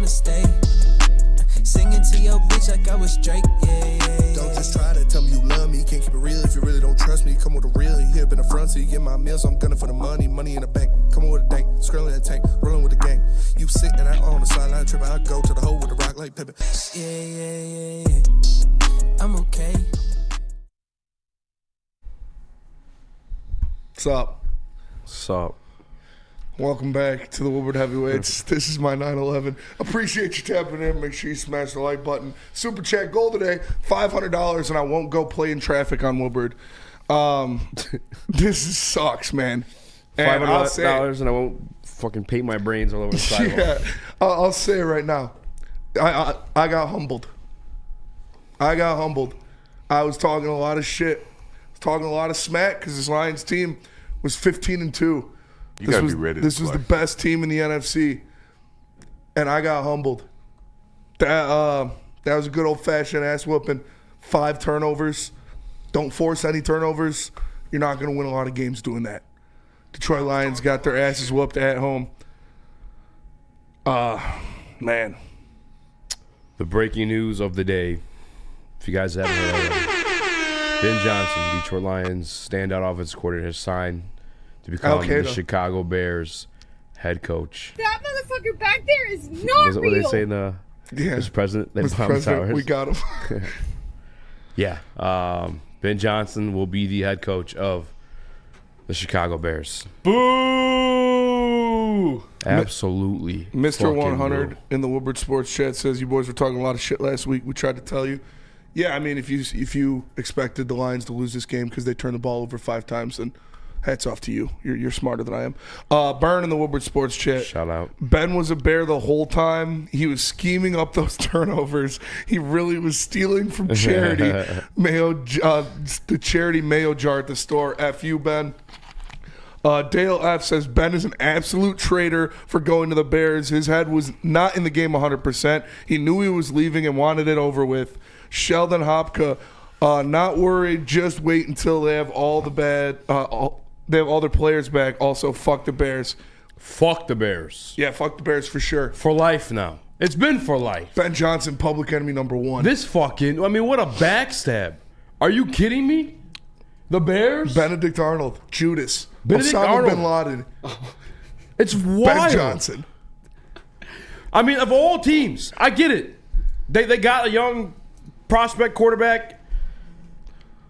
wanna stay. Singing to your bitch like I was Drake, yeah. Don't just try to tell me you love me. Can't keep it real if you really don't trust me. Come with a real, you hip in the front, so you get my meals. I'm gunning for the money in the bank. Come with a dank, scrolling that tank, rolling with the gang. You sick and I on the sideline tripping. I go to the hole with the rock like Pippin. Yeah. I'm okay. What's up? What's up? Welcome back to the Woodward Heavyweights. This is my 9/11. Appreciate you tapping in. Make sure you smash the like button. Super chat goal today, $500, and I won't go play in traffic on Woodward. This sucks, man. $500 and I won't fucking paint my brains all over the sidewalk. Yeah, I'll say it right now. I got humbled. I was talking a lot of shit. I was talking a lot of smack because this Lions team was 15-2. You gotta be ready. This was the best team in the NFC, and I got humbled. That was a good old-fashioned ass whooping. 5 turnovers. Don't force any turnovers. You're not going to win a lot of games doing that. Detroit Lions got their asses whooped at home. Man. The breaking news of the day, if you guys haven't heard already, Ben Johnson, Detroit Lions standout offensive coordinator, has signed to become the Chicago Bears head coach. That motherfucker back there is not real. What they say in the Mr. President? Mr. President, we got him. Yeah. Ben Johnson will be the head coach of the Chicago Bears. Boo! Absolutely. Mr. 100 in the Woodward Sports Chat says, you boys were talking a lot of shit last week. We tried to tell you. Yeah, I mean, if you expected the Lions to lose this game because they turned the ball over 5 times, then hats off to you. You're smarter than I am. Burn in the Woodward Sports Chat. Shout out. Ben was a Bear the whole time. He was scheming up those turnovers. He really was stealing from charity. The charity mayo jar at the store. F you, Ben. Dale F says, Ben is an absolute traitor for going to the Bears. His head was not in the game 100%. He knew he was leaving and wanted it over with. Sheldon Hopka, not worried. Just wait until they have all their players back. Also, fuck the Bears. Fuck the Bears. Yeah, fuck the Bears for sure. For life now. It's been for life. Ben Johnson, public enemy number 1. This fucking, I mean, what a backstab. Are you kidding me? The Bears? Benedict Arnold, Judas, Benedict Osama Arnold. bin Laden. It's wild. Ben Johnson. I mean, of all teams, I get it. They got a young prospect quarterback.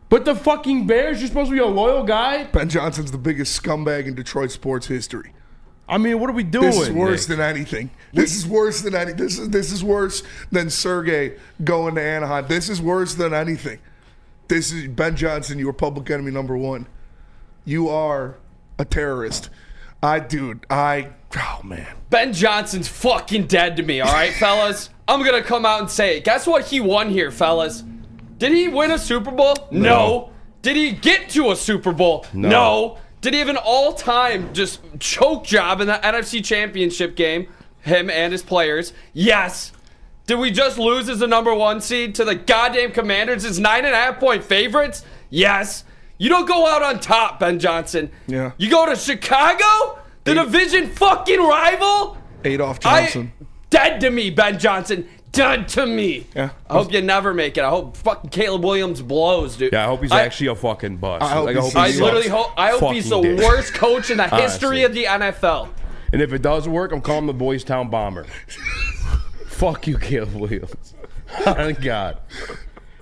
But the fucking Bears, you're supposed to be a loyal guy? Ben Johnson's the biggest scumbag in Detroit sports history. I mean, what are we doing? This is worse than anything. This is worse than anything. This is worse than Sergey going to Anaheim. This is worse than anything. This is Ben Johnson, you are public enemy number 1. You are a terrorist. Oh man. Ben Johnson's fucking dead to me, all right, fellas? I'm going to come out and say it. Guess what he won here, fellas? Did he win a Super Bowl? No. Did he get to a Super Bowl? No. Did he have an all-time just choke job in the NFC Championship game? Him and his players? Yes. Did we just lose as the number 1 seed to the goddamn Commanders as 9.5-point favorites? Yes. You don't go out on top, Ben Johnson. Yeah. You go to Chicago? The division fucking rival? Adolph Johnson. Dead to me, Ben Johnson. Dead to me. Yeah. I hope you never make it. I hope fucking Caleb Williams blows, dude. Yeah, I hope he's actually a fucking bust. I hope he's the worst coach in the history of the NFL. And if it doesn't work, I'm calling the Boys Town Bomber. Fuck you, Caleb Williams. Thank God.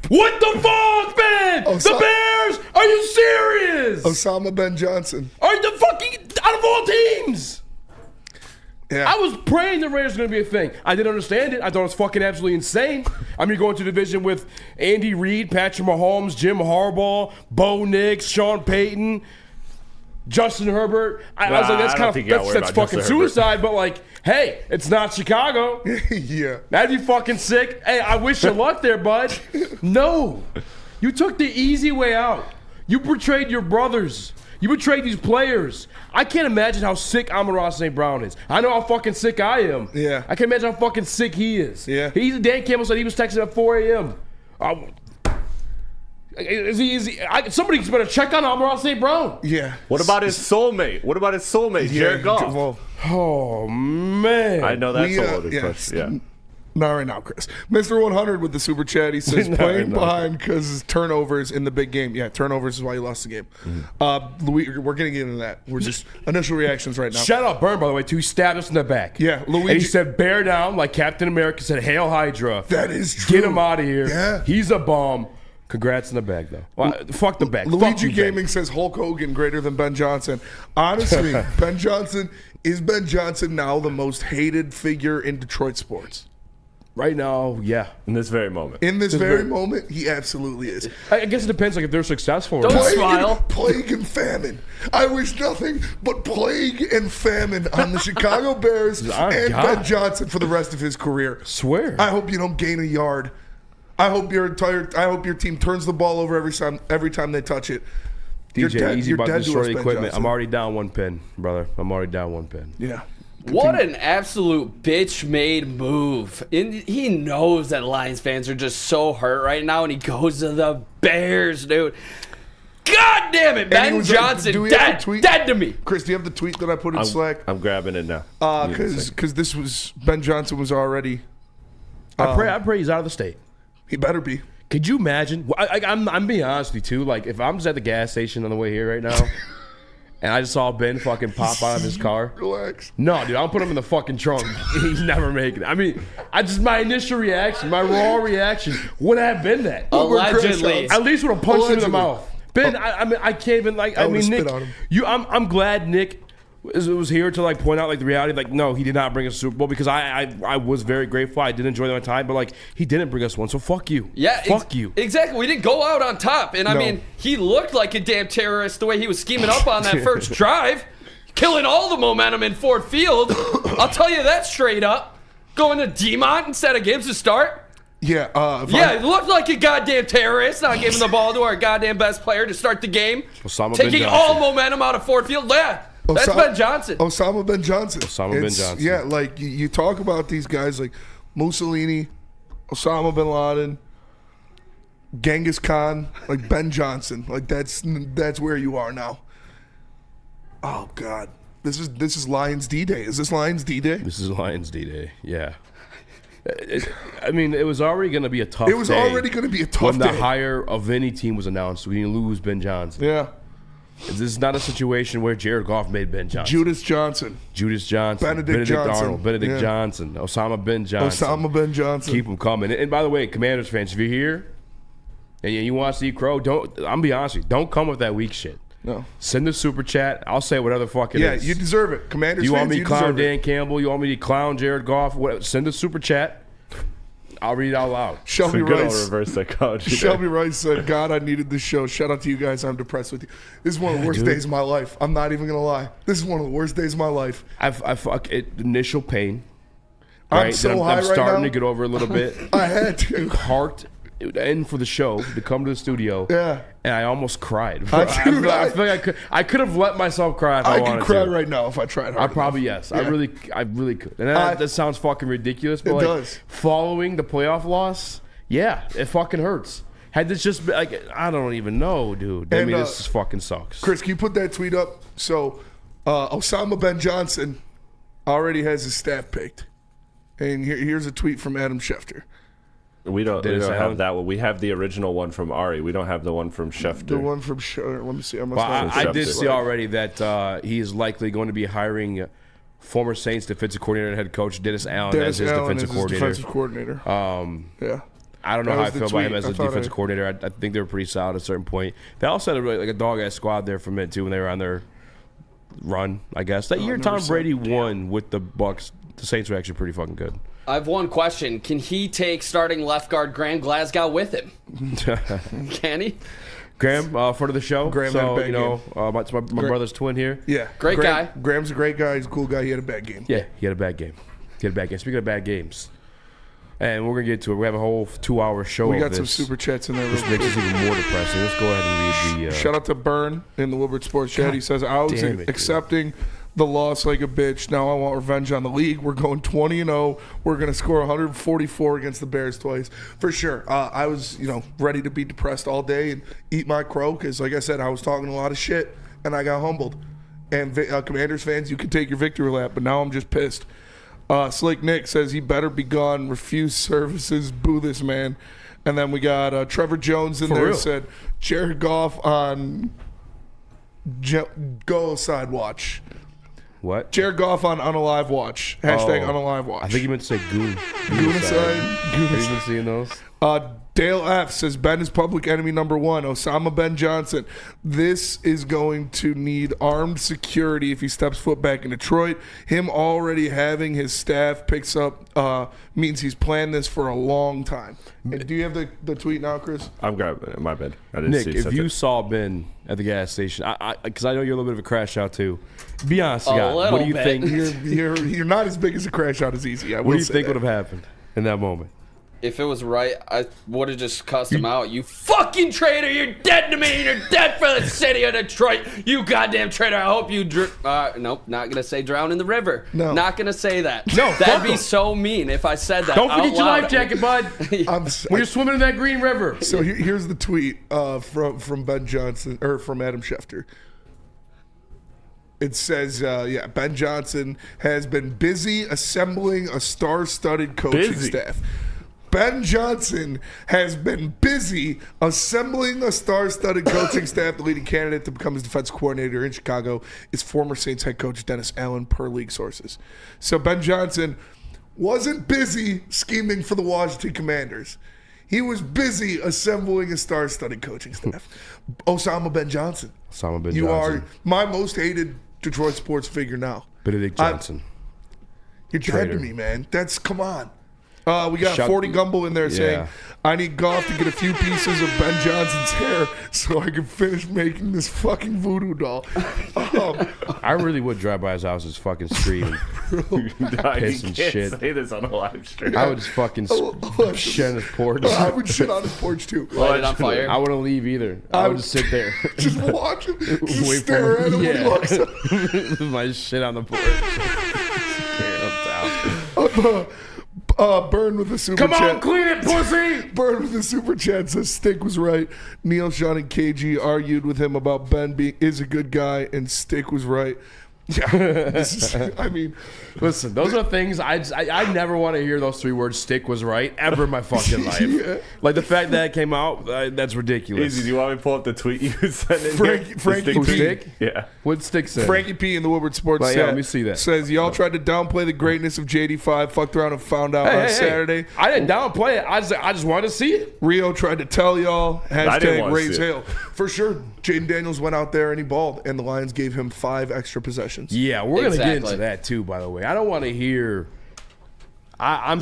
What the fuck, man? The Bears? Are you serious? Osama Ben Johnson. Are the fucking out of all teams? Yeah. I was praying the Raiders were going to be a thing. I didn't understand it. I thought it was fucking absolutely insane. I mean, going to the division with Andy Reid, Patrick Mahomes, Jim Harbaugh, Bo Nix, Sean Payton, Justin Herbert. I was like, that's fucking suicide. But like, hey, it's not Chicago. Yeah. That'd be fucking sick. Hey, I wish you luck there, bud. No. You took the easy way out. You betrayed your brothers. You betrayed these players. I can't imagine how sick Amon-Ra St. Brown is. I know how fucking sick I am. Yeah. I can't imagine how fucking sick he is. Yeah. Dan Campbell said he was texting at 4 a.m. Is he somebody's better check on Amon-Ra St. Brown. Yeah. What about his soulmate? Jared Goff? Well, Oh man. I know that's we, a loaded yes. question. Yeah. Not right now, Chris. Mr. 100 with the super chat. He says Not playing right now. behind because his turnovers in the big game. Yeah, turnovers is why you lost the game. Louis, we're getting into that. We're just initial reactions right now. Shout out Burn, by the way, too. He stabbed us in the back. Yeah, And he Luigi. said, bear down, like Captain America said, Hail Hydra. That is true. Get him out of here. Yeah. He's a bomb. Congrats in the bag, though. Well, fuck the bag. Fuck Luigi you, Gaming says Hulk Hogan greater than Ben Johnson. Honestly, Ben Johnson now the most hated figure in Detroit sports? Right now, yeah. In this very moment. In this very moment, he absolutely is. I guess it depends, like if they're successful. Or Don't not. smile. Plague and famine. I wish nothing but plague and famine on the Chicago Bears On and God. Ben Johnson for the rest of his career. Swear. I hope you don't gain a yard. I hope your team turns the ball over every time they touch it. DJ, easy about to destroy us, the Ben equipment. Johnson. I'm already down one pin, brother. I'm already down one pin. Yeah. What an absolute bitch-made move. He knows that Lions fans are just so hurt right now, and he goes to the Bears, dude. God damn it, he Ben was like, Johnson, do we have dead, a tweet? dead to me. Chris, do you have the tweet that I put in Slack? I'm grabbing it now. Because this was Ben Johnson was already. I pray he's out of the state. He better be. Could you imagine? I'm being honest with you, too. Like, if I'm just at the gas station on the way here right now, and I just saw Ben fucking pop out of his car. Relax. No, dude, I'll put him in the fucking trunk. He's never making it. I mean, my initial reaction, my raw reaction would have been that. Allegedly. At least would have punched him in the Allegedly. mouth. Ben, I mean, I can't even like. I would've mean, spit Nick, on him. I'm glad Nick was here to like point out like the reality. Like, no, he did not bring us a Super Bowl because I was very grateful. I did enjoy my time, but like he didn't bring us one. So fuck you. Yeah, fuck you. Exactly. We didn't go out on top. And I No. mean, he looked like a damn terrorist the way he was scheming up on that first drive, killing all the momentum in Ford Field. I'll tell you that straight up. Going to Demont instead of Gibbs to start. Yeah. Yeah, it looked like a goddamn terrorist, not giving the ball to our goddamn best player to start the game. Osama bin Taking Johnson. all momentum out of Ford Field. Yeah, that's Ben Johnson. Osama bin Johnson. Osama bin Johnson. Yeah, like you talk about these guys like Mussolini, Osama bin Laden, Genghis Khan, like Ben Johnson. Like that's where you are now. Oh God, this is Lions D-Day. Is this Lions D-Day? This is Lions D-Day. Yeah. I mean, it was already going to be a tough day. It was already going to be a tough when the day. hire of any team was announced. We didn't lose Ben Johnson. Yeah. This is not a situation where Jared Goff made Ben Johnson. Judas Johnson. Judas Johnson. Benedict Johnson. Arnold. Benedict Yeah. Johnson. Osama bin Johnson. Osama bin Johnson. Keep them coming. And by the way, Commanders fans, if you're here and you want to see Crow, I'm going to be honest with you, don't come with that weak shit. No. Send the super chat. I'll say whatever the fuck it Yeah, is. you deserve it. Commanders You fans, want me to you clown deserve it. Dan Campbell? You want me to clown Jared Goff? Whatever. Send a super chat. I'll read it out loud. Shelby Some good old Rice. reverse psychology. Shelby Rice said, God, I needed this show. Shout out to you guys. I'm depressed with you. This is one of the worst days of my life. I'm not even going to lie. This is one of the worst days of my life. I fuck it. Initial pain. I'm Right? so Then high I'm right starting now. to get over a little bit. I had to. Heart in for the show to come to the studio. Yeah. And I almost cried. I feel do, like I could have let myself cry if I I wanted could cry to. right now if I tried hard I probably enough. yes. Yeah. I really could. And that sounds fucking ridiculous, but It like does. following the playoff loss, yeah, it fucking hurts. Had this just been like I don't even know, dude. I And, mean, this just fucking sucks. Chris, can you put that tweet up? So, Osama bin Johnson already has his staff picked. And here's a tweet from Adam Schefter. We don't Did it sound- have that one. We have the original one from Ari. We don't have the one from Schefter. The one from let me see. I must Well, have I it. did see already that he is likely going to be hiring former Saints defensive coordinator and head coach Dennis Allen as his Allen defensive is his coordinator. defensive coordinator. Yeah. I don't know That how I was the feel about him tweet. as I a thought defensive coordinator. I think they were pretty solid at a certain point. They also had like a dog-ass squad there for a minute, too, when they were on their run, I guess. That year never Tom saw Brady it. won with the Bucks, the Saints were actually pretty fucking good. I have one question. Can he take starting left guard Graham Glasgow with him? Can he? Graham, for the show. Graham had a so, bad you know, my brother's twin here. Yeah. Great guy. Graham's a great guy. He's a cool guy. He had a bad game. Yeah, he had a bad game. Speaking of bad games, and we're going to get to it. We have a whole 2-hour show We of got some this. super chats in there. This makes us even more depressing. Let's go ahead and read the... Shout out to Burn in the Woodward Sports Chat. He says, I was damn it, dude. accepting the loss like a bitch. Now I want revenge on the league. We're going 20-0. We're going to score 144 against the Bears twice. For sure. I was, ready to be depressed all day and eat my crow because, like I said, I was talking a lot of shit, and I got humbled. And Commanders fans, you can take your victory lap, but now I'm just pissed. Slick Nick says he better be gone. Refuse services. Boo this man. And then we got Trevor Jones in For there real? said Jared Goff on Go Side Watch. What? Jared Goff on Unalive Watch. Hashtag Unalive Watch. I think you meant to say goon. Goonaside. Have you been seeing those? Dale F says Ben is public enemy number one. Osama Ben Johnson. This is going to need armed security if he steps foot back in Detroit. Him already having his staff picks up means he's planned this for a long time. And do you have the tweet now, Chris? I'm grabbing it. My bad. I didn't Nick, see if you saw Ben at the gas station, because I know you're a little bit of a crash out too. Be honest, God, what do you bit. think? You're not as big as a crash out as easy. What do you think would have happened in that moment? If it was right, I would have just cussed him out. You fucking traitor! You're dead to me! You're dead for the city of Detroit! You goddamn traitor! I hope you nope, not gonna say drown in the river. No. Not gonna say that. No, That'd be him. so mean if I said that. Don't out forget your loud. life jacket, bud. When you're swimming in that green river. So here's the tweet from Ben Johnson or from Adam Schefter. It says, Ben Johnson has been busy assembling a star-studded coaching staff. Ben Johnson has been busy assembling a star-studded coaching staff. The leading candidate to become his defense coordinator in Chicago is former Saints head coach Dennis Allen, per league sources. So Ben Johnson wasn't busy scheming for the Washington Commanders. He was busy assembling a star-studded coaching staff. Osama Ben Johnson. Osama Ben You Johnson. are my most hated Detroit sports figure now. Benedict Johnson. You're dead Traitor. to me, man. We got Shut- 40 Gumble in there saying, Yeah. I need Goff to get a few pieces of Ben Johnson's hair so I can finish making this fucking voodoo doll. I really would drive by his house and fucking scream. Piss and shit. Say this on a live stream. I would just fucking shit on his porch. I would shit on his porch too. Light it on fire. I wouldn't leave either. I would just sit there. Just watch him. Just Wait stare for at him when he walks up. With my shit on the porch. Tearing him down. Burn with the super Come chat. on, clean it, pussy! Burn with the super chat says Stick was right. Neil, Sean, and KG argued with him about Ben is a good guy, and Stick was right. Yeah, Listen, those are things I never want to hear those three words. Stick was right ever in my fucking life. Yeah. Like the fact that it came out, that's ridiculous. Easy, do you want me to pull up the tweet you sent in Frankie here? P. Stick? Yeah. What Stick said? Frankie P in the Woodward Sports Well, yeah, chat let me see that. says y'all tried to downplay the greatness of JD5, fucked around and found out on Saturday. I didn't downplay it. I just wanted to see it. Rio tried to tell y'all, didn't wanna raise see it. hail. For sure, Jaden Daniels went out there and he balled, and the Lions gave him 5 extra possessions. Yeah, we're gonna get Exactly. into that too. By the way, I don't want to hear. I'm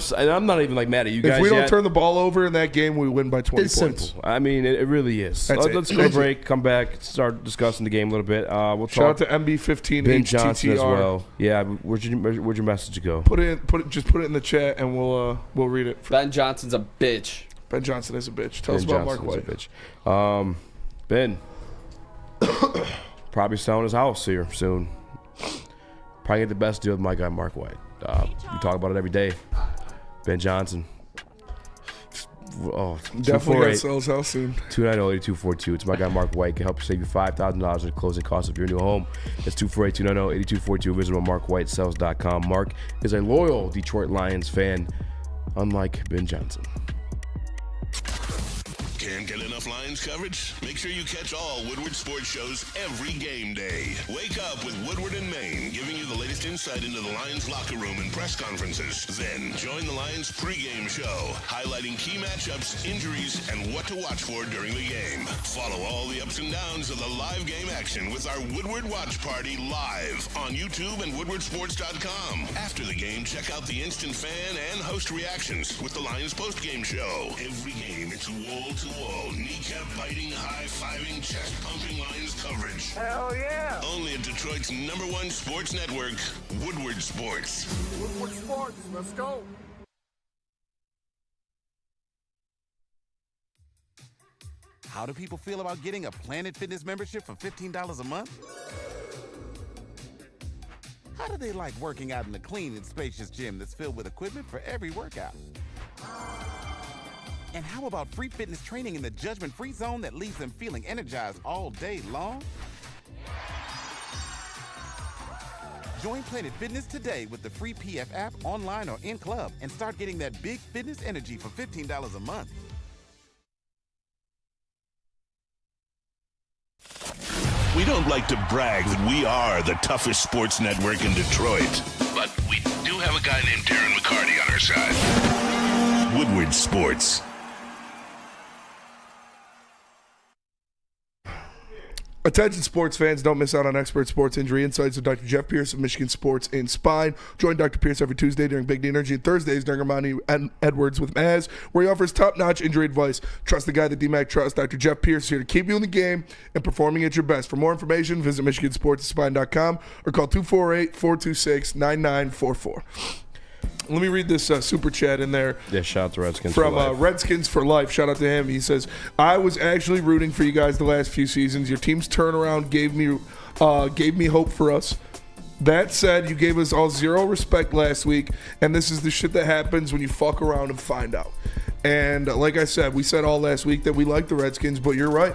not even like mad at you guys. If we don't yet. turn the ball over in that game, we win by 20 It's points. simple. I mean, it really is. That's it. Let's go to break, come back, start discussing the game a little bit. We'll Shout out talk to MB15 Ben HTTR. Johnson as well. Yeah, where'd your message go? Put it in the chat and we'll read it. Ben Johnson's a bitch. Ben Johnson is a bitch. Tell us Ben about Mark Johnson's White. a bitch. Ben, probably selling his house here soon. Probably get the best deal with my guy Mark White. We talk about it every day. Ben Johnson. Oh, Definitely got to sell his house soon. 290-8242. It's my guy Mark White. Can help you save you $5,000 in the closing costs of your new home. That's 248-290-8242. Visit him on markwhitesells.com. Mark is a loyal Detroit Lions fan, unlike Ben Johnson. Can't get enough Lions coverage? Make sure you catch all Woodward sports shows every game day. Wake up with Woodward and Maine, giving you the latest insight into the Lions locker room and press conferences. Then join the Lions pregame show, highlighting key matchups, injuries, and what to watch for during the game. Follow all the ups and downs of the live game action with our Woodward Watch Party live on YouTube and woodwardsports.com. After the game, check out the instant fan and host reactions with the Lions postgame show. Every game, it's wall-to-wall, kneecap-biting, high-fiving, chest-pumping Lions coverage. Hell yeah! Only at Detroit's #1 sports network, Woodward Sports. Woodward Sports, let's go! How do people feel about getting a Planet Fitness membership for $15 a month? How do they like working out in a clean and spacious gym that's filled with equipment for every workout? And how about free fitness training in the judgment-free zone that leaves them feeling energized all day long? Join Planet Fitness today with the free PF app, online or in club, and start getting that big fitness energy for $15 a month. We don't like to brag that we are the toughest sports network in Detroit, but we do have a guy named Darren McCarty on our side. Woodward Sports. Attention sports fans, don't miss out on expert sports injury insights with Dr. Jeff Pierce of Michigan Sports and Spine. Join Dr. Pierce every Tuesday during Big D Energy and Thursdays during Ermanni and Edwards with Maz, where he offers top-notch injury advice. Trust the guy that DMAC trusts. Dr. Jeff Pierce is here to keep you in the game and performing at your best. For more information, visit MichiganSportsandSpine.com or call 248-426-9944. Let me read this super chat in there. Yeah, shout out to Redskins from for life. Redskins for life. Shout out to him. He says, I was actually rooting for you guys the last few seasons. Your team's turnaround gave me hope for us. That said, you gave us all zero respect last week, and this is the shit that happens when you fuck around and find out. And like I said, we said all last week that we like the Redskins, but you're right.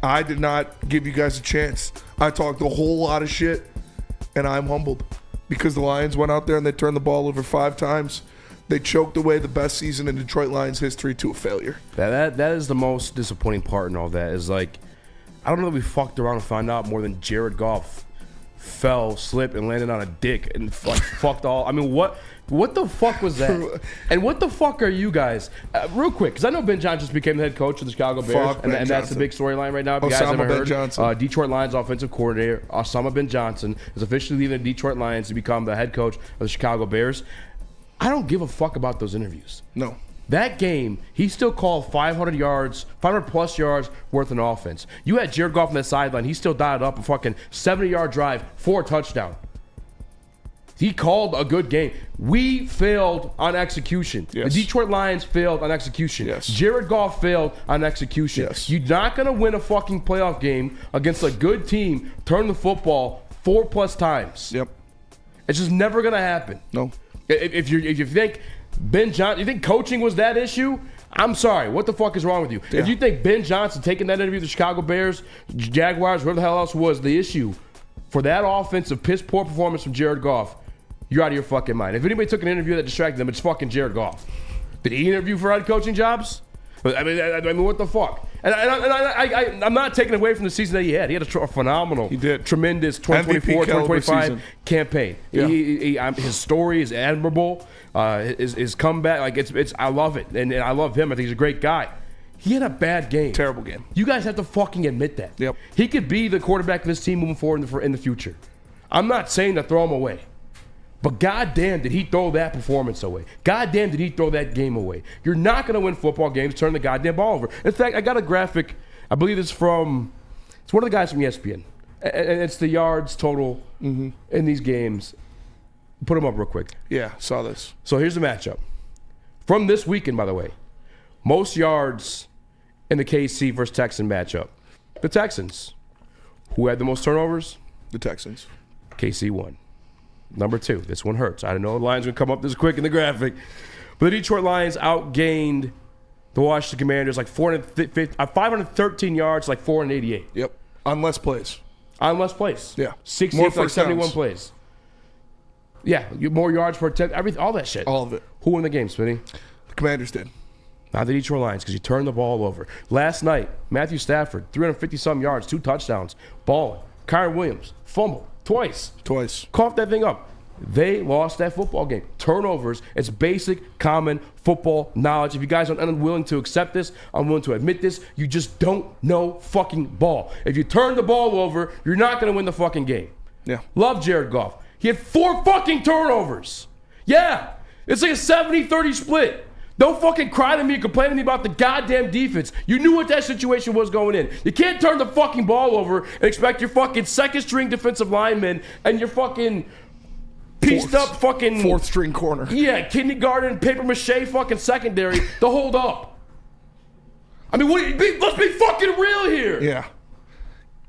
I did not give you guys a chance. I talked a whole lot of shit, and I'm humbled. Because the Lions went out there and they turned the ball over 5 times. They choked away the best season in Detroit Lions history to a failure. That is the most disappointing part in all that is like, I don't know that we fucked around and found out more than Jared Goff fell, slipped, and landed on a dick and fucked all. I mean, what the fuck was that? And what the fuck are you guys? Real quick, because I know Ben Johnson just became the head coach of the Chicago Bears, and that's the big storyline right now. If you guys haven't heard, Detroit Lions offensive coordinator Osama Ben Johnson is officially leaving the Detroit Lions to become the head coach of the Chicago Bears. I don't give a fuck about those interviews. No. That game, he still called 500-plus yards worth of offense. You had Jared Goff on that sideline. He still dialed up a fucking 70-yard drive for a touchdown. He called a good game. We failed on execution. Yes. The Detroit Lions failed on execution. Yes. Jared Goff failed on execution. Yes. You're not going to win a fucking playoff game against a good team, turn the football 4+ times. Yep. It's just never going to happen. No. If you think Ben Johnson, you think coaching was that issue? I'm sorry. What the fuck is wrong with you? Yeah. If you think Ben Johnson taking that interview with the Chicago Bears, Jaguars, whatever the hell else was the issue for that offensive piss poor performance from Jared Goff, you're out of your fucking mind. If anybody took an interview that distracted them, it's fucking Jared Goff. Did he interview for head coaching jobs? I mean, what the fuck? And I'm not taking away from the season that he had. He had a phenomenal, tremendous 2024, 2025 campaign. Yeah. His story is admirable. His comeback, like it's I love it, and I love him. I think he's a great guy. He had a bad game. Terrible game. You guys have to fucking admit that. Yep. He could be the quarterback of this team moving forward in the future. I'm not saying to throw him away. But goddamn, did he throw that performance away? Goddamn, did he throw that game away? You're not going to win football games turning the goddamn ball over. In fact, I got a graphic. I believe it's one of the guys from ESPN. And it's the yards total in these games. Put them up real quick. Yeah, saw this. So here's the matchup. From this weekend, by the way. Most yards in the KC versus Texan matchup. The Texans. Who had the most turnovers? The Texans. KC won. Number 2. This one hurts. I didn't know the Lions would come up this quick in the graphic. But the Detroit Lions outgained the Washington Commanders like 513 yards, like 488. Yep. On less plays. On less plays. Yeah. 60, More like first 71 downs. plays. Yeah. More yards per attempt. Everything, all that shit. All of it. Who won the game, Smitty? The Commanders did. Not the Detroit Lions, because you turned the ball over. Last night, Matthew Stafford, 350-some yards, 2 touchdowns, balling. Kyron Williams, fumble. Twice. Coughed that thing up. They lost that football game. Turnovers, it's basic, common football knowledge. If you guys are unwilling to accept this, unwilling to admit this, you just don't know fucking ball. If you turn the ball over, you're not going to win the fucking game. Yeah. Love Jared Goff. He had 4 fucking turnovers. Yeah. It's like a 70-30 split. Don't fucking cry to me and complain to me about the goddamn defense. You knew what that situation was going in. You can't turn the fucking ball over and expect your fucking second-string defensive lineman and your fucking pieced-up fucking... Fourth-string corner. Yeah, kindergarten, paper-mache fucking secondary to hold up. I mean, let's be fucking real here. Yeah.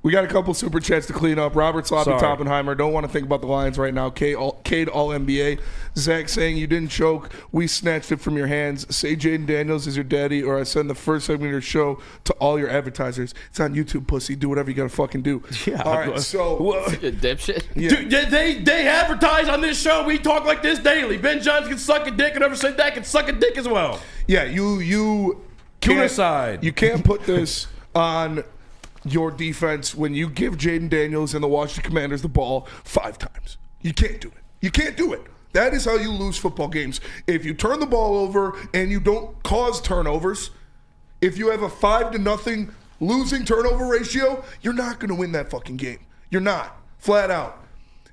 We got a couple super chats to clean up. Robert Sloppy Sorry. Toppenheimer, don't want to think about the Lions right now. Cade all NBA. Zach saying you didn't choke. We snatched it from your hands. Say Jaden Daniels is your daddy, or I send the first segment of your show to all your advertisers. It's on YouTube, pussy. Do whatever you got to fucking do. Yeah. All right, so. You dipshit. Yeah. Dude, they advertise on this show. We talk like this daily. Ben Johns can suck a dick, and whoever said that can suck a dick as well. Yeah, you Tuna can't, side. you can't put this on your defense when you give Jaden Daniels and the Washington Commanders the ball 5 times. You can't do it. You can't do it. That is how you lose football games. If you turn the ball over and you don't cause turnovers, if you have a 5-0 losing turnover ratio, you're not going to win that fucking game. You're not. Flat out.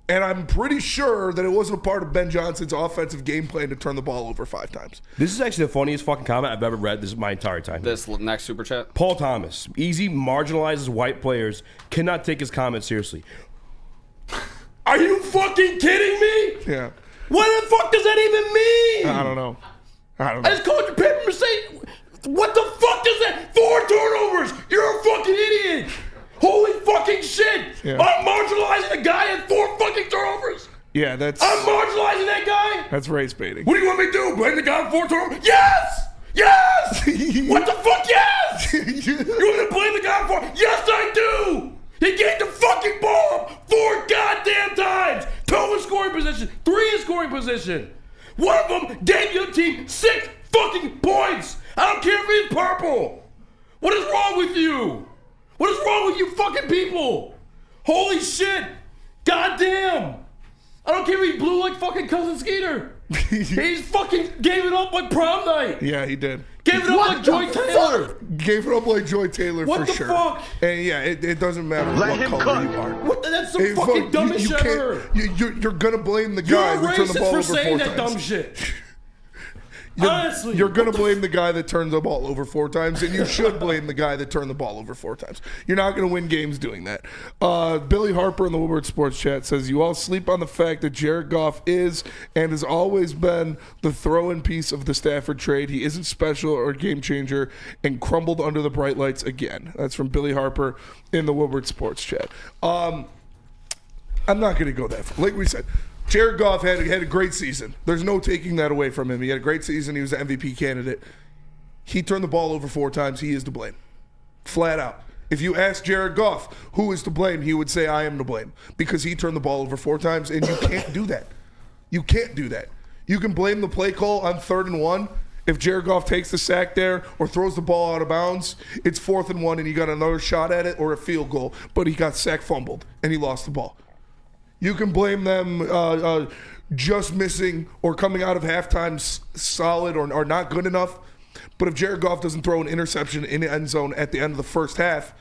And I'm pretty sure that it wasn't a part of Ben Johnson's offensive game plan to turn the ball over 5 times. This is actually the funniest fucking comment I've ever read. This is my entire time. This next super chat. Paul Thomas, easy marginalizes white players, cannot take his comment seriously. Are you fucking kidding me? Yeah. What the fuck does that even mean? I don't know. I just called you paper mache. What the fuck does that? 4 turnovers. You're a fucking idiot. Holy fucking shit. Yeah. I'm marginalizing a guy at 4 fucking turnovers. Yeah, that's Marginalizing that guy. that's race baiting. What do you want me to do? Blame the guy for 4 turnovers? Yes. Yes. What the fuck? Yes. You want me to blame the guy for? Yes, I do. He gave the fucking ball up 4 goddamn times. 2 in scoring position, 3 in scoring position. One of them gave your team 6 fucking points. I don't care if he's purple. What is wrong with you? What is wrong with you fucking people? Holy shit. Goddamn. I don't care if he's blue like fucking Cousin Skeeter. He's fucking gave it up like prom night. Yeah, he did. Gave it up like Joy Taylor. Gave it up like Joy Taylor What for the sure. fuck? And yeah, it doesn't matter what color you are. What? That's the Hey, fucking fuck, dumbest shit can't- ever. You're gonna blame the You're guy a who turned the racist ball for over saying 4 that times. dumb shit. You're, Honestly, you're gonna what the blame the guy that turned the ball over 4 times, and you should blame the guy that turned the ball over 4 times. You're not gonna win games doing that. Billy Harper in the Woodward Sports Chat says, you all sleep on the fact that Jared Goff is and has always been the throw-in piece of the Stafford trade. He isn't special or a game changer and crumbled under the bright lights again. That's from Billy Harper in the Woodward Sports Chat. I'm not gonna go that far. Like we said, Jared Goff had a great season. There's no taking that away from him. He had a great season. He was an MVP candidate. He turned the ball over 4 times. He is to blame. Flat out. If you ask Jared Goff who is to blame, he would say, I am to blame. Because he turned the ball over 4 times, and you can't do that. You can't do that. You can blame the play call on 3rd and 1. If Jared Goff takes the sack there or throws the ball out of bounds, it's 4th and 1, and you got another shot at it or a field goal. But he got sack fumbled, and he lost the ball. You can blame them just missing or coming out of halftime solid or not good enough. But if Jared Goff doesn't throw an interception in the end zone at the end of the first half,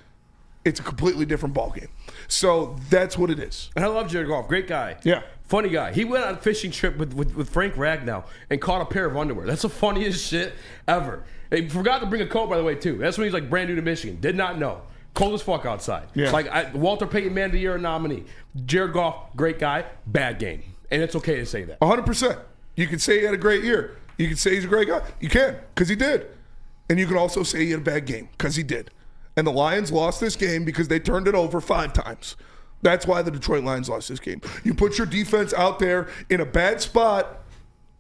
it's a completely different ballgame. So that's what it is. And I love Jared Goff. Great guy. Yeah. Funny guy. He went on a fishing trip with Frank Ragnow and caught a pair of underwear. That's the funniest shit ever. He forgot to bring a coat, by the way, too. That's when he's like brand new to Michigan. Did not know. Cold as fuck outside. Yeah. Like Walter Payton Man of the Year nominee. Jared Goff, great guy, bad game. And it's okay to say that. 100%. You can say he had a great year. You can say he's a great guy. You can, because he did. And you can also say he had a bad game, because he did. And the Lions lost this game because they turned it over 5 times. That's why the Detroit Lions lost this game. You put your defense out there in a bad spot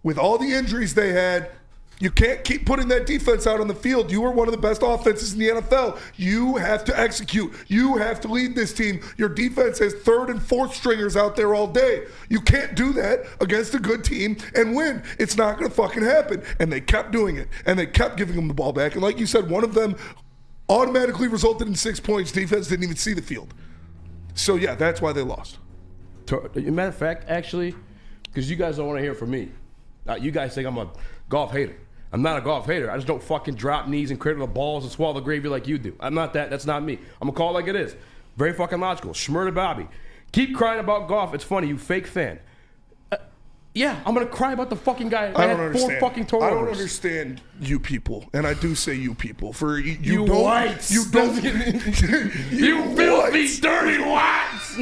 with all the injuries they had. You can't keep putting that defense out on the field. You are one of the best offenses in the NFL. You have to execute. You have to lead this team. Your defense has 3rd and 4th stringers out there all day. You can't do that against a good team and win. It's not going to fucking happen. And they kept doing it. And they kept giving them the ball back. And like you said, one of them automatically resulted in 6 points. Defense didn't even see the field. So, yeah, that's why they lost. Matter of fact, actually, because you guys don't want to hear from me. You guys think I'm a golf hater. I'm not a golf hater. I just don't fucking drop knees and cradle the balls and swallow the gravy like you do. I'm not that. That's not me. I'm going to call it like it is. Very fucking logical. Schmurda Bobby. Keep crying about golf. It's funny. You fake fan. Yeah, I'm going to cry about the fucking guy that I don't had understand. 4 fucking turnovers. I don't understand you people, and I do say you people. For you You don't, whites. You don't. You filthy, dirty whites.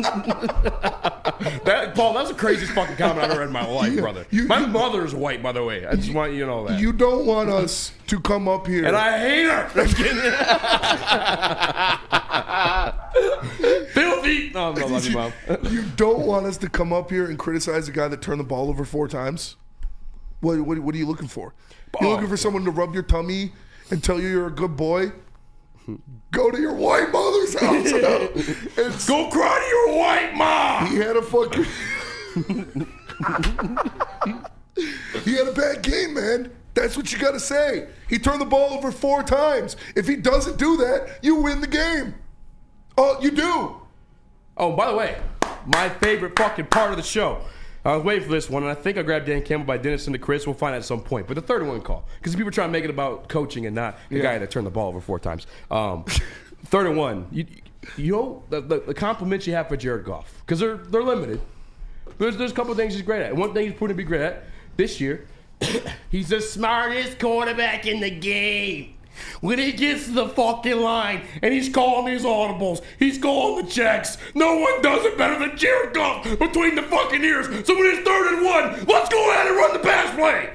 Paul, that's the craziest fucking comment I've ever read in my life, brother. My mother's white, by the way. I just want you to know that. You don't want us to come up here. And I hate her. I'm kidding. No, I love you, Mom. You don't want us to come up here and criticize a guy that turned the ball over 4 times? What are you looking for? You looking for someone to rub your tummy and tell you you're a good boy? Go to your white mother's house and Go cry to your white mom. he had a fucking he had a bad game, man. That's what you got to say. He turned the ball over 4 times. If he doesn't do that, you win the game. Oh, you do. Oh, by the way, my favorite fucking part of the show. I was waiting for this one, and I think I grabbed Dan Campbell by Dennis and to Chris. We'll find out at some point. But the third one call, because people try to make it about coaching and not the guy that turned the ball over 4 times. Third and one, you know the compliments you have for Jared Goff, because they're limited. There's a couple of things he's great at. And one thing he's proven to be great at this year, he's the smartest quarterback in the game. When he gets to the fucking line and he's calling his audibles, he's calling the checks. No one does it better than Jared Goff between the fucking ears. So when it's 3rd and 1, let's go ahead and run the pass play.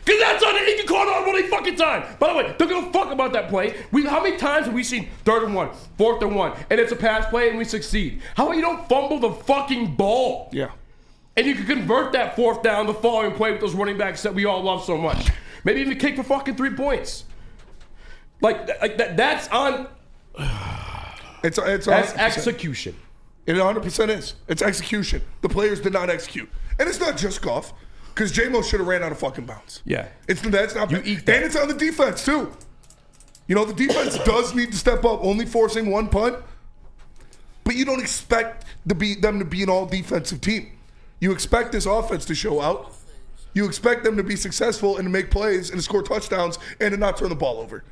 Because that's on it. He can call it audible any fucking time. By the way, don't give a fuck about that play. How many times have we seen 3rd and 1, 4th and 1, and it's a pass play and we succeed? How about you don't fumble the fucking ball? Yeah. And you can convert that 4th down the following play with those running backs that we all love so much. Maybe even kick for fucking 3 points. Like that. That's on. It's That's 100%. execution. It 100% is. It's execution. The players did not execute. And it's not just Goff, because J-Mo should have ran out of fucking bounds. Yeah. That's not You eat that. And it's on the defense, too. You know, the defense does need to step up, only forcing 1 punt. But you don't expect them to be an all-defensive team. You expect this offense to show out. You expect them to be successful and to make plays and to score touchdowns and to not turn the ball over.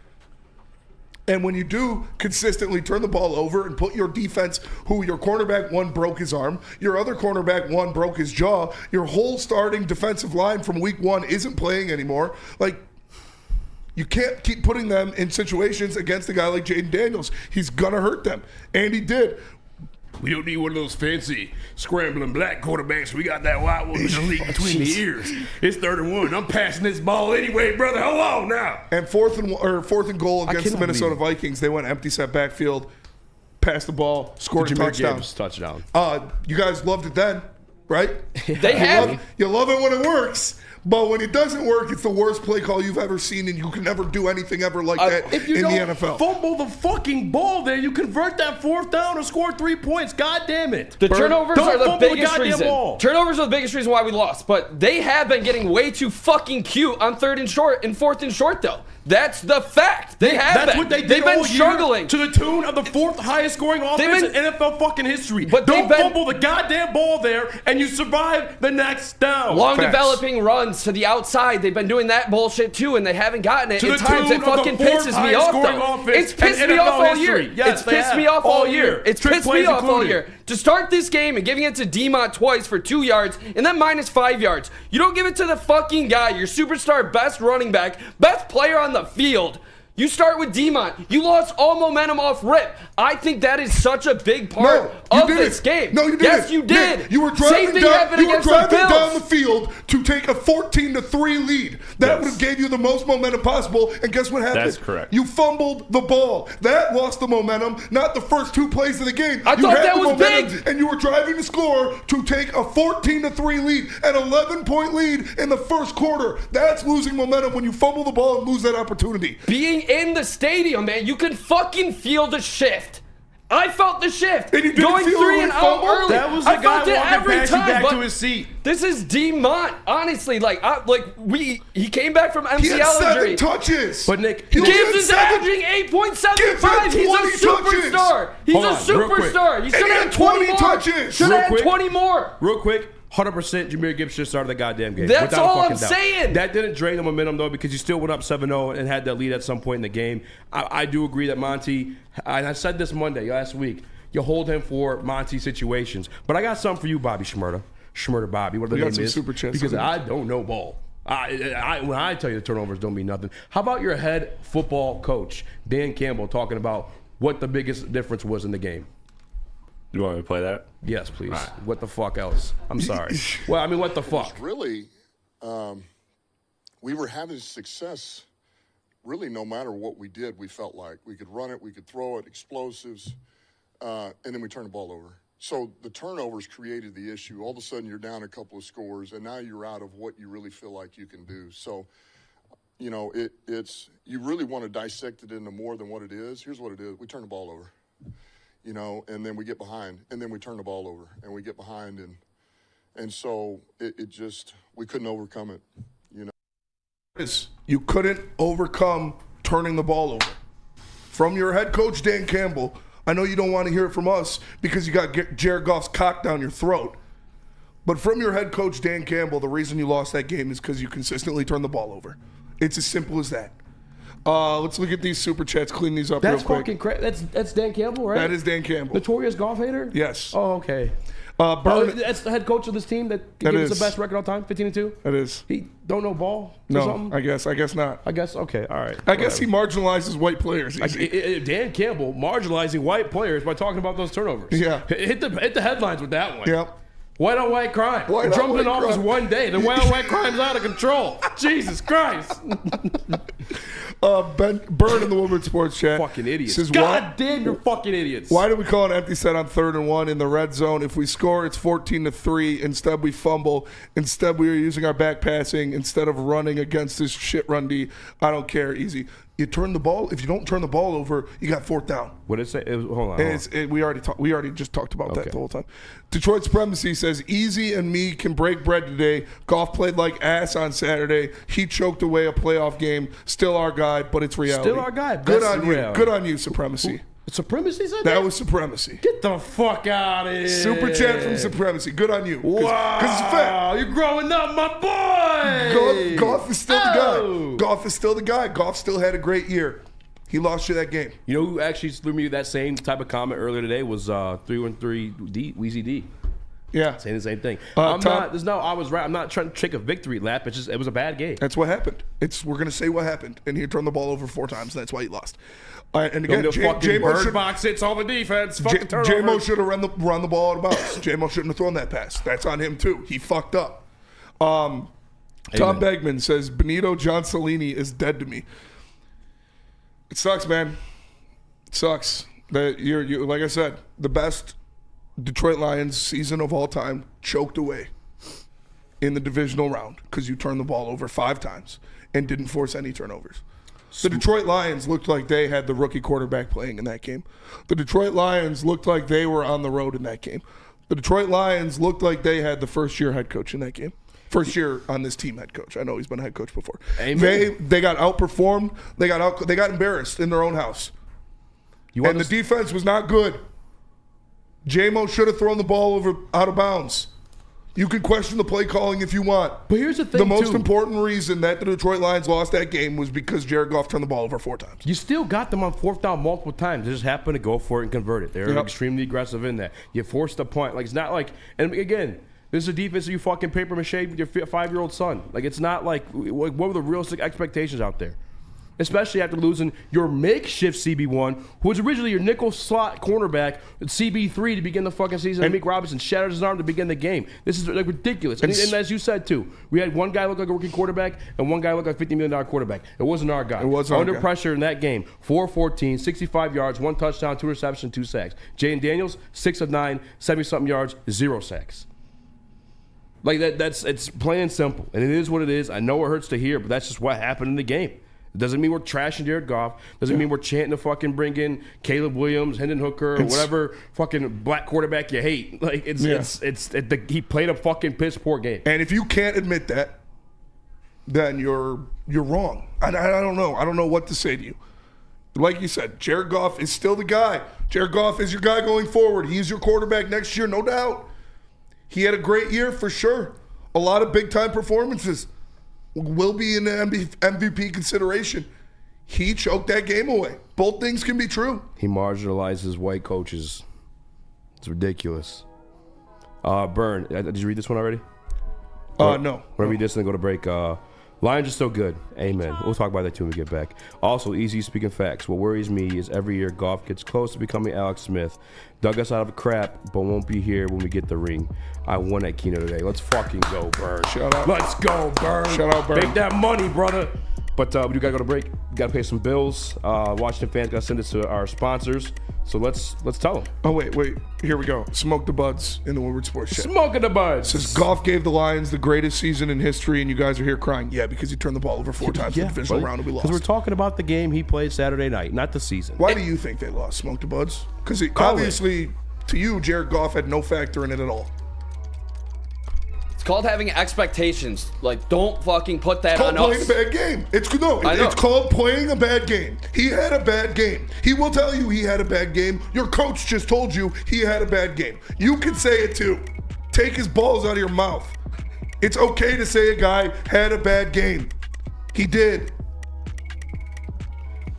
And when you do consistently turn the ball over and put your defense, who your cornerback 1 broke his arm, your other cornerback 1 broke his jaw, your whole starting defensive line from week 1 isn't playing anymore. Like, you can't keep putting them in situations against a guy like Jaden Daniels. He's going to hurt them. And he did. We don't need one of those fancy scrambling black quarterbacks. We got that white one in the league between the ears. It's 3rd and 1. I'm passing this ball anyway, brother. Hello now. And 4th and goal against the Minnesota Vikings, they went empty set backfield, passed the ball, scored a touchdown. Touchdown. You guys loved it then, right? They have. You love it when it works. But when it doesn't work, it's the worst play call you've ever seen, and you can never do anything ever like that If you in don't the NFL. fumble the fucking ball there, you convert that 4th down or score 3 points. God damn it. The turnovers Don't are the fumble the biggest goddamn reason. ball. Turnovers are the biggest reason why we lost. But they have been getting way too fucking cute on 3rd and short and 4th and short, though. That's the fact. They have That's been. what they did They've been all year, struggling to the tune of the 4th highest scoring offense in NFL fucking history. But don't they've been- fumble the goddamn ball there, and you survive the next down. Long Facts. developing runs to the outside. They've been doing that bullshit too, and they haven't gotten it. To At the times, tune it of the fucking 4th pisses me highest off. scoring Though. offense It's pissed in me off NFL all year. history. Yes, It's they pissed have. me off all year. It's Trick pissed me plays off all included. year. To start this game and giving it to Demont twice for 2 yards and then -5 yards. You don't give it to the fucking guy, your superstar, best running back, best player on the field. You start with Demont. You lost all momentum off rip. I think that is such a big part of this game. No, you didn't. Yes, you did. Nick, you were Same driving thing down. happened You were against driving the down Bills. the field to take a 14-3 lead. That would have gave you the most momentum possible. And guess what happened? That's correct. You fumbled the ball. That lost the momentum. Not the first 2 plays of the game. I you thought had that the was momentum, big. and you were driving to score to take a 14-3 lead, an 11-point lead in the first quarter. That's losing momentum when you fumble the ball and lose that opportunity. Being in the stadium, man, you can fucking feel the shift. I felt the shift. And you didn't Going feel it 3 when and you out fumbled? early. That was the I guy felt it walking every past you time, back but to his seat. This is Demont. Honestly, he came back from He had MCL 7 injury. touches. But Nick, He only Gibbs had is 7. averaging 8.75. He's 20 a superstar. touches. He's Hold a on, real quick. superstar. He should he have had 20 20 more. touches. Should Real have had quick. 20 more. Real quick, 100% Jahmyr Gibbs should have started the goddamn game. That's without a all I'm fucking doubt. saying. That didn't drain the momentum, though, because you still went up 7-0 and had that lead at some point in the game. I do agree that Monty, and I said this Monday, last week, you hold him for Monty situations. But I got something for you, Bobby Schmurda. Schmurda Bobby, what the We got name some is. super chats Because coming. I don't know ball. When I tell you the turnovers don't mean nothing. How about your head football coach, Dan Campbell, talking about what the biggest difference was in the game? You want me to play that? Yes, please. Right. What the fuck else? I'm sorry. Well, I mean, what the fuck? Really, we were having success. Really, no matter what we did, we felt like we could run it, we could throw it, explosives, and then we turned the ball over. So the turnovers created the issue. All of a sudden, you're down a couple of scores, and now you're out of what you really feel like you can do. So, you know, it's you really want to dissect it into more than what it is. Here's what it is: we turn the ball over, you know, and then we get behind, and then we turn the ball over, and we get behind, and so it just we couldn't overcome it, you know. You couldn't overcome turning the ball over. From your head coach Dan Campbell. I know you don't want to hear it from us because you got Jared Goff's cock down your throat. But from your head coach, Dan Campbell, the reason you lost that game is because you consistently turned the ball over. It's as simple as that. Let's look at these super chats, clean these up real quick. Fucking that's Dan Campbell, right? That is Dan Campbell. Notorious golf hater? Yes. Oh, okay. That's the head coach of this team that gives us the best record all time, 15-2? That is. He don't know ball or No, something? I guess not. I guess, okay, all right. I guess he marginalizes white players. Dan Campbell marginalizing white players by talking about those turnovers. Yeah. Hit the headlines with that one. Yep. White on white crime. Jumping in office one day. The white on white crime's out of control. Jesus Christ. Burn in the Woodward Sports Chat. Fucking idiots. Says, God damn, you're fucking idiots. Why do we call an empty set on 3rd and 1 in the red zone? If we score, it's 14-3. Instead, we fumble. Instead, we are using our back passing instead of running against this shit run D. I don't care. Easy. You turn the ball. If you don't turn the ball over, you got 4th down. What did it say? Hold on. We already just talked about that the whole time. Detroit Supremacy says, Easy and me can break bread today. Goff played like ass on Saturday. He choked away a playoff game. Still our guy, but it's reality. Still our guy. Good on you. Good on you, Supremacy. Supremacy said that? That was Supremacy. Get the fuck out of here. Super chat from Supremacy. Good on you. Wow. Because it's fair. You're growing up, my boy. Goff is still the guy. Goff is still the guy. Goff still had a great year. He lost you that game. You know who actually threw me that same type of comment earlier today was 313 Weezy D. Yeah, saying the same thing. I was right. I'm not trying to take a victory lap. It was a bad game. That's what happened. We're gonna say what happened, and he turned the ball over 4 times. And that's why he lost. And again, J-Mo box hits all the defense. J-Mo should have run the ball out of bounds. J-Mo shouldn't have thrown that pass. That's on him too. He fucked up. Tom Begman says Benito Johnsolini is dead to me. It sucks, man. It sucks that you're like I said, the best Detroit Lions season of all time choked away in the divisional round because you turned the ball over 5 times and didn't force any turnovers. The Detroit Lions looked like they had the rookie quarterback playing in that game. The Detroit Lions looked like they were on the road in that game. The Detroit Lions looked like they had the first-year head coach in that game. First year on this team head coach. I know he's been a head coach before. Amen. They got outperformed. They got embarrassed in their own house. And the defense was not good. J-Mo should have thrown the ball out of bounds. You can question the play calling if you want. But here's the thing, the most important reason that the Detroit Lions lost that game was because Jared Goff turned the ball over 4 times. You still got them on 4th down multiple times. They just happened to go for it and convert it. They're extremely aggressive in that. You forced the punt. Like, it's not like, and again, this is a defense that you fucking paper mache with your 5-year-old son. Like, it's not like, what were the realistic expectations out there? Especially after losing your makeshift CB1, who was originally your nickel slot cornerback, CB3 to begin the fucking season. And Meek Robinson shattered his arm to begin the game. This is like ridiculous. And as you said too, we had one guy look like a rookie quarterback and one guy look like a $50 million quarterback. It wasn't our guy. It wasn't under pressure in that game. 4-14, 65 yards, 1 touchdown, 2 receptions, 2 sacks. Jaden Daniels, 6 of 9, 70-something yards, 0 sacks. Like it's plain and simple. And it is what it is. I know it hurts to hear, but that's just what happened in the game. It doesn't mean we're trashing Jared Goff. Doesn't mean we're chanting to fucking bring in Caleb Williams, Hendon Hooker, or whatever fucking black quarterback you hate. Like he played a fucking piss poor game. And if you can't admit that, then you're wrong. I don't know. I don't know what to say to you. Like you said, Jared Goff is still the guy. Jared Goff is your guy going forward. He's your quarterback next year, no doubt. He had a great year for sure. A lot of big time performances. Will be in the MVP consideration. He choked that game away. Both things can be true. He marginalizes white coaches. It's ridiculous. Burn, did you read this one already? No. We're going to read this and then go to break. Lions are still good. Amen. We'll talk about that too when we get back. Also, easy speaking facts. What worries me is every year Goff gets close to becoming Alex Smith. Dug us out of crap, but won't be here when we get the ring. I won at Keno today. Let's fucking go, Burn. Shout out. Let's go, Burn. Shout out, Burn. Make that money, brother. But we do got to go to break. We got to pay some bills. Washington fans got to send this to our sponsors. So let's tell them. Oh, wait. Here we go. Smoke the buds in the Woodward Sports Chat. Smoking the buds. Says Goff gave the Lions the greatest season in history, and you guys are here crying. Yeah, because he turned the ball over 4 times in the divisional round and we lost. Because we're talking about the game he played Saturday night, not the season. Why do you think they lost? Smoke the buds? Because obviously, to you, Jared Goff had no factor in it at all. It's called having expectations. Like, don't fucking put that on Playing us. a bad game. It's called playing a bad game. He had a bad game. He will tell you he had a bad game. Your coach just told you he had a bad game. You can say it too. Take his balls out of your mouth. It's okay to say a guy had a bad game. He did.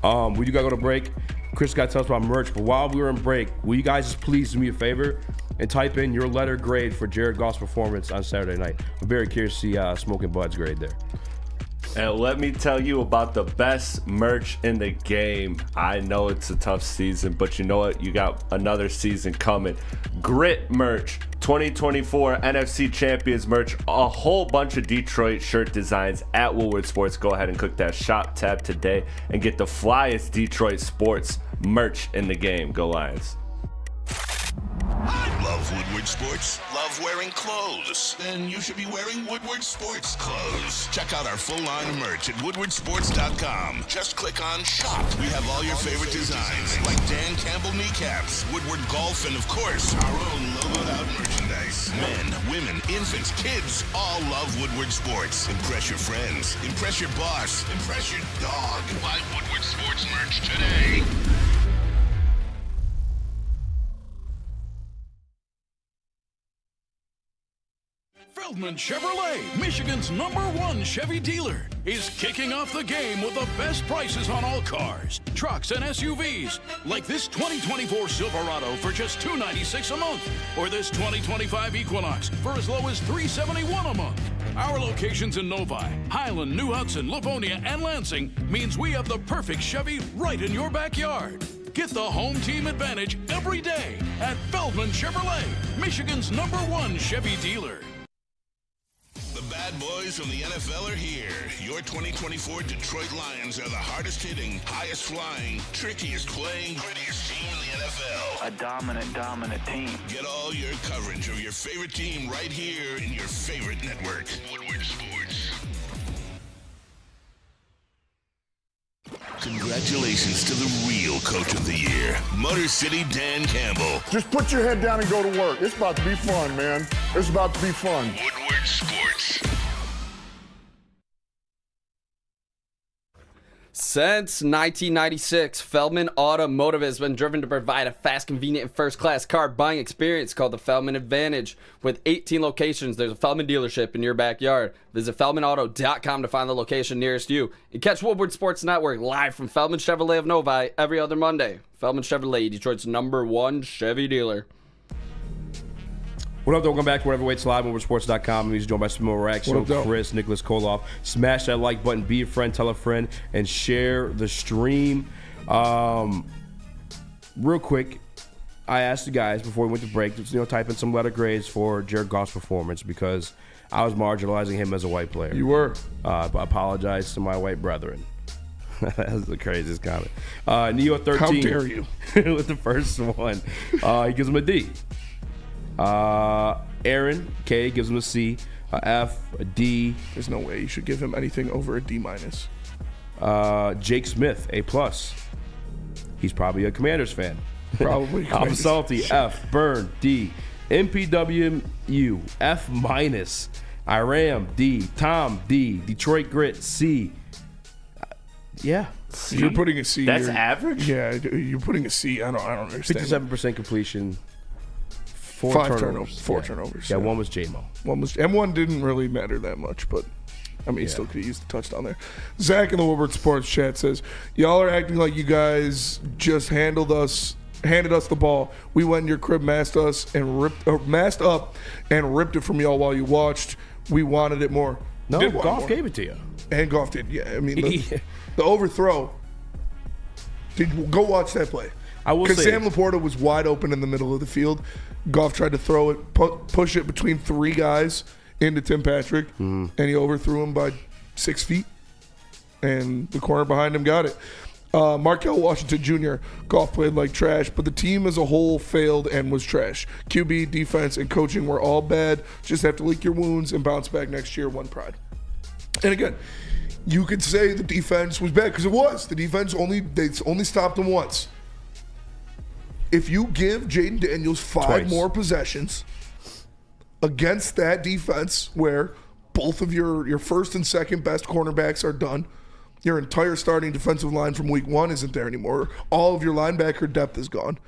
We do gotta go to break. Chris got to tell us about merch, but while we were in break, will you guys just please do me a favor and type in your letter grade for Jared Goff's performance on Saturday night? I'm very curious to see Smoking Bud's grade there. And let me tell you about the best merch in the game. I know it's a tough season, but you know what? You got another season coming. Grit merch, 2024 NFC Champions merch, a whole bunch of Detroit shirt designs at Woodward Sports. Go ahead and click that shop tab today and get the flyest Detroit sports merch in the game. Go Lions. Love Woodward Sports? Love wearing clothes? Then you should be wearing Woodward Sports clothes. Check out our full line of merch at woodwardsports.com. Just click on shop. We have all your favorite designs, like Dan Campbell kneecaps, Woodward golf, and of course, our own logoed out merchandise. Men, women, infants, kids, all love Woodward Sports. Impress your friends. Impress your boss. Impress your dog. Buy Woodward Sports merch today. Feldman Chevrolet, Michigan's #1 Chevy dealer, is kicking off the game with the best prices on all cars, trucks, and SUVs, like this 2024 Silverado for just $296 a month, or this 2025 Equinox for as low as $371 a month. Our locations in Novi, Highland, New Hudson, Livonia, and Lansing means we have the perfect Chevy right in your backyard. Get the home team advantage every day at Feldman Chevrolet, Michigan's #1 Chevy dealer. The bad boys from the NFL are here. Your 2024 Detroit Lions are the hardest hitting, highest flying, trickiest playing, grittiest team in the NFL. A dominant team. Get all your coverage of your favorite team right here in your favorite network. Woodward Sports. Congratulations to the real coach of the year, Motor City Dan Campbell. Just put your head down and go to work. It's about to be fun, man. It's about to be fun. Woodward Sports. Since 1996, Feldman Automotive has been driven to provide a fast, convenient, and first-class car buying experience called the Feldman Advantage. With 18 locations, there's a Feldman dealership in your backyard. Visit FeldmanAuto.com to find the location nearest you. And catch Woodward Sports Network live from Feldman Chevrolet of Novi every other Monday. Feldman Chevrolet, Detroit's #1 Chevy dealer. What up, though? Welcome back to Whatever Waits Live, Woodwardsports.com. He's joined by Raxter, Chris, Nicholas Kohloff. Smash that like button, be a friend, tell a friend, and share the stream. Real quick, I asked the guys before we went to break to type in some letter grades for Jared Goff's performance because I was marginalizing him as a white player. You were. I apologize to my white brethren. That's the craziest comment. Neo13. How dare you? With the first one. He gives him a D. Aaron K gives him a C, a F, a D. There's no way you should give him anything over a D-. Jake Smith, A+. He's probably a Commanders fan. Probably. I'm salty, F. Burn, D. MPWU, F-. Iram, D. Tom, D. Detroit Grit, C. Yeah. C? You're putting a C. That's average? Yeah, you're putting a C. I don't understand. 57% completion. 4 turnovers. Yeah, one was J-Mo. One didn't really matter that much, but I mean, he still could have used the touchdown there. Zach in the Woodward Sports chat says, y'all are acting like you guys just handed us the ball. We went in your crib, masked up and ripped it from y'all while you watched. We wanted it more. No, Goff gave it to you. And Goff did. Yeah, I mean, the overthrow. Go watch that play. I will say, because Sam Laporta was wide open in the middle of the field. Goff tried to throw it, push it between 3 guys into Tim Patrick, and he overthrew him by 6 feet. And the corner behind him got it. Markel Washington Jr. Goff played like trash, but the team as a whole failed and was trash. QB, defense, and coaching were all bad. Just have to lick your wounds and bounce back next year. One pride. And again, you could say the defense was bad because it was. The defense only stopped them once. If you give Jaden Daniels five more possessions against that defense where both of your first and second best cornerbacks are done, your entire starting defensive line from week 1 isn't there anymore, all of your linebacker depth is gone,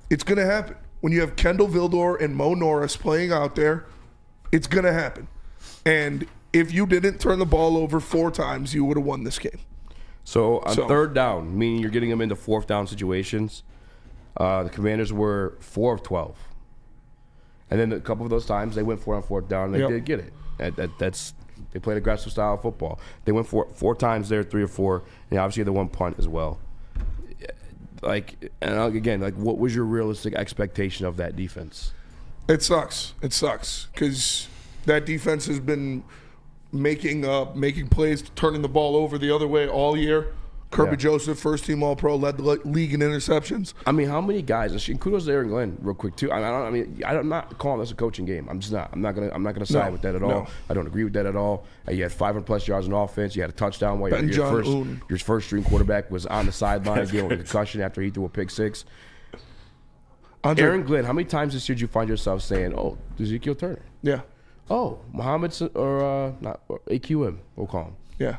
it's going to happen. When you have Kendall Vildor and Mo Norris playing out there, it's going to happen. And if you didn't turn the ball over 4 times, you would have won this game. So on third down, meaning you're getting them into fourth down situations, the Commanders were 4 of 12. And then a couple of those times, they went 4 on fourth down, and they did get it. That's they played aggressive style of football. They went 4 times there, 3 or 4, and obviously the 1 punt as well. And again, what was your realistic expectation of that defense? It sucks. It sucks because that defense has been making plays, turning the ball over the other way all year. Kirby Joseph, first team All-Pro, led the league in interceptions. I mean, how many guys? And kudos to Aaron Glenn, real quick too. I'm not calling this a coaching game. I'm just not. I'm not gonna side with that at all. No. I don't agree with that at all. You had 500+ yards on offense. You had a touchdown while your first string quarterback was on the sideline dealing with a concussion after he threw a pick 6. Aaron Glenn, how many times this year did you find yourself saying, "Oh, Ezekiel Turner"? Yeah. Oh, Muhammad or AQM, we'll call him. Yeah.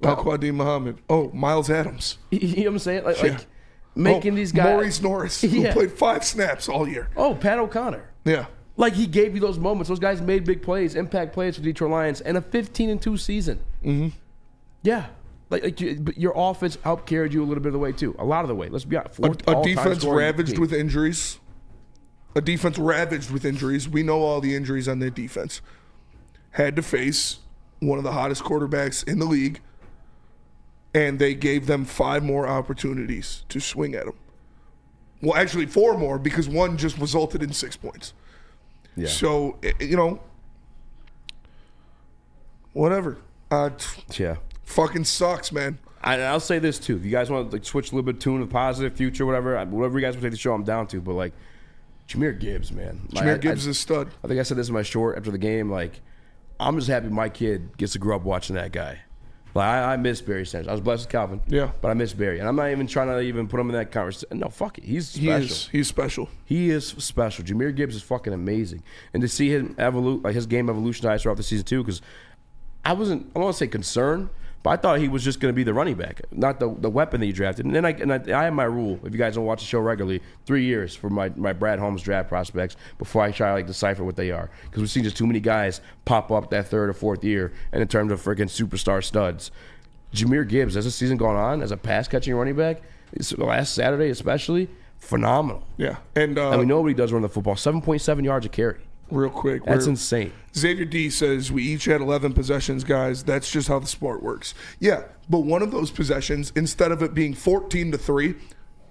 Al-Qadim Muhammad. Oh, Miles Adams. You know what I'm saying? Like making these guys. Maurice Norris, who played 5 snaps all year. Oh, Pat O'Connor. Yeah. Like he gave you those moments. Those guys made big plays, impact plays for the Detroit Lions, and a 15-2 season. Mm-hmm. Yeah. But your offense helped carry you a little bit of the way too. A lot of the way. Let's be honest. A defense ravaged with injuries. A defense ravaged with injuries. We know all the injuries on their defense. Had to face one of the hottest quarterbacks in the league. And they gave them 5 more opportunities to swing at him. Well, actually 4 more because one just resulted in 6 points. Yeah. So, whatever. Fucking sucks, man. I'll say this too. If you guys want to switch a little bit tune of positive future, whatever you guys want to take the show, I'm down to. But Jahmyr Gibbs, man. Jahmyr Gibbs is a stud. I think I said this in my short after the game. I'm just happy my kid gets to grow up watching that guy. I miss Barry Sanders. I was blessed with Calvin. Yeah. But I miss Barry. And I'm not even trying to even put him in that conversation. No, fuck it. He's special. He's special. He is special. Jahmyr Gibbs is fucking amazing. And to see him his game evolutionize throughout the season too, because I don't want to say concerned, but I thought he was just going to be the running back, not the weapon that you drafted. And then I have my rule, if you guys don't watch the show regularly, 3 years for my Brad Holmes draft prospects before I try to decipher what they are. Because we've seen just too many guys pop up that 3rd or 4th year, and in terms of freaking superstar studs. Jahmyr Gibbs, as the season gone on, as a pass-catching running back, last Saturday especially, phenomenal. Yeah. And we know what he does run the football, 7.7 yards a carry. Real quick. That's insane. Xavier D says, we each had 11 possessions, guys. That's just how the sport works. Yeah, but one of those possessions, instead of it being 14-3,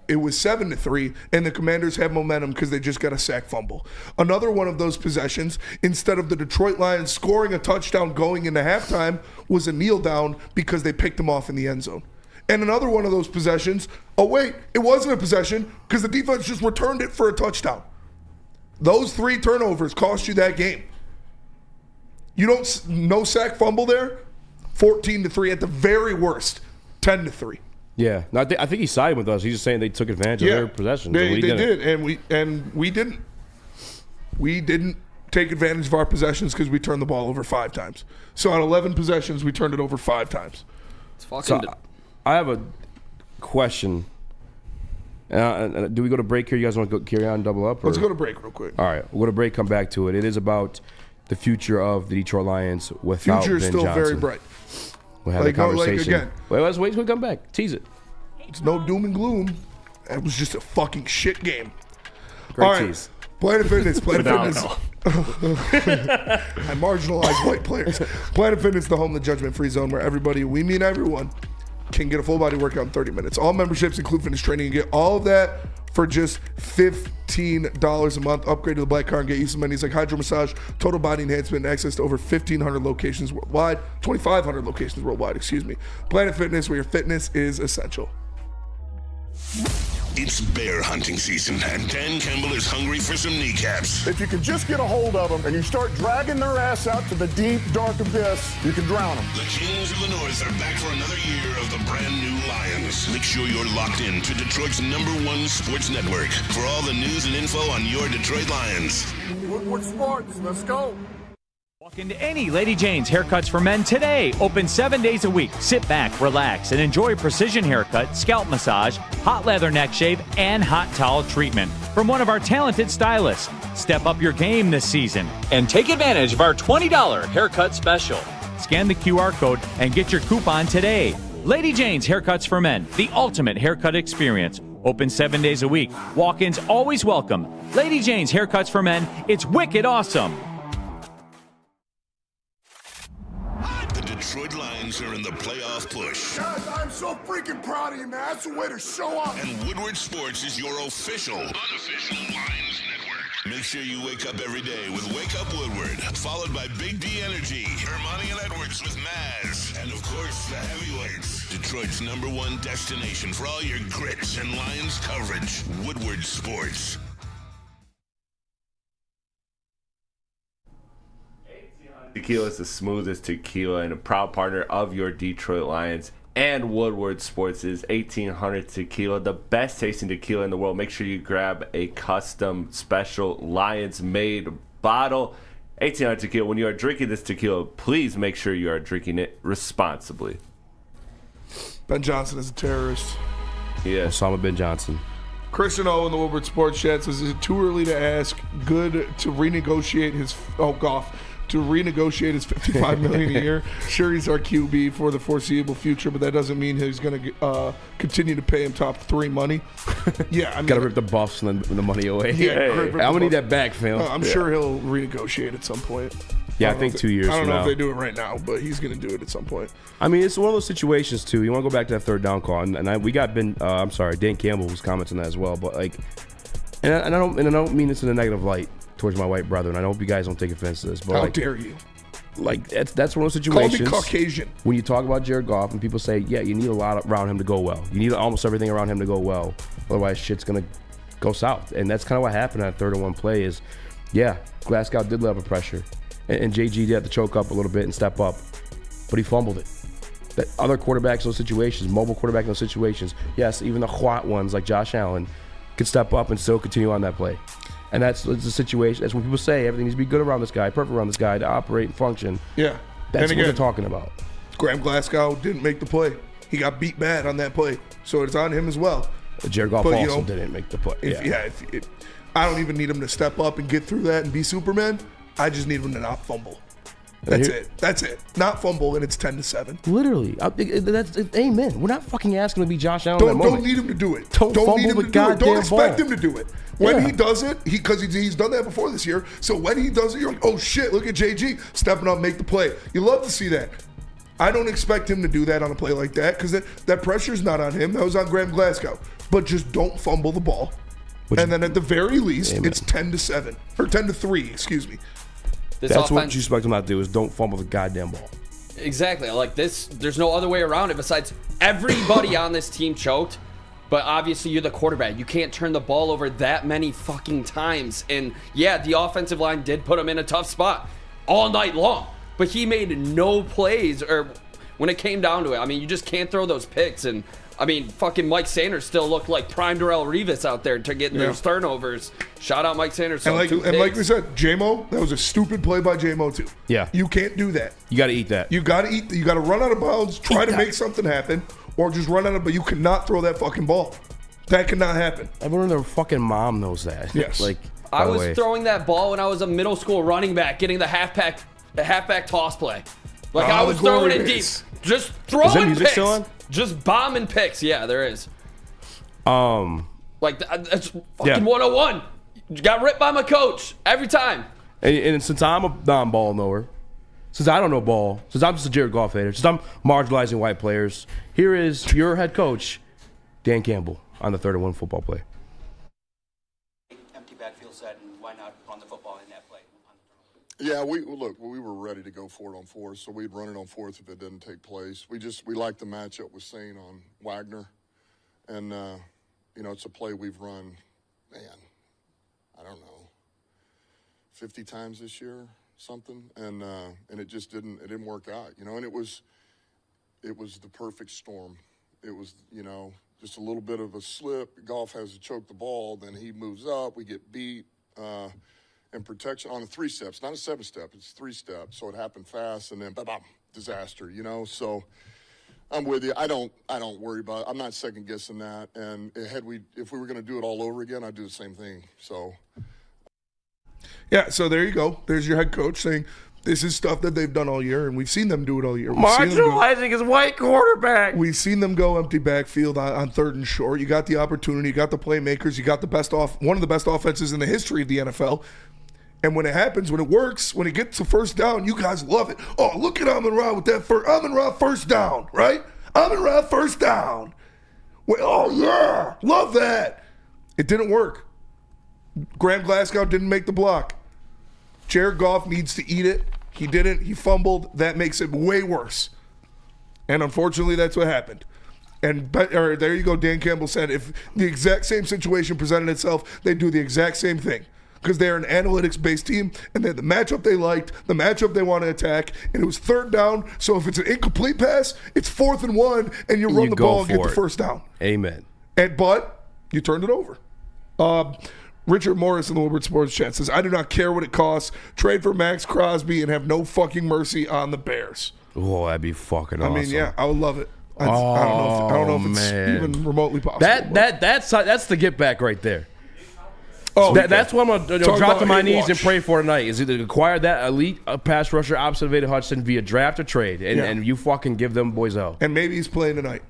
it was 7-3, and the Commanders had momentum because they just got a sack fumble. Another one of those possessions, instead of the Detroit Lions scoring a touchdown going into halftime, was a kneel down because they picked them off in the end zone. And another one of those possessions, it wasn't a possession because the defense just returned it for a touchdown. Those 3 turnovers cost you that game. No sack fumble there, 14-3 at the very worst, 10-3. Yeah, no, I think he sided with us. He's just saying they took advantage of their possessions. They did, and we didn't. We didn't take advantage of our possessions because we turned the ball over 5 times. So on 11 possessions, we turned it over 5 times. I have a question. Do we go to break here? You guys want to carry on and double up? Let's go to break real quick. All right, we'll go to break, come back to it. It is about the future of the Detroit Lions without Future is Ben still Johnson. Very bright. We'll have a conversation. Again. Let's wait till we come back. Tease it. It's no doom and gloom. It was just a fucking shit game. Great tease. Planet Fitness. I marginalize white players. Planet Fitness, the home of the judgment-free zone where we mean everyone, can get a full body workout in 30 minutes. All memberships include fitness training and get all of that for just $15 a month. Upgrade to the Black Card and get use of amenities like hydro massage, total body enhancement, and access to over 1,500 locations worldwide, 2,500 locations worldwide, Planet Fitness, where your fitness is essential. It's bear hunting season, and Dan Campbell is hungry for some kneecaps. If you can just get a hold of them and you start dragging their ass out to the deep, dark abyss, you can drown them. The Kings of the North are back for another year of the brand new Lions. Make sure you're locked in to Detroit's #1 sports network for all the news and info on your Detroit Lions. Woodward Sports, let's go. Walk into any Lady Jane's Haircuts for Men today. Open 7 days a week. Sit back, relax, and enjoy a precision haircut, scalp massage, hot leather neck shave, and hot towel treatment from one of our talented stylists. Step up your game this season and take advantage of our $20 haircut special. Scan the QR code and get your coupon today. Lady Jane's Haircuts for Men, the ultimate haircut experience. Open 7 days a week. Walk-ins always welcome. Lady Jane's Haircuts for Men. It's wicked awesome. The Detroit Lions are in the playoff push. Guys, I'm so freaking proud of you, man. That's the way to show up. And Woodward Sports is your official, unofficial Lions network. Make sure you wake up every day with Wake Up Woodward, followed by Big D Energy, Ermanni and Edwards with Maz, and of course, the heavyweights. Detroit's #1 destination for all your grits and Lions coverage. Woodward Sports. Tequila is the smoothest tequila and a proud partner of your Detroit Lions. And Woodward Sports is 1800 Tequila, the best tasting tequila in the world. Make sure you grab a custom special Lions-made bottle. 1800 Tequila. When you are drinking this tequila, please make sure you are drinking it responsibly. Ben Johnson is a terrorist. Yeah. Osama bin Johnson. Christian O in the Woodward Sports Chat says, is it too early to ask Good to renegotiate his Goff to renegotiate his $55 million a year? Sure, he's our QB for the foreseeable future, but that doesn't mean he's going to continue to pay him top 3 money. Yeah, I mean, gotta rip the Buffs and the money away. Yeah, I'm gonna need that back, Phil. I'm sure he'll renegotiate at some point. Yeah, I think 2 years. I don't from know now. if they do it right now, but he's going to do it at some point. I mean, it's one of those situations too. You want to go back to that third down call, and we got Dan Campbell was commenting that as well. But like, and I don't mean this in a negative light towards my white brethren. I hope you guys don't take offense to this. But How dare you? Like that's one of those situations. Call me Caucasian. When you talk about Jared Goff and people say, yeah, you need a lot around him to go well. You need almost everything around him to go well. Otherwise, shit's gonna go south. And that's kind of what happened on that 3rd and 1 play. Is yeah, Glasgow did level pressure, and JG did have to choke up a little bit and step up, but he fumbled it. That other quarterbacks in those situations, mobile quarterback in those situations, yes, even the hot ones like Josh Allen, could step up and still continue on that play. And that's the situation. That's when people say everything needs to be good around this guy, perfect around this guy to operate and function. Yeah. That's what they're talking about. Graham Glasgow didn't make the play. He got beat bad on that play. So it's on him as well. Jared Goff also didn't make the play. I don't even need him to step up and get through that and be Superman. I just need him to not fumble. That's it. Not fumble, and it's 10-7. Literally. That's amen. We're not fucking asking him to be Josh Allen. Don't need him to do it. Don't need him to do it. Don't expect him to do it. When he does it, because he's done that before this year. So when he does it, you're like, oh shit, look at JG stepping up, make the play. You love to see that. I don't expect him to do that on a play like that because that pressure's not on him. That was on Graham Glasgow. But just don't fumble the ball. And then at the very least, it's 10-7 or 10-3. Excuse me. That's what you expect him not to do is don't fumble the goddamn ball. Exactly. Like this, there's no other way around it besides everybody on this team choked. But obviously, you're the quarterback. You can't turn the ball over that many fucking times. And yeah, the offensive line did put him in a tough spot all night long. But he made no plays, or when it came down to it, I mean, you just can't throw those picks. And I mean, fucking Mike Sanders still looked like prime Darrell Revis out there to get those turnovers. Shout out Mike Sanders. And like we said, J-Mo, that was a stupid play by J-Mo too. Yeah. You can't do that. You got to eat that. You got to run out of bounds, try to make something happen, or just run out of, but you cannot throw that fucking ball. That cannot happen. Everyone and their fucking mom knows that. Yes. Like, I was throwing that ball when I was a middle school running back, getting the halfback toss play. Like I was throwing it deep. Just throwing Is there music picks. still on? Just bombing picks. Yeah, there is. Like that's fucking 101. You got ripped by my coach every time. And since I'm a non-ball knower, since I don't know ball, since I'm just a Jared Goff hater, since I'm marginalizing white players, here is your head coach, Dan Campbell, on the 3rd and 1 football play. Yeah, we were ready to go for it on fourth, so we'd run it on fourth if it didn't take place. We liked the matchup with Saint on Wagner, and it's a play we've run, man, I don't know, 50 times this year, something, and it just didn't work out, and it was the perfect storm. It was, just a little bit of a slip. Goff has to choke the ball, then he moves up, we get beat. And protection on a 3 steps, not a 7 step, it's 3 steps. So it happened fast, and then disaster, So I'm with you. I don't worry about it. I'm not second guessing that. And if we were going to do it all over again, I'd do the same thing. So yeah, so there you go. There's your head coach saying this is stuff that they've done all year, and we've seen them do it all year. Marginalizing his white quarterback. We've seen them go empty backfield on 3rd and short. You got the opportunity, you got the playmakers, you got one of the best offenses in the history of the NFL. And when it happens, when it works, when it gets to first down, you guys love it. Oh, look at Amon-Ra with that Amon-Ra first down, right? Amon-Ra first down. Well, oh, yeah, love that. It didn't work. Graham Glasgow didn't make the block. Jared Goff needs to eat it. He didn't. He fumbled. That makes it way worse. And unfortunately, that's what happened. And there you go. Dan Campbell said if the exact same situation presented itself, they'd do the exact same thing. Because they're an analytics-based team, and they had the matchup they liked, the matchup they want to attack, and it was 3rd down. So if it's an incomplete pass, it's 4th and 1, and you run the ball and get the first down. Amen. But you turned it over. Richard Morris in the Woodward Sports Chat says, I do not care what it costs. Trade for Max Crosby and have no fucking mercy on the Bears. Oh, that'd be fucking awesome. I mean, yeah, I would love it. I don't know if it's even remotely possible. That's the get back right there. Oh, that's what I'm going to drop to my knees and pray for tonight. Is either acquire that elite pass rusher opposite of Aiden Hutchinson via draft or trade, and you fucking give them boys out. And maybe he's playing tonight.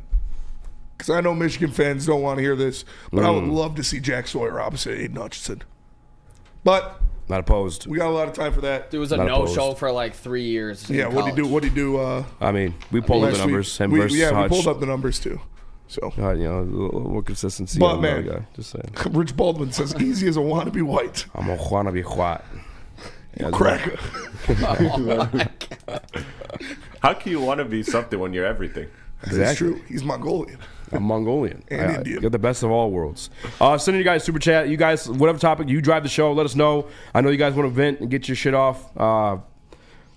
Because I know Michigan fans don't want to hear this, but I would love to see Jack Sawyer opposite Aiden Hutchinson. But not opposed. We got a lot of time for that. There was a no-show for like 3 years. Yeah, what'd he do? I mean, we pulled up the numbers. We pulled up the numbers too. So a little more consistency. But man, guy. Just saying. Rich Baldwin says easy as a wannabe white. I'm a wannabe white. Yeah, cracker. How can you want to be something when you're everything? Exactly. That's true. He's Mongolian. I'm Mongolian. And Indian. Get the best of all worlds. Send in you guys super chat. You guys, whatever topic you drive the show, let us know. I know you guys want to vent and get your shit off.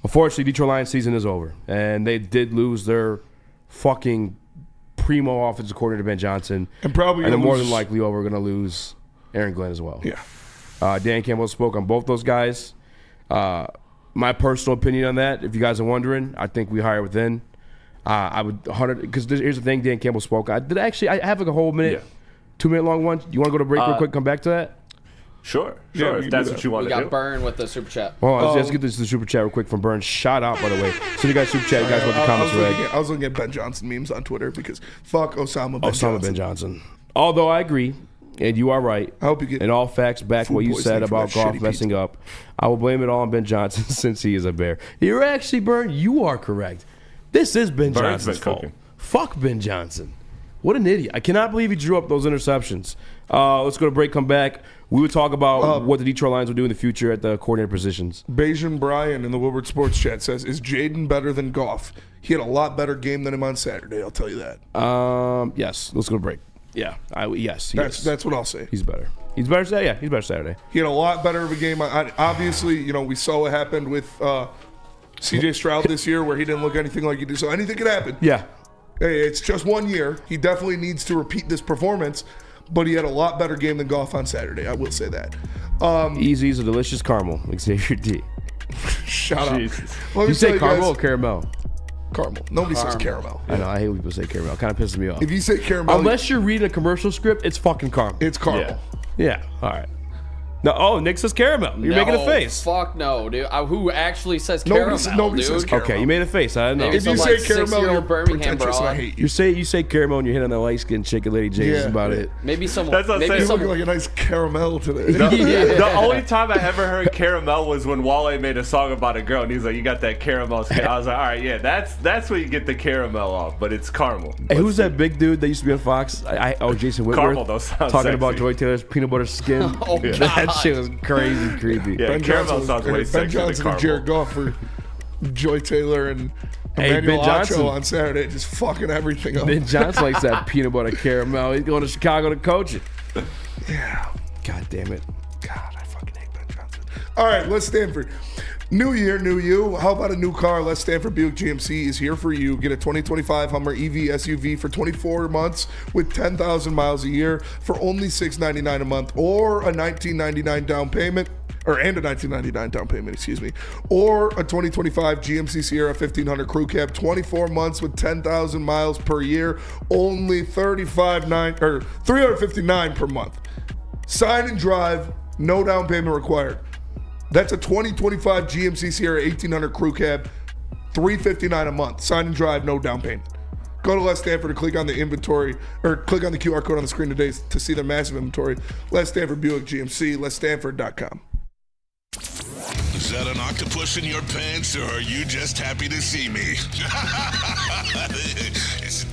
Unfortunately, Detroit Lions season is over, and they did lose their fucking primo offensive coordinator Ben Johnson, and they're more than likely we're going to lose Aaron Glenn as well. Yeah. Dan Campbell spoke on both those guys. My personal opinion on that, if you guys are wondering, I think we hire within. I would 100 because here's the thing. Dan Campbell spoke. I have like a whole minute, 2 minute long one. You want to go to break real quick? Come back to that. Sure. If that's what you want to do. We got Byrne with the super chat. Well, let's get this to the super chat real quick from Byrne. Shout out, by the way. So you guys super chat. You guys want the comments read. I was looking at Ben Johnson memes on Twitter because fuck Osama Ben Johnson. Although I agree, and you are right. I hope you get. And all facts back what you said about Goff messing up. I will blame it all on Ben Johnson since he is a Bear. You're actually, Byrne. You are correct. This is Ben Johnson's fault. Fuck Ben Johnson. What an idiot. I cannot believe he drew up those interceptions. Let's go to break, come back. We would talk about what the Detroit Lions will do in the future at the coordinator positions. Bayesian Brian in the Woodward Sports Chat says, is Jaden better than Goff? He had a lot better game than him on Saturday, I'll tell you that. Yes. Let's go to break. Yeah. Yes. That's what I'll say. He's better. He's better Saturday? Yeah, he's better Saturday. He had a lot better of a game. Obviously, we saw what happened with C.J. Stroud this year where he didn't look anything like he did. So anything could happen. Yeah. Hey, it's just 1 year. He definitely needs to repeat this performance, but he had a lot better game than Goff on Saturday. I will say that. Easy as a delicious caramel, Xavier D. Shut up. You say caramel or caramel? Caramel. Nobody says caramel. I know. I hate when people say caramel. It kind of pisses me off. If you say caramel, unless you're reading a commercial script, it's fucking caramel. It's caramel. Yeah. All right. No, Nick says caramel. You're making a face. Fuck no, dude. Who actually says caramel? Nobody says caramel. Okay, you made a face. I don't know. If you say caramel, you're Birmingham pretentious and I hate you. You say caramel and you're hitting on the light skinned chick at Lady J's. That's about it. Maybe someone. That's what I'm saying. You're looking like a nice caramel today. The only time I ever heard caramel was when Wale made a song about a girl and he was like, "You got that caramel skin." I was like, "All right, yeah, that's where you get the caramel off, but it's caramel." Hey, who's that big dude that used to be on Fox? Jason Woodward. Caramel though sounds talking sexy. about Joy Taylor's peanut butter skin. Oh God, That shit was crazy creepy. Yeah, Ben caramel Johnson, sounds way Ben sexier than Johnson and caramel. Jared Goff for Joy Taylor and Hey, Emmanuel Ben Johnson. Acho on Saturday, just fucking everything up. Ben Johnson likes that peanut butter caramel. He's going to Chicago to coach it. Yeah. God damn it. God, I fucking hate Ben Johnson. All right, let's Stanford. New year, new you. How about a new car? Let's Stanford Buick GMC is here for you. Get a 2025 Hummer EV SUV for 24 months with 10,000 miles a year for only $699 a month, or a $1999 down payment. And a $1999 down payment, excuse me. Or a 2025 GMC Sierra 1500 Crew Cab, 24 months with 10,000 miles per year, only $359 per month. Sign and drive, no down payment required. That's a 2025 GMC Sierra 1800 Crew Cab, $359 a month. Sign and drive, no down payment. Go to Let's Stanford or click on the inventory, or click on the QR code on the screen today to see their massive inventory. Let's Stanford Buick GMC, letstanford.com. Is that an octopus in your pants, or are you just happy to see me?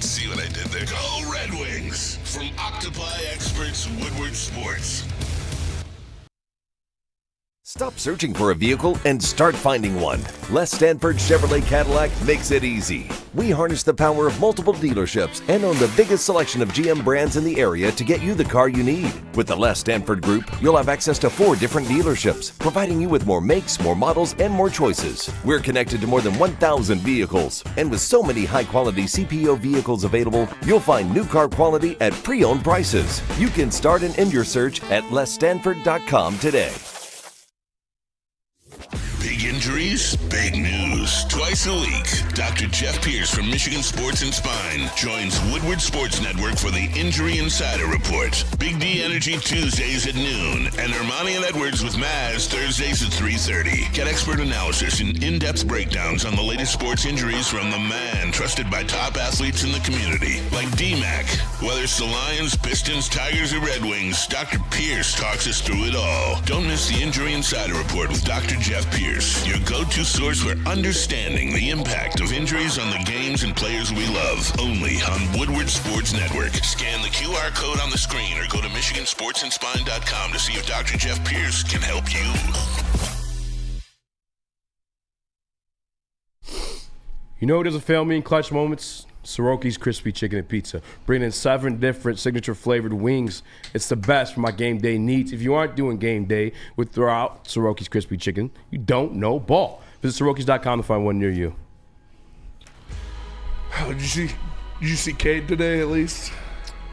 See what I did there? Go Red Wings! From Octopi Experts Woodward Sports. Stop searching for a vehicle and start finding one. Les Stanford Chevrolet Cadillac makes it easy. We harness the power of multiple dealerships and own the biggest selection of GM brands in the area to get you the car you need. With the Les Stanford Group, you'll have access to 4 different dealerships, providing you with more makes, more models, and more choices. We're connected to more than 1,000 vehicles, and with so many high-quality CPO vehicles available, you'll find new car quality at pre-owned prices. You can start and end your search at lesstanford.com today. Big injuries, big news. Twice a week, Dr. Jeff Pierce from Michigan Sports and Spine joins Woodward Sports Network for the Injury Insider Report. Big D Energy Tuesdays at noon, and Ermanni and Edwards with Maz Thursdays at 3:30. Get expert analysis and in-depth breakdowns on the latest sports injuries from the man trusted by top athletes in the community, like D-Mac. Whether it's the Lions, Pistons, Tigers, or Red Wings, Dr. Pierce talks us through it all. Don't miss the Injury Insider Report with Dr. Jeff Pierce, your go-to source for understanding the impact of injuries on the games and players we love. Only on Woodward Sports Network. Scan the QR code on the screen or go to MichiganSportsandSpine.com to see if Dr. Jeff Pierce can help you. You know who doesn't fail me in clutch moments? Soroki's Crispy Chicken and Pizza. Bringing in 7 different signature flavored wings. It's the best for my game day needs. If you aren't doing game day without Soroki's Crispy Chicken, you don't know ball. Visit Sorokis.com to find one near you. Did you see Cade today at least?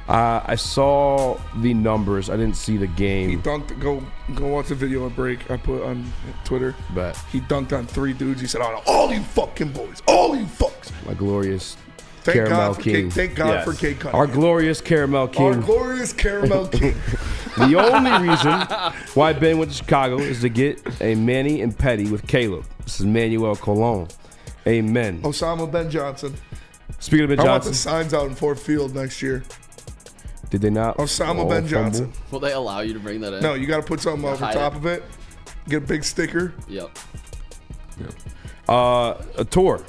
I saw the numbers. I didn't see the game. He dunked. Go watch the video at break I put on Twitter. But he dunked on 3 dudes. He said, "Oh, all you fucking boys, all you fucks." My glorious Thank Caramel God for King. Thank God for Cade Cunningham. Our glorious Caramel King. Our glorious Caramel King. The only reason why Ben went to Chicago is to get a Manny and Petty with Caleb. This is Manuel Colon. Amen. Osama Ben Johnson. Speaking of Ben I want Johnson, the signs out in Ford Field next year. did they not? Osama Ben Johnson. Will they allow you to bring that in? No, you got to put something over Hide top it. of it. Get a big sticker. Yep. A tour.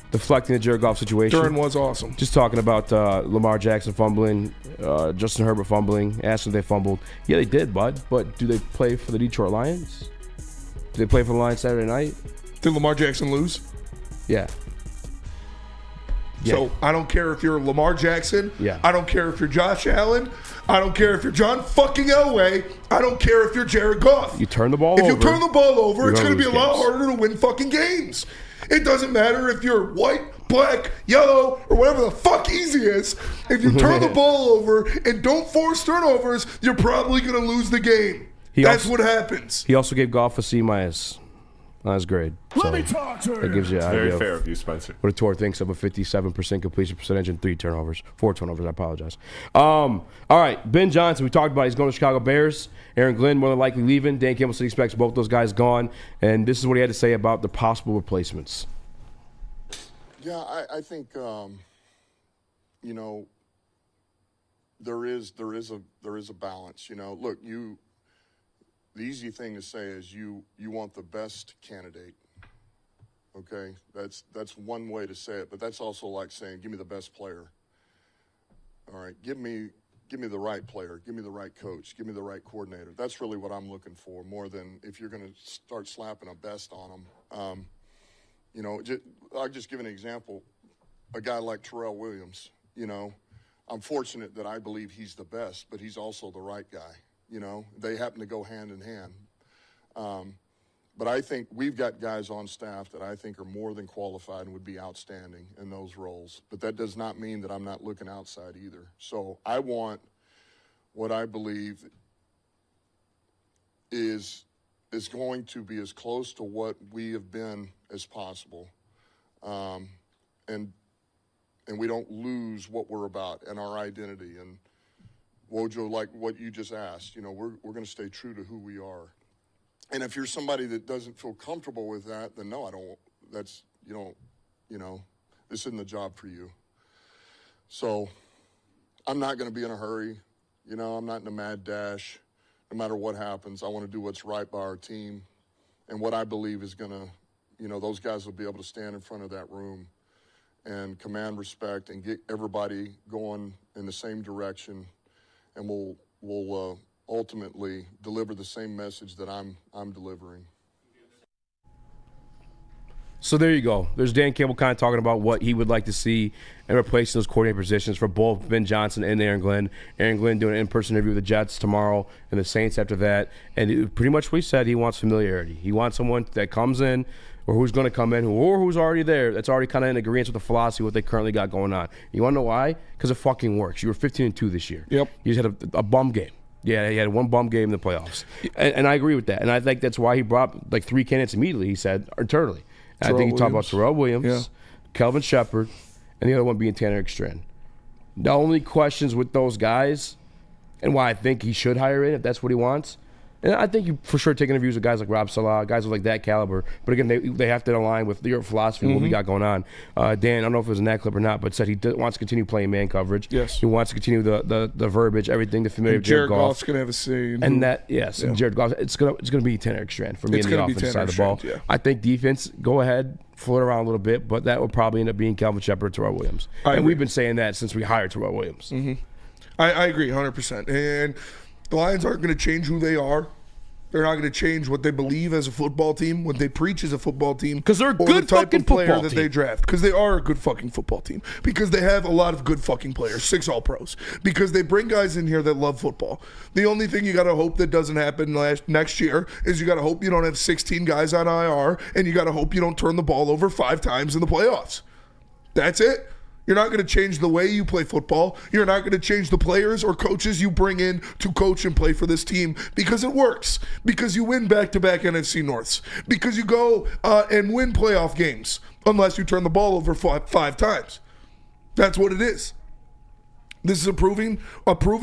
Deflecting the Jared Goff situation. Duran was awesome. Just talking about Lamar Jackson fumbling, Justin Herbert fumbling, asking if they fumbled. Yeah, they did, bud. But do they play for the Detroit Lions? Do they play for the Lions Saturday night? Did Lamar Jackson lose? Yeah. So I don't care if you're Lamar Jackson. Yeah. I don't care if you're Josh Allen. I don't care if you're John fucking Elway. I don't care if you're Jared Goff. You turn the ball If over. you turn the ball over, you're it's gonna going to be a lose lot games. harder to win fucking games. It doesn't matter if you're white, black, yellow, or whatever the fuck easy is. If you turn the ball over and don't force turnovers, you're probably going to lose the game. That's what happens. He also gave Goff a C- on his grade. Let me talk to That gives you an Very idea fair of you, Spencer. what a tour thinks of a 57% completion percentage and 4 turnovers. I apologize. All right, Ben Johnson, we talked about he's going to Chicago Bears. Aaron Glenn more than likely leaving. Dan Campbell said he expects both those guys gone. And this is what he had to say about the possible replacements. Yeah, I think you know, there is a balance. You know, look, the easy thing to say is you want the best candidate. Okay, that's one way to say it, but that's also like saying, give me the best player. All right, give me give me the right player, give me the right coach, give me the right coordinator. That's really what I'm looking for, more than if you're going to start slapping a best on them. You know, I'll just give an example. A guy like Terrell Williams, you know, I'm fortunate that I believe he's the best, but he's also the right guy. You know, they happen to go hand in hand. But I think we've got guys on staff that I think are more than qualified and would be outstanding in those roles. But that does not mean that I'm not looking outside either. So I want what I believe is going to be as close to what we have been as possible. And we don't lose what we're about and our identity. And Wojo, like what you just asked, you know, we're going to stay true to who we are. And if you're somebody that doesn't feel comfortable with that, then no, this isn't the job for you. So I'm not going to be in a hurry. You know, I'm not in a mad dash. No matter what happens, I want to do what's right by our team. And what I believe is going to, you know, those guys will be able to stand in front of that room and command respect and get everybody going in the same direction. And we'll ultimately deliver the same message that I'm delivering. So there you go. There's Dan Campbell kind of talking about what he would like to see and replacing those coordinator positions for both Ben Johnson and Aaron Glenn. Aaron Glenn doing an in-person interview with the Jets tomorrow and the Saints after that. And pretty much what he said, he wants familiarity. He wants someone that comes in or who's going to come in or who's already there that's already kind of in agreement with the philosophy, what they currently got going on. You want to know why? Because it fucking works. You were 15-2 this year. Yep. You just had a bum game. Yeah, he had one bum game in the playoffs. And I agree with that. And I think that's why he brought like 3 candidates immediately, he said, internally. I think he talked about Terrell Williams, Kelvin Shepard, and the other one being Tanner Ekstrand. The only questions with those guys and why I think he should hire in if that's what he wants. And I think you for sure take interviews with guys like Rob Salah, guys with like that caliber. But again, they have to align with your philosophy, what we got going on. Dan, I don't know if it was in that clip or not, but said he wants to continue playing man coverage. Yes. He wants to continue the verbiage, everything, the familiar with Jared Goff's going to have a say. And that, yes, and Jared Goff, it's gonna be Tanner Ekstrand for me in the offensive side of the ball. Yeah. I think defense, go ahead, float around a little bit, but that will probably end up being Kelvin Shepard or Terrell Williams. And we've been saying that since we hired Terrell Williams. Mm-hmm. I agree 100%. And the Lions aren't going to change who they are. They're not going to change what they believe as a football team, what they preach as a football team. Because they're a good fucking player football that team. they draft. Because they are a good fucking football team. Because they have a lot of good fucking players, 6 All-Pros. Because they bring guys in here that love football. The only thing you got to hope that doesn't happen next year is you got to hope you don't have 16 guys on IR, and you got to hope you don't turn the ball over 5 times in the playoffs. That's it. You're not going to change the way you play football. You're not going to change the players or coaches you bring in to coach and play for this team because it works. Because you win back-to-back NFC Norths. Because you go and win playoff games unless you turn the ball over 5 times. That's what it is. This is a proven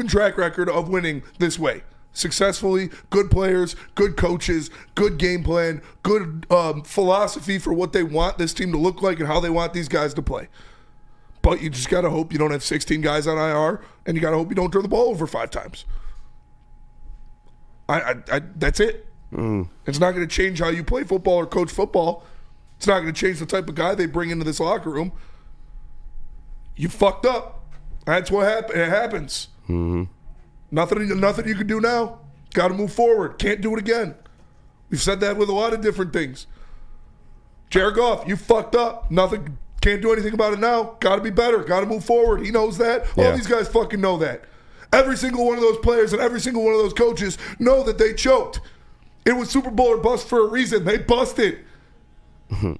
track record of winning this way. Successfully, good players, good coaches, good game plan, good philosophy for what they want this team to look like and how they want these guys to play. But you just got to hope you don't have 16 guys on IR, and you got to hope you don't turn the ball over 5 times. That's it. It's not going to change how you play football or coach football. It's not going to change the type of guy they bring into this locker room. You fucked up. That's what happened. It happens. Mm-hmm. Nothing you can do now. Got to move forward. Can't do it again. We've said that with a lot of different things. Jared Goff, you fucked up. Nothing. Can't do anything about it now. Got to be better. Got to move forward. He knows that. Yeah. All these guys fucking know that. Every single one of those players and every single one of those coaches know that they choked. It was Super Bowl or bust for a reason. They busted.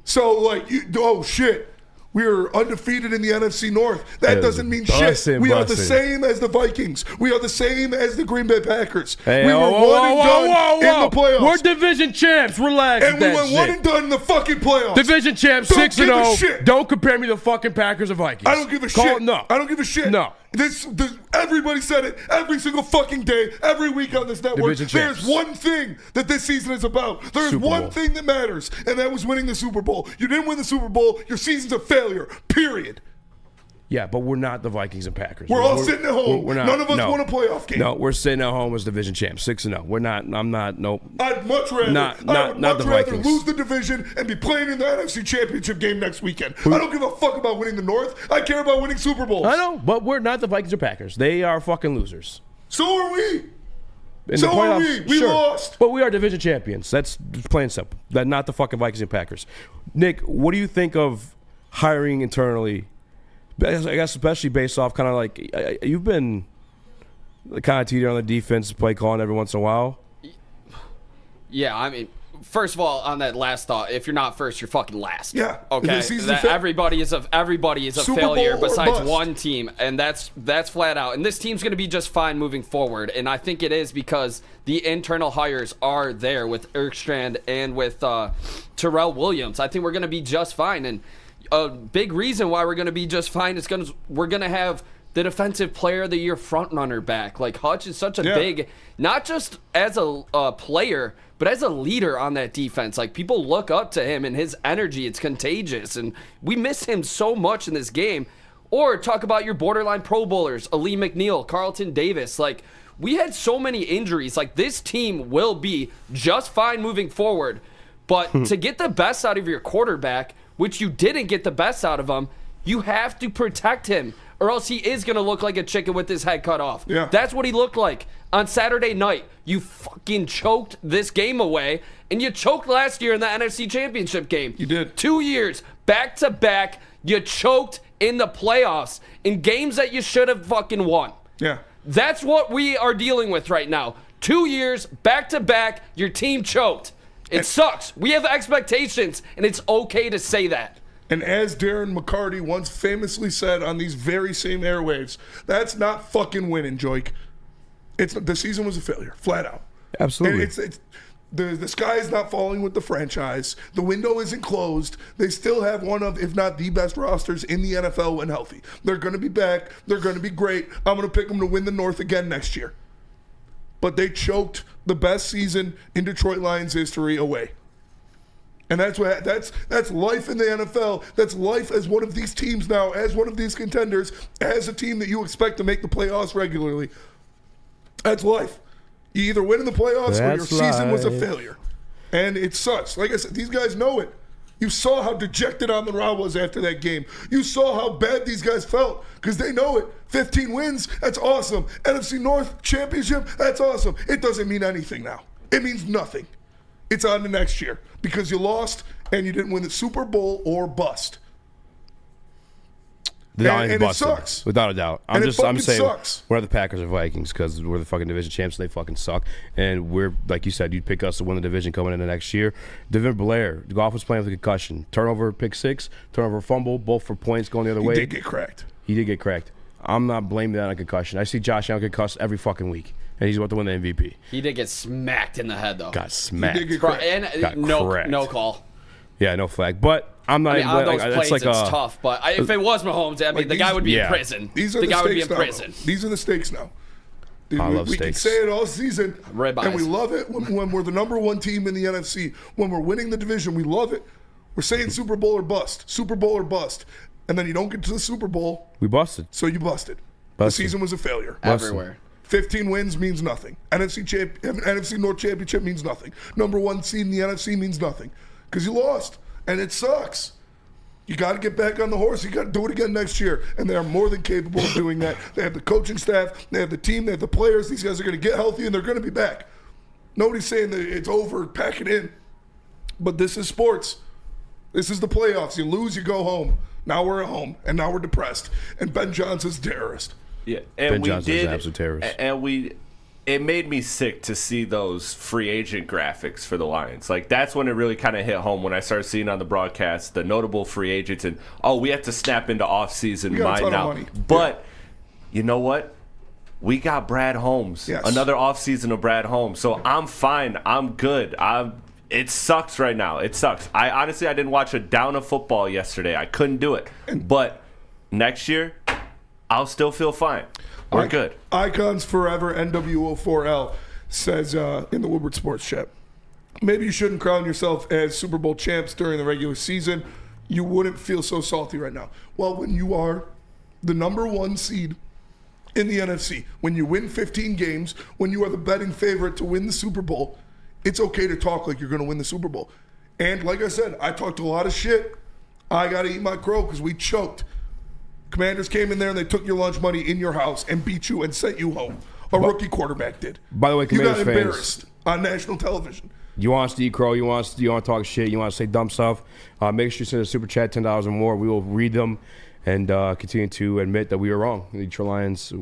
So, like, oh, shit. We are undefeated in the NFC North. That doesn't mean shit. We are the same as the Vikings. We are the same as the Green Bay Packers. Hey, we were one and done in the playoffs. We're division champs. Relax. And we went 1 and done in the fucking playoffs. Division champs, 6-0. Don't compare me to the fucking Packers or Vikings. I don't give a shit. No. I don't give a shit. No. This everybody said it every single fucking day, every week on this network. There's one thing that this season is about. There's one thing that matters, and that was winning the Super Bowl. You didn't win the Super Bowl. Your season's a failure. Period. Yeah, but we're not the Vikings and Packers. We're all sitting at home. We're not, None of us won a playoff game. No, we're sitting at home as division champs, 6-0. We're not. I'm not. Nope. I'd much rather. Not rather the Vikings. lose the division and be playing in the NFC Championship game next weekend. I don't give a fuck about winning the North. I care about winning Super Bowls. I know, but we're not the Vikings or Packers. They are fucking losers. So are we. In So the are playoffs, we. We lost. But we are division champions. That's plain and simple. That not the fucking Vikings and Packers. Nick, what do you think of hiring internally? I guess especially based off kind of like you've been kind of teeter on the defense play calling every once in a while. Yeah, I mean, first of all, on that last thought, if you're not first, you're fucking last. Yeah. Okay. Everybody is a Super failure Bowl or besides bust. one team, and that's flat out. And this team's going to be just fine moving forward, and I think it is because the internal hires are there with Erkstrand and with Terrell Williams. I think we're going to be just fine, and a big reason why we're going to be just fine is we're going to have the defensive player of the year front runner back. Like Hutch is such a big, not just as a player, but as a leader on that defense. Like people look up to him and his energy, it's contagious. And we miss him so much in this game. Or talk about your borderline Pro Bowlers, Ali McNeil, Carlton Davis. Like we had so many injuries. Like this team will be just fine moving forward. But to get the best out of your quarterback, which you didn't get the best out of him, you have to protect him, or else he is going to look like a chicken with his head cut off. Yeah. That's what he looked like on Saturday night. You fucking choked this game away, and you choked last year in the NFC Championship game. You did. 2 years, back-to-back, you choked in the playoffs in games that you should have fucking won. Yeah. That's what we are dealing with right now. 2 years, back-to-back, your team choked. It sucks. We have expectations, and it's okay to say that. And as Darren McCarty once famously said on these very same airwaves, that's not fucking winning, Joik. The season was a failure, flat out. Absolutely. And the sky is not falling with the franchise. The window isn't closed. They still have one of, if not the best rosters in the NFL when healthy. They're going to be back. They're going to be great. I'm going to pick them to win the North again next year. But they choked the best season in Detroit Lions history away. And that's life in the NFL. That's life as one of these teams now, as one of these contenders, as a team that you expect to make the playoffs regularly. That's life. You either win in the playoffs or your season was a failure. And it sucks. Like I said, these guys know it. You saw how dejected Amon-Ra was after that game. You saw how bad these guys felt because they know it. 15 wins, that's awesome. NFC North Championship, that's awesome. It doesn't mean anything now. It means nothing. It's on to next year because you lost and you didn't win the Super Bowl or bust. And it sucks. Without a doubt. I'm saying sucks. we're the Packers or Vikings because we're the fucking division champs and they fucking suck. And we're, like you said, you'd pick us to win the division coming into next year. Devin Blair, Goff was playing with a concussion. Turnover, pick six. Turnover, fumble, both for points going the other way. He did get cracked. He did get cracked. I'm not blaming that on a concussion. I see Josh Allen get cussed every fucking week. And he's about to win the MVP. He did get smacked in the head, though. Got smacked. He did get cracked. And no call. Yeah, no flag. But I'm not even on those like, plays, it's like it's tough. But if it was Mahomes, I mean, the guy would be in prison. These are the guy would be stakes in now, prison. though. These are the stakes now. I love we stakes. can say it all season, Ribeyes. and we love it when we're the number one team in the NFC. When we're winning the division, we love it. We're saying Super Bowl or bust. Super Bowl or bust. And then you don't get to the Super Bowl. We busted. So you busted. The season was a failure. Everywhere. 15 wins means nothing. NFC North Championship means nothing. Number one seed in the NFC means nothing. Because you lost. And it sucks. You got to get back on the horse. You got to do it again next year. And they are more than capable of doing that. They have the coaching staff. They have the team. They have the players. These guys are going to get healthy, and they're going to be back. Nobody's saying that it's over, pack it in. But this is sports. This is the playoffs. You lose, you go home. Now we're at home, and now we're depressed. And Ben Johnson's a terrorist. Yeah, and Ben Johnson's an absolute terrorist. And it made me sick to see those free agent graphics for the Lions. Like, that's when it really kind of hit home when I started seeing on the broadcast the notable free agents and, we have to snap into offseason mind now. But you know what? We got Brad Holmes. Yes. Another offseason of Brad Holmes. So I'm fine. I'm good. It sucks right now. It sucks. I didn't watch a down of football yesterday. I couldn't do it. But next year, I'll still feel fine. We're good. Icons Forever, NWO4L, says in the Woodward Sports Chat, maybe you shouldn't crown yourself as Super Bowl champs during the regular season. You wouldn't feel so salty right now. Well, when you are the number 1 seed in the NFC, when you win 15 games, when you are the betting favorite to win the Super Bowl, it's okay to talk like you're going to win the Super Bowl. And like I said, I talked a lot of shit. I got to eat my crow because we choked. Commanders came in there and they took your lunch money in your house and beat you and sent you home. A rookie quarterback did. By the way, Commanders you got embarrassed fans, on national television. You want us to eat crow, you want to talk shit, you want to say dumb stuff, make sure you send a super chat, $10 or more. We will read them and continue to admit that we were wrong. The Detroit Lions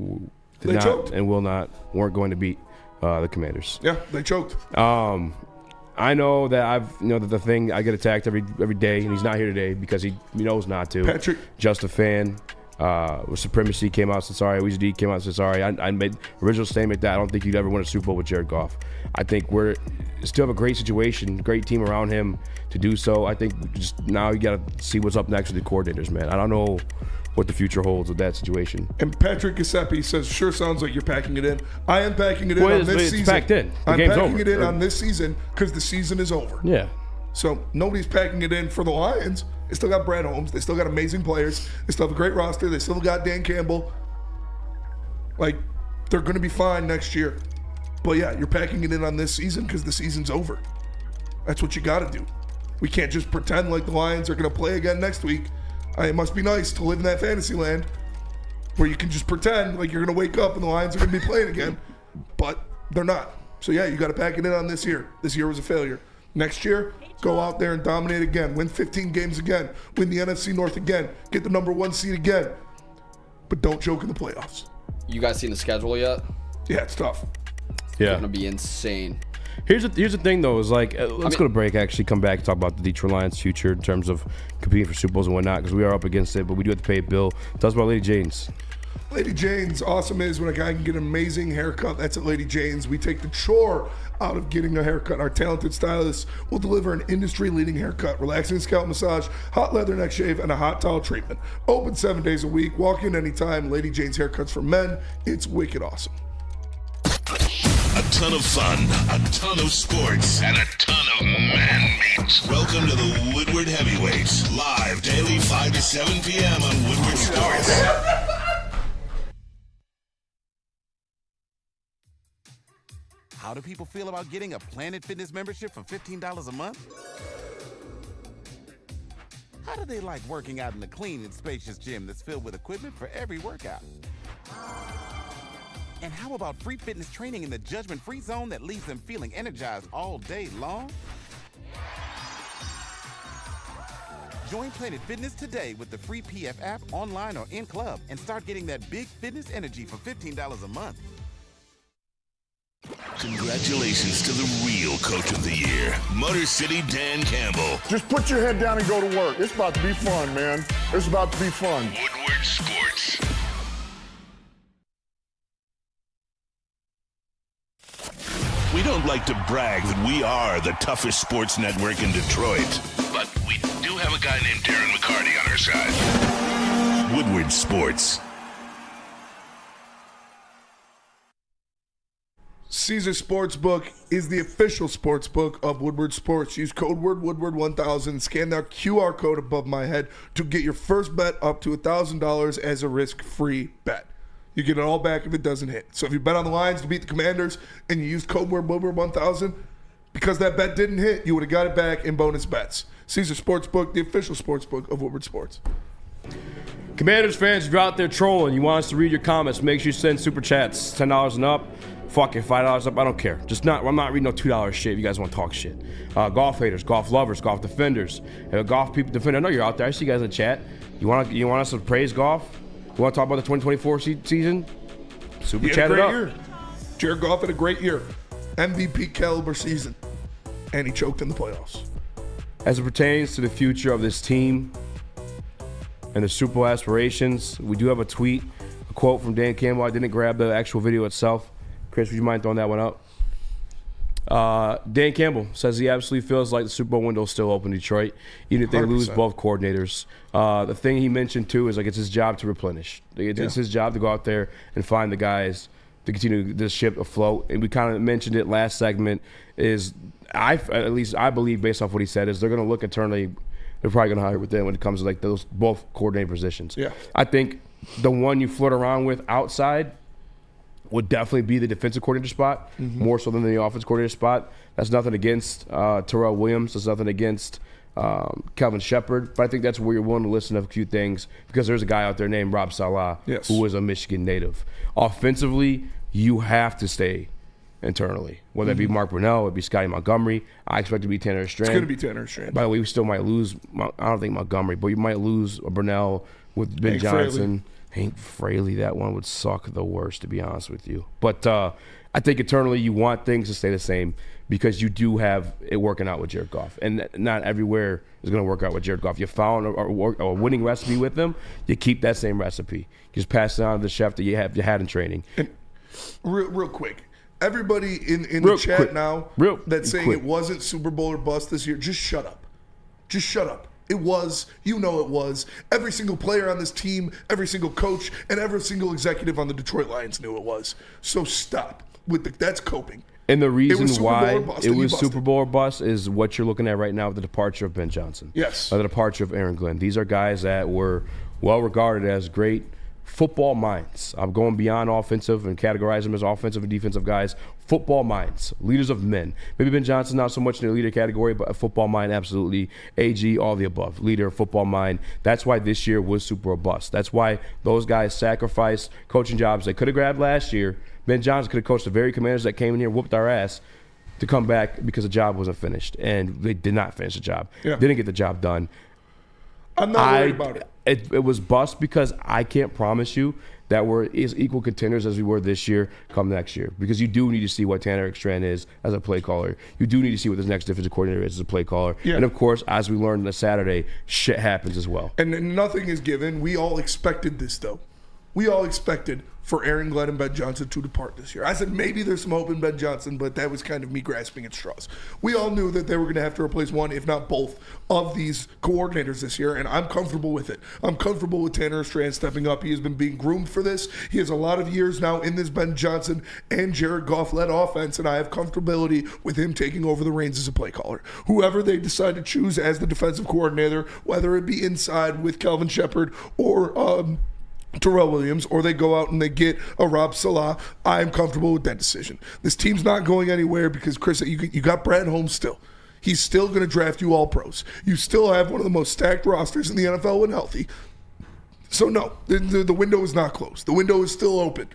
They choked. and weren't going to beat the Commanders. Yeah, they choked. I know that the thing, I get attacked every day, and he's not here today because he knows not to. Patrick. Just a fan. With Supremacy came out and said sorry. Weezy D came out and said sorry. I made original statement that I don't think you'd ever win a Super Bowl with Jared Goff. I think we're still have a great situation, great team around him to do so. I think just now you got to see what's up next with the coordinators, man. I don't know what the future holds with that situation. And Patrick Giuseppe says, sure sounds like you're packing it in. I am packing it in on this season. It's packed in. I'm game's packing over. it in on this season because the season is over. Yeah. So nobody's packing it in for the Lions. They still got Brad Holmes. They still got amazing players. They still have a great roster. They still got Dan Campbell. Like, they're going to be fine next year. But yeah, you're packing it in on this season because the season's over. That's what you got to do. We can't just pretend like the Lions are going to play again next week. It must be nice to live in that fantasy land where you can just pretend like you're going to wake up and the Lions are going to be playing again. But they're not. So yeah, you got to pack it in on this year. This year was a failure. Next year, go out there and dominate again. Win 15 games again. Win the NFC North again. Get the number 1 seed again. But don't choke in the playoffs. You guys seen the schedule yet? Yeah, it's tough. Yeah. It's going to be insane. Here's the thing, though, is like, let's go to break, actually come back and talk about the Detroit Lions' future in terms of competing for Super Bowls and whatnot, because we are up against it, but we do have to pay a bill. Tell us about Lady Jane's. Lady Jane's, awesome is when a guy can get an amazing haircut. That's at Lady Jane's. We take the chore out of getting a haircut. Our talented stylists will deliver an industry-leading haircut, relaxing scalp massage, hot leather neck shave, and a hot towel treatment. Open 7 days a week. Walk in anytime. Lady Jane's Haircuts for men. It's wicked awesome. A ton of fun, a ton of sports, and a ton of man meat. Welcome to the Woodward Heavyweights, live daily 5 to 7 p.m. on Woodward Sports. How do people feel about getting a Planet Fitness membership for $15 a month? How do they like working out in a clean and spacious gym that's filled with equipment for every workout? And how about free fitness training in the judgment-free zone that leaves them feeling energized all day long? Join Planet Fitness today with the free PF app, online or in club, and start getting that big fitness energy for $15 a month. Congratulations to the real coach of the year, Motor City Dan Campbell. Just put your head down and go to work. It's about to be fun, man. It's about to be fun. Woodward Sports. We don't like to brag that we are the toughest sports network in Detroit, but we do have a guy named Darren McCarty on our side. Woodward Sports. Caesar Sportsbook is the official sportsbook of Woodward Sports. Use code word Woodward1000. Scan that QR code above my head to get your first bet up to $1,000 as a risk-free bet. You get it all back if it doesn't hit. So if you bet on the Lions to beat the Commanders and you used code word Woodward1000, because that bet didn't hit, you would have got it back in bonus bets. Caesar Sportsbook, the official sportsbook of Woodward Sports. Commanders fans, if you're out there trolling, you want us to read your comments, make sure you send super chats, $10 and up. Fuck it, $5 up, I don't care. I'm not reading no $2 shit if you guys want to talk shit. Golf haters, golf lovers, golf defenders, golf people defender. I know you're out there. I see you guys in the chat. You want us to praise golf? You want to talk about the 2024 season? Super chat it up. Year. Jared Goff had a great year. MVP caliber season. And he choked in the playoffs. As it pertains to the future of this team and the Super Bowl aspirations, we do have a tweet, a quote from Dan Campbell. I didn't grab the actual video itself. Chris, would you mind throwing that one up? Dan Campbell says he absolutely feels like the Super Bowl window is still open in Detroit, even if they 100%. Lose both coordinators. The thing he mentioned, too, is like it's his job to replenish. It's his job to go out there and find the guys to continue this ship afloat. And we kind of mentioned it last segment, is at least I believe, based off what he said, is they're going to look internally. They're probably going to hire within when it comes to like those both coordinating positions. Yeah. I think the one you flirt around with outside would definitely be the defensive coordinator spot, more so than the offensive coordinator spot. That's nothing against Terrell Williams. That's nothing against Kelvin Shepard. But I think that's where you're willing to listen to a few things because there's a guy out there named Rob Saleh who is a Michigan native. Offensively, you have to stay internally. Whether it be Mark Brunell, it be Scotty Montgomery. I expect it to be Tanner Strand. It's going to be Tanner Strand. By the way, we still might lose, I don't think Montgomery, but you might lose a Brunell with Ben Johnson. Hank Fraley, that one would suck the worst, to be honest with you. But I think internally you want things to stay the same because you do have it working out with Jared Goff. And not everywhere is going to work out with Jared Goff. You found a winning recipe with them, you keep that same recipe. You just pass it on to the chef that you had in training. And real quick, everybody in the chat now that's saying it wasn't Super Bowl or bust this year, just shut up. Just shut up. It was. You know it was. Every single player on this team, every single coach, and every single executive on the Detroit Lions knew it was. So stop with that's coping. And the reason why it was Super Bowl or bust is what you're looking at right now with the departure of Ben Johnson. Yes. The departure of Aaron Glenn. These are guys that were well regarded as great football minds. I'm going beyond offensive and categorize them as offensive and defensive guys. Football minds, leaders of men. Maybe Ben Johnson not so much in the leader category, but a football mind, absolutely. AG, all the above. Leader, football mind. That's why this year was super or bust. That's why those guys sacrificed coaching jobs they could have grabbed last year. Ben Johnson could have coached the very Commanders that came in here, whooped our ass to come back because the job wasn't finished. And they did not finish the job. Yeah. Didn't get the job done. I'm not worried about it. It was bust because I can't promise you that we're as equal contenders as we were this year come next year. Because you do need to see what Tanner Strand is as a play caller. You do need to see what this next defensive coordinator is as a play caller. Yeah. And, of course, as we learned on Saturday, shit happens as well. And nothing is given. We all expected this, though. We all expected for Aaron Glenn and Ben Johnson to depart this year. I said maybe there's some hope in Ben Johnson, but that was kind of me grasping at straws. We all knew that they were going to have to replace one, if not both, of these coordinators this year, and I'm comfortable with it. I'm comfortable with Tanner Strand stepping up. He has been being groomed for this. He has a lot of years now in this Ben Johnson and Jared Goff-led offense, and I have comfortability with him taking over the reins as a play caller. Whoever they decide to choose as the defensive coordinator, whether it be inside with Kelvin Shepard or Terrell Williams, or they go out and they get a Rob Saleh, I'm comfortable with that decision. This team's not going anywhere because, Chris, you got Brad Holmes still. He's still going to draft you all pros. You still have one of the most stacked rosters in the NFL when healthy. So, no, the window is not closed. The window is still open.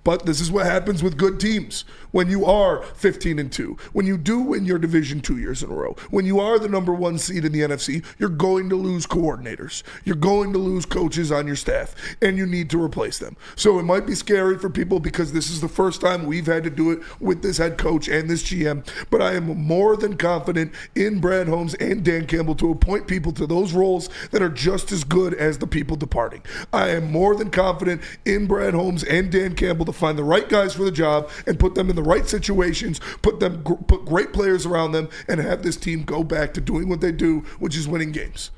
But this is what happens with good teams. When you are 15-2, when you do win your division 2 years in a row, when you are the number one seed in the NFC, you're going to lose coordinators. You're going to lose coaches on your staff, and you need to replace them. So it might be scary for people because this is the first time we've had to do it with this head coach and this GM. But I am more than confident in Brad Holmes and Dan Campbell to appoint people to those roles that are just as good as the people departing. I am more than confident in Brad Holmes and Dan Campbell to find the right guys for the job and put them in the right situations, put great players around them, and have this team go back to doing what they do, which is winning games.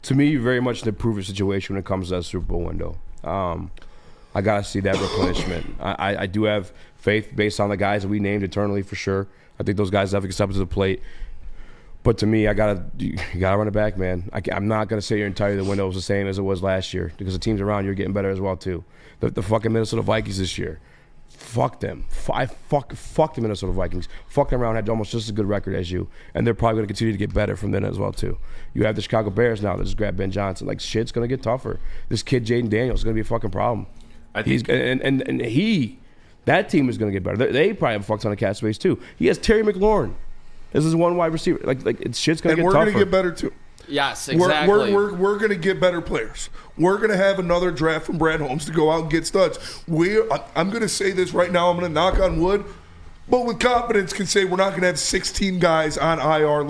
To me, very much the proven situation when it comes to that Super Bowl window. I got to see that replenishment. I do have faith based on the guys that we named internally for sure. I think those guys have to step to the plate. But to me, you gotta run it back, man. I'm not gonna sit here and tell you the window was the same as it was last year because the teams around you are getting better as well too. The fucking Minnesota Vikings this year, fuck them. Fuck the Minnesota Vikings. Fuck them around, had almost just as good record as you, and they're probably gonna continue to get better from then as well too. You have the Chicago Bears now that just grabbed Ben Johnson. Like shit's gonna get tougher. This kid Jaden Daniels is gonna be a fucking problem. That team is gonna get better. They probably have a fuck ton of cap space too. He has Terry McLaurin. This is one wide receiver. Shit's gonna get tougher. And we're gonna get better too. Yes, exactly. We're going to get better players. We're going to have another draft from Brad Holmes to go out and get studs. I'm going to say this right now. I'm going to knock on wood, but with confidence can say we're not going to have 16 guys on IR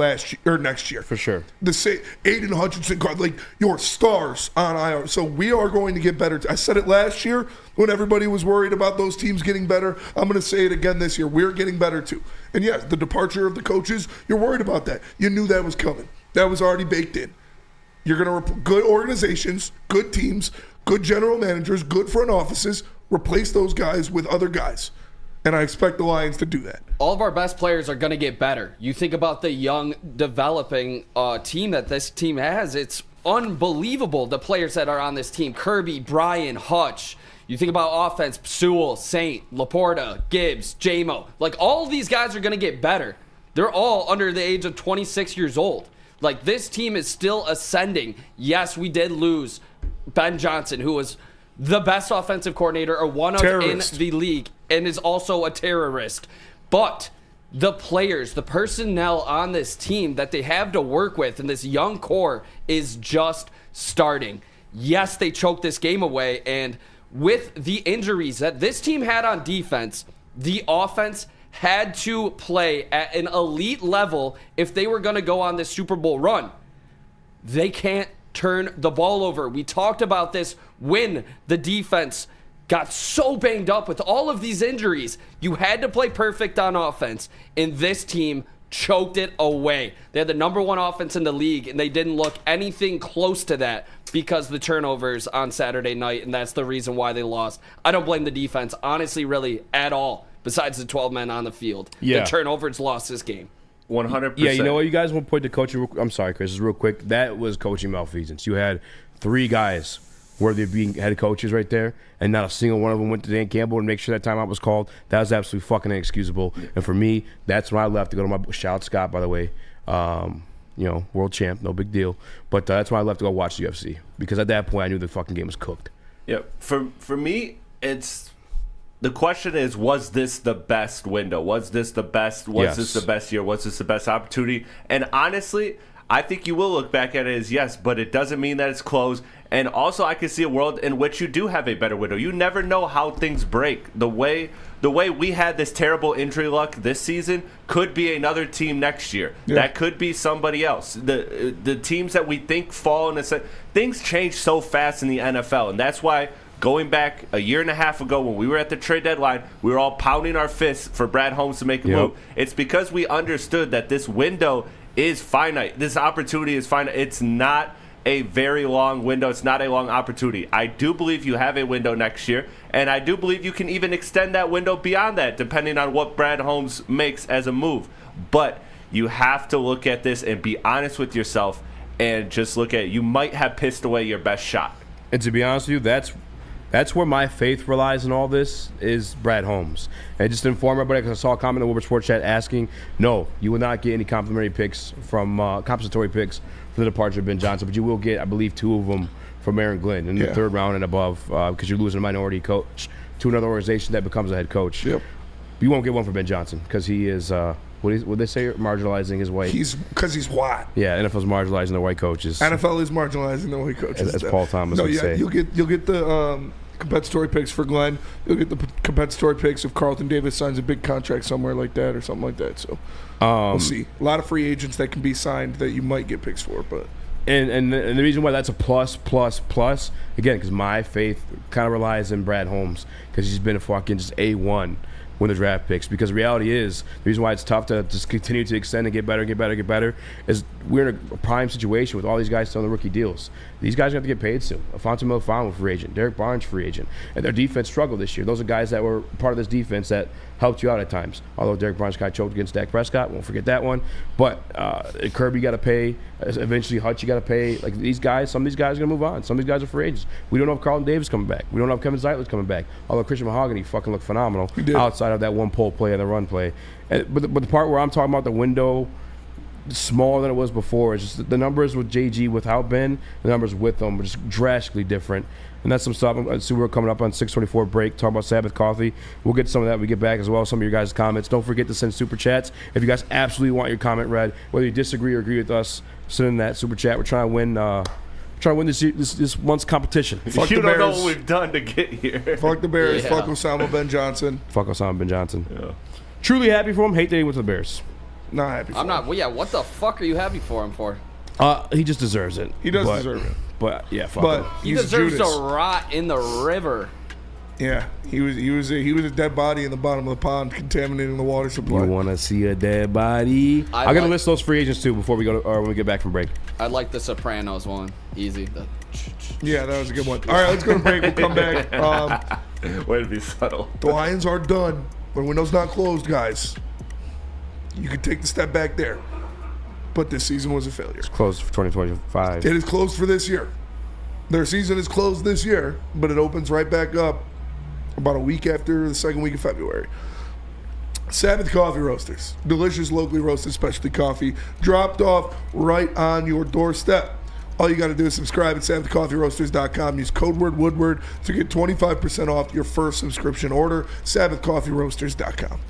next year. For sure. Aiden Hutchinson, like your stars on IR. So we are going to get better. I said it last year when everybody was worried about those teams getting better. I'm going to say it again this year. We're getting better too. And yes, the departure of the coaches, you're worried about that. You knew that was coming. That was already baked in. You're going to good organizations, good teams, good general managers, good front offices, replace those guys with other guys. And I expect the Lions to do that. All of our best players are going to get better. You think about the young, developing team that this team has. It's unbelievable, the players that are on this team. Kirby, Brian, Hutch. You think about offense, Sewell, Saint, Laporta, Gibbs, J-Mo. Like, all of these guys are going to get better. They're all under the age of 26 years old. Like, this team is still ascending. Yes, we did lose Ben Johnson, who was the best offensive coordinator, or one of in the league, and is also a terrorist. But the players, the personnel on this team that they have to work with, and this young core is just starting. Yes, they choked this game away, and with the injuries that this team had on defense, the offense had to play at an elite level if they were going to go on this Super Bowl run. They can't turn the ball over. We talked about this when the defense got so banged up with all of these injuries. You had to play perfect on offense, and this team choked it away. They had the number 1 offense in the league, and they didn't look anything close to that because of the turnovers on Saturday night, and that's the reason why they lost. I don't blame the defense, honestly, really, at all, besides the 12 men on the field. Yeah. The turnovers lost this game. 100%. Yeah, you know what? You guys want to point to coaching. I'm sorry, Chris, just real quick. That was coaching malfeasance. You had 3 guys worthy of being head coaches right there, and not a single one of them went to Dan Campbell to make sure that timeout was called. That was absolutely fucking inexcusable. And for me, that's when I left to go to my shout out Scott, by the way. World champ, no big deal. But that's when I left to go watch the UFC, because at that point I knew the fucking game was cooked. Yeah, for me, it's the question is, was this the best window? Was this the best? Was this the best year? Was this the best opportunity? And honestly, I think you will look back at it as yes, but it doesn't mean that it's closed. And also, I can see a world in which you do have a better window. You never know how things break. The way we had this terrible injury luck this season could be another team next year. Yeah. That could be somebody else. The teams that we think fall in a set, things change so fast in the NFL, and that's why going back a year and a half ago when we were at the trade deadline, we were all pounding our fists for Brad Holmes to make a move. It's because we understood that this window is finite. This opportunity is finite. It's not a very long window. It's not a long opportunity. I do believe you have a window next year, and I do believe you can even extend that window beyond that, depending on what Brad Holmes makes as a move. But you have to look at this and be honest with yourself and just look at it. You might have pissed away your best shot. And to be honest with you, that's where my faith relies in all this, is Brad Holmes. And just to inform everybody, because I saw a comment in the Woodward Sports Chat asking, no, you will not get any compensatory picks for the departure of Ben Johnson, but you will get, I believe, 2 of them from Aaron Glenn in the 3rd round and above, because you're losing a minority coach to another organization that becomes a head coach. Yep. You won't get one for Ben Johnson because he is, what they say, marginalizing his white. Because he's white. Yeah, NFL's marginalizing the white coaches. NFL is marginalizing the white coaches. As Paul Thomas would say. You'll get the compensatory picks for Glenn. You'll get the compensatory picks if Carlton Davis signs a big contract somewhere like that or something like that. So we'll see. A lot of free agents that can be signed that you might get picks for, but. And the reason why that's a plus, again, because my faith kind of relies on Brad Holmes, because he's been a fucking just A1 when the draft picks. Because the reality is, the reason why it's tough to just continue to extend and get better is we're in a prime situation with all these guys still on the rookie deals. These guys are going to have to get paid soon. Alfonso Milfano, free agent. Derek Barnes, free agent. And their defense struggled this year. Those are guys that were part of this defense that helped you out at times. Although Derek Barnes got choked against Dak Prescott, won't forget that one. But Kirby got to pay. Eventually Hutch, you got to pay. Like these guys, some of these guys are going to move on. Some of these guys are free agents. We don't know if Carlton Davis coming back. We don't know if Kevin Zeitler's coming back. Although Christian Mahogany fucking looked phenomenal outside of that one pull play and the run play. But the part where I'm talking about the window smaller than it was before is just the numbers with JG without Ben, the numbers with them were just drastically different. And that's some stuff. So we're coming up on 624 break, talking about Sabbath Coffee. We'll get some of that when we get back as well, some of your guys' comments. Don't forget to send super chats. If you guys absolutely want your comment read, whether you disagree or agree with us, send in that super chat. We're trying to win this month's competition. You don't know what we've done to get here. Fuck the Bears. Fuck Osama Ben Johnson. Fuck Osama Ben Johnson. Yeah. Truly happy for him. Hate that he went to the Bears. Not happy for him. I'm not. Well, yeah, what the fuck are you happy for him for? He just deserves it. He does deserve it. But yeah, fuck him. He deserves to rot in the river. Yeah, he was a dead body in the bottom of the pond, contaminating the water supply. You want to see a dead body? I gotta list those free agents too before we go to, or when we get back from break. I like the Sopranos one. Easy. Yeah, that was a good one. All right, let's go to break. We'll come back. Way to be subtle. The Lions are done. But the window's not closed, guys. You can take the step back there. but this season was a failure. It's closed for 2025. It is closed for this year. Their season is closed this year, but it opens right back up about a week after the second week of February. Sabbath Coffee Roasters. Delicious, locally roasted specialty coffee dropped off right on your doorstep. All you got to do is subscribe at SabbathCoffeeRoasters.com. Use code word Woodward to get 25% off your first subscription order. SabbathCoffeeRoasters.com.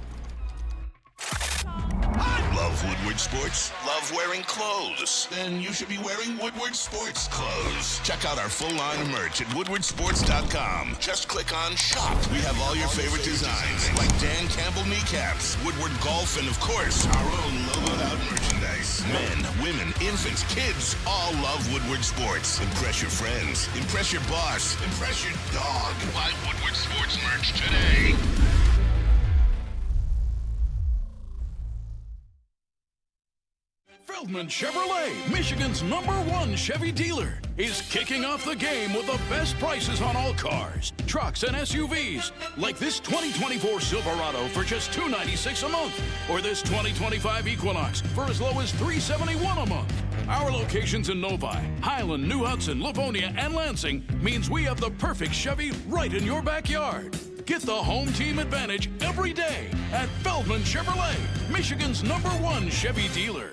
Love Woodward Sports? Love wearing clothes? Then you should be wearing Woodward Sports clothes. Check out our full line of merch at WoodwardSports.com. Just click on Shop. We have all your favorite designs, like Dan Campbell kneecaps, Woodward Golf, and of course, our own logoed out merchandise. Men, women, infants, kids, all love Woodward Sports. Impress your friends. Impress your boss. Impress your dog. Buy Woodward Sports merch today. Feldman Chevrolet, Michigan's #1 Chevy dealer, is kicking off the game with the best prices on all cars, trucks, and SUVs, like this 2024 Silverado for just $296 a month, or this 2025 Equinox for as low as $371 a month. Our locations in Novi, Highland, New Hudson, Livonia, and Lansing means we have the perfect Chevy right in your backyard. Get the home team advantage every day at Feldman Chevrolet, Michigan's #1 Chevy dealer.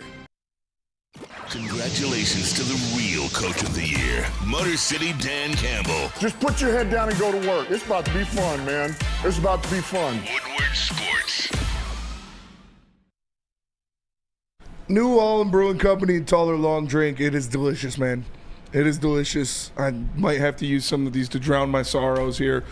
Congratulations to the real Coach of the Year, Motor City Dan Campbell. Just put your head down and go to work. It's about to be fun, man. It's about to be fun. Woodward Sports. New Holland Brewing Company, taller long drink. It is delicious, man. It is delicious. I might have to use some of these to drown my sorrows here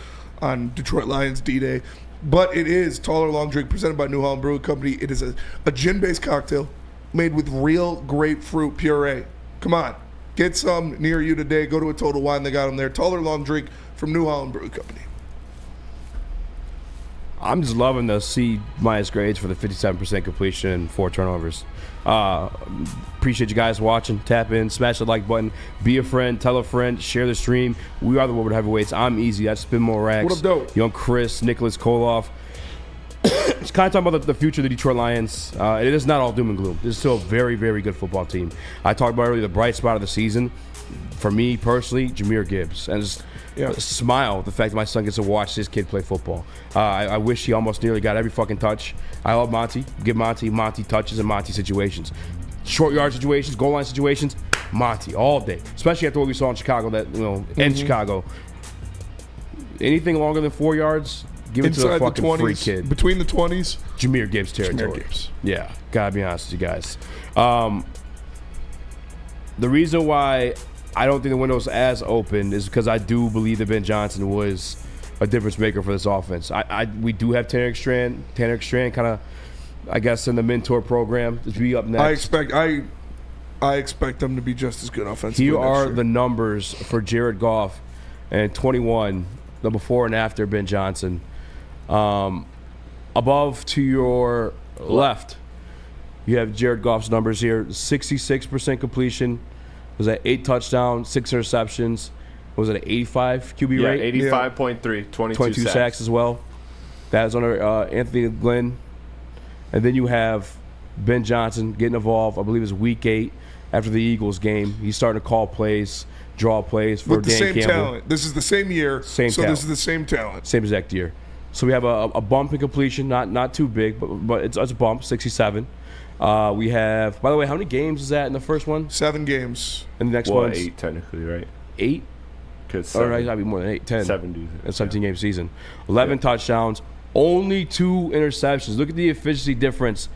on Detroit Lions D-Day. But it is taller long drink presented by New Holland Brewing Company. It is a gin-based cocktail made with real grapefruit puree. Come on. Get some near you today. Go to a Total Wine. They got them there. Taller long drink from New Holland Brewing Company. I'm just loving the C- grades for the 57% completion and 4 turnovers. Appreciate you guys watching. Tap in, smash the like button, be a friend, tell a friend, share the stream. We are the Woodward Heavyweights. I'm Easy. That's Spin More Rax. What up, though? Young Chris, Nicholas Kohloff. It's kind of talking about the future of the Detroit Lions. It is not all doom and gloom. This is still a very, very good football team. I talked about earlier the bright spot of the season. For me personally, Jahmyr Gibbs. And just smile at the fact that my son gets to watch this kid play football. I wish he almost nearly got every fucking touch. I love Monty. Give Monty touches and Monty situations. Short yard situations, goal line situations, Monty all day. Especially after what we saw in Chicago, in Chicago. Anything longer than 4 yards, give it to a fucking the 20s, free kid. Between the 20s. Jahmyr Gibbs territory. Jahmyr Gibbs. Yeah, gotta be honest with you guys. The reason why I don't think the window's as open is because I do believe that Ben Johnson was a difference maker for this offense. We do have Tanner Strand kind of, I guess, in the mentor program to be up next. I expect them to be just as good offensively. Here are the numbers for Jared Goff and 21, the before and after Ben Johnson. Above to your left, you have Jared Goff's numbers here. 66% completion. Was that 8 touchdowns, 6 interceptions? Was it an 85 QB rate? 85.3, 22 sacks as well. That is under Anthony Glenn. And then you have Ben Johnson getting involved, I believe it's week 8 after the Eagles game. He's starting to call plays, draw plays for with the Dan same Campbell. talent. This is the same year, Same so talent. this is the same talent. Same exact year. So we have a bump in completion, not too big, but it's a bump, 67. We have, by the way, how many games is that in the first one? 7 games. And the next one? 8 technically, right? 8? Because All right, gotta be more than 8, 10. 7 a 17-game season. 11 touchdowns, only 2 interceptions. Look at the efficiency difference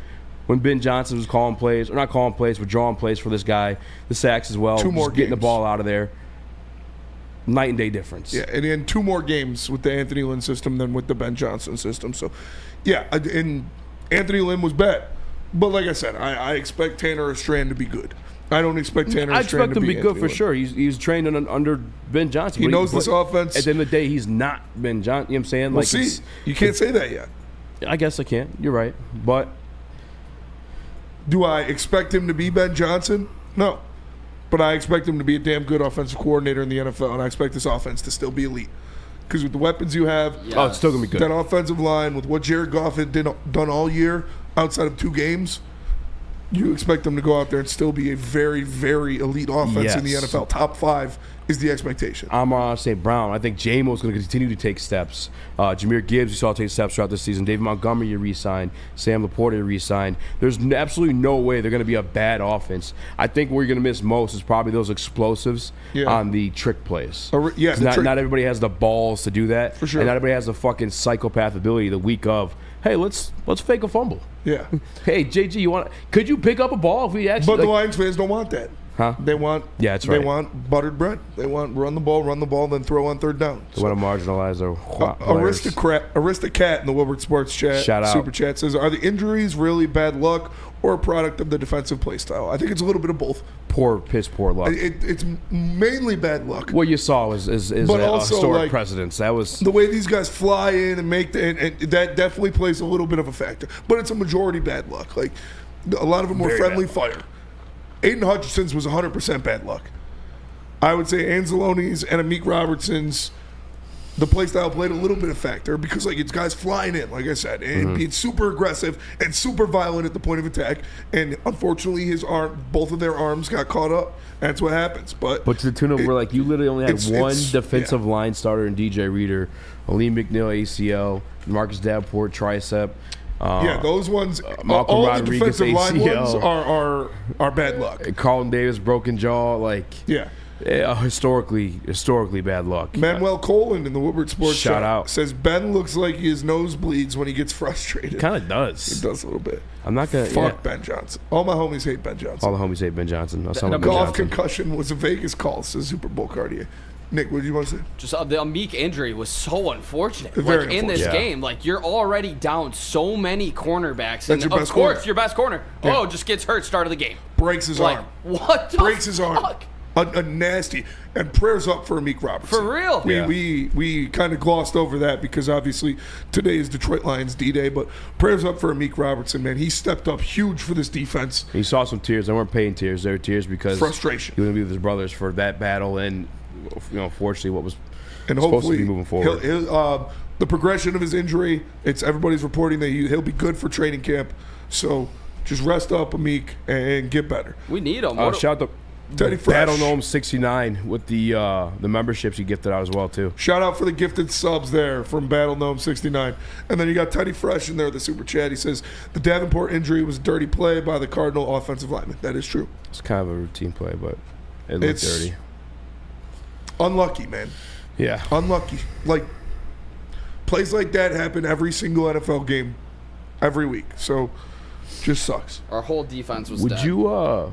when Ben Johnson was calling plays, or not calling plays, but drawing plays for this guy. The sacks as well. 2 more getting the games. ball out of there. Night and day difference. Yeah, and then 2 more games with the Anthony Lynn system than with the Ben Johnson system. So, yeah, and Anthony Lynn was bad. But like I said, I expect Tanner Strand to be good. I don't expect Tanner I Strand expect to him to be good Anthony for Lynn. sure. He's trained under Ben Johnson. He knows this offense. At the end of the day, he's not Ben Johnson. You know what I'm saying? We'll see. You can't say that yet. I guess I can't. You're right. But do I expect him to be Ben Johnson? No. But I expect him to be a damn good offensive coordinator in the NFL, and I expect this offense to still be elite. Because with the weapons you have, Oh, it's still going to be good. that offensive line, with what Jared Goff had done all year outside of 2 games, you expect them to go out there and still be a very, very elite offense in the Yes. NFL. Top 5 is the expectation. Amon-Ra St. Brown. I think J-Mo's going to continue to take steps. Jameer Gibbs, you saw take steps throughout the season. David Montgomery, you re-signed. Sam Laporte, you re-signed. There's absolutely no way they're going to be a bad offense. I think where you're going to miss most is probably those explosives on the trick plays. Not everybody has the balls to do that. For sure. And not everybody has the fucking psychopath ability the week of, hey, let's fake a fumble. Yeah. Hey, JG, could you pick up a ball if we actually... But the Lions fans don't want that. Huh? They want that's right. They want buttered bread. They want run the ball, then throw on third down. They want to marginalize their players. Aristocrat in the Woodward Sports Chat, Shout out. Super Chat says, are the injuries really bad luck or a product of the defensive play style? I think it's a little bit of both. Piss poor luck. It's mainly bad luck. What you saw is But also, historic like, precedence. That was the way these guys fly in and make and that definitely plays a little bit of a factor. But it's a majority bad luck. Like a lot of them were Very friendly bad. fire. Aiden Hutchinson's was 100% bad luck. I would say Anzalone's and Amik Robertson's, the play style played a little bit of factor because like it's guys flying in, like I said, and being super aggressive and super violent at the point of attack. And unfortunately, both of their arms got caught up. That's what happens. But to the tune of where like you literally only had one defensive yeah. line starter in DJ Reader, Aleem McNeil ACL, Marcus Davenport tricep. Yeah, those ones. Malcolm all Rodriguez the defensive line ACL. ones are bad luck. Carlton Davis broken jaw, like historically bad luck. Manuel Colin in the Woodward Sports Shout Chat out. says Ben looks like his nose bleeds when he gets frustrated. Kind of does. It does a little bit. I'm not gonna Fuck Ben Johnson. All my homies hate Ben Johnson. All the homies hate Ben Johnson. The golf concussion was a Vegas call, says Super Bowl Cartier. Nick, what did you want to say? Just the Amik injury was so unfortunate. Very like in this unfortunate. game, like you're already down so many cornerbacks, That's and your of best course corner. your best corner. Yeah. Oh, just gets hurt start of the game. Breaks his Like, arm. what the Breaks his arm. fuck? A nasty. And prayers up for Amik Robertson. For real. We kind of glossed over that because obviously today is Detroit Lions D-Day, but prayers up for Amik Robertson, man. He stepped up huge for this defense. He saw some tears. They weren't paying tears. They were tears because frustration. He was going to be with his brothers for that battle, and fortunately, what was And supposed hopefully to be moving forward. The progression of his injury, everybody's reporting that he'll be good for training camp. So just rest up, Amik, and get better. We need him. Shout out to Teddy Fresh. Battle Gnome 69 with the memberships he gifted out as well too. Shout out for the gifted subs there from Battle Gnome 69. And then you got Teddy Fresh in there, the super chat. He says the Davenport injury was a dirty play by the Cardinal offensive lineman. That is true. It's kind of a routine play, but it looked dirty. Unlucky, man. Yeah. Unlucky. Like, plays like that happen every single NFL game, every week. So, just sucks. Our whole defense was Would dead. you,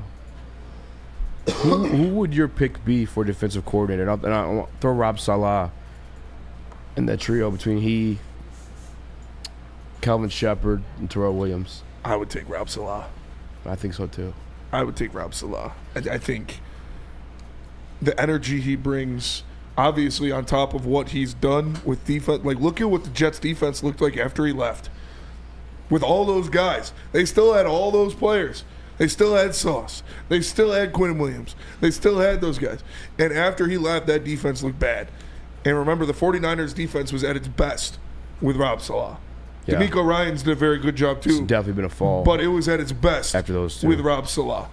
who would your pick be for defensive coordinator? And I'll throw Rob Saleh in that trio between he, Calvin Shepard, and Terrell Williams. I would take Rob Saleh. I think so too. I would take Rob Saleh. I think the energy he brings, obviously on top of what he's done with defense. Like, look at what the Jets defense looked like after he left. With all those guys, they still had all those players. They still had Sauce. They still had Quinn Williams. They still had those guys. And after he left, that defense looked bad. And remember, the 49ers defense was at its best with Rob Saleh. Yeah. D'Amico Ryans did a very good job, too. It's definitely been a fall. But it was at its best after those two with Rob Saleh.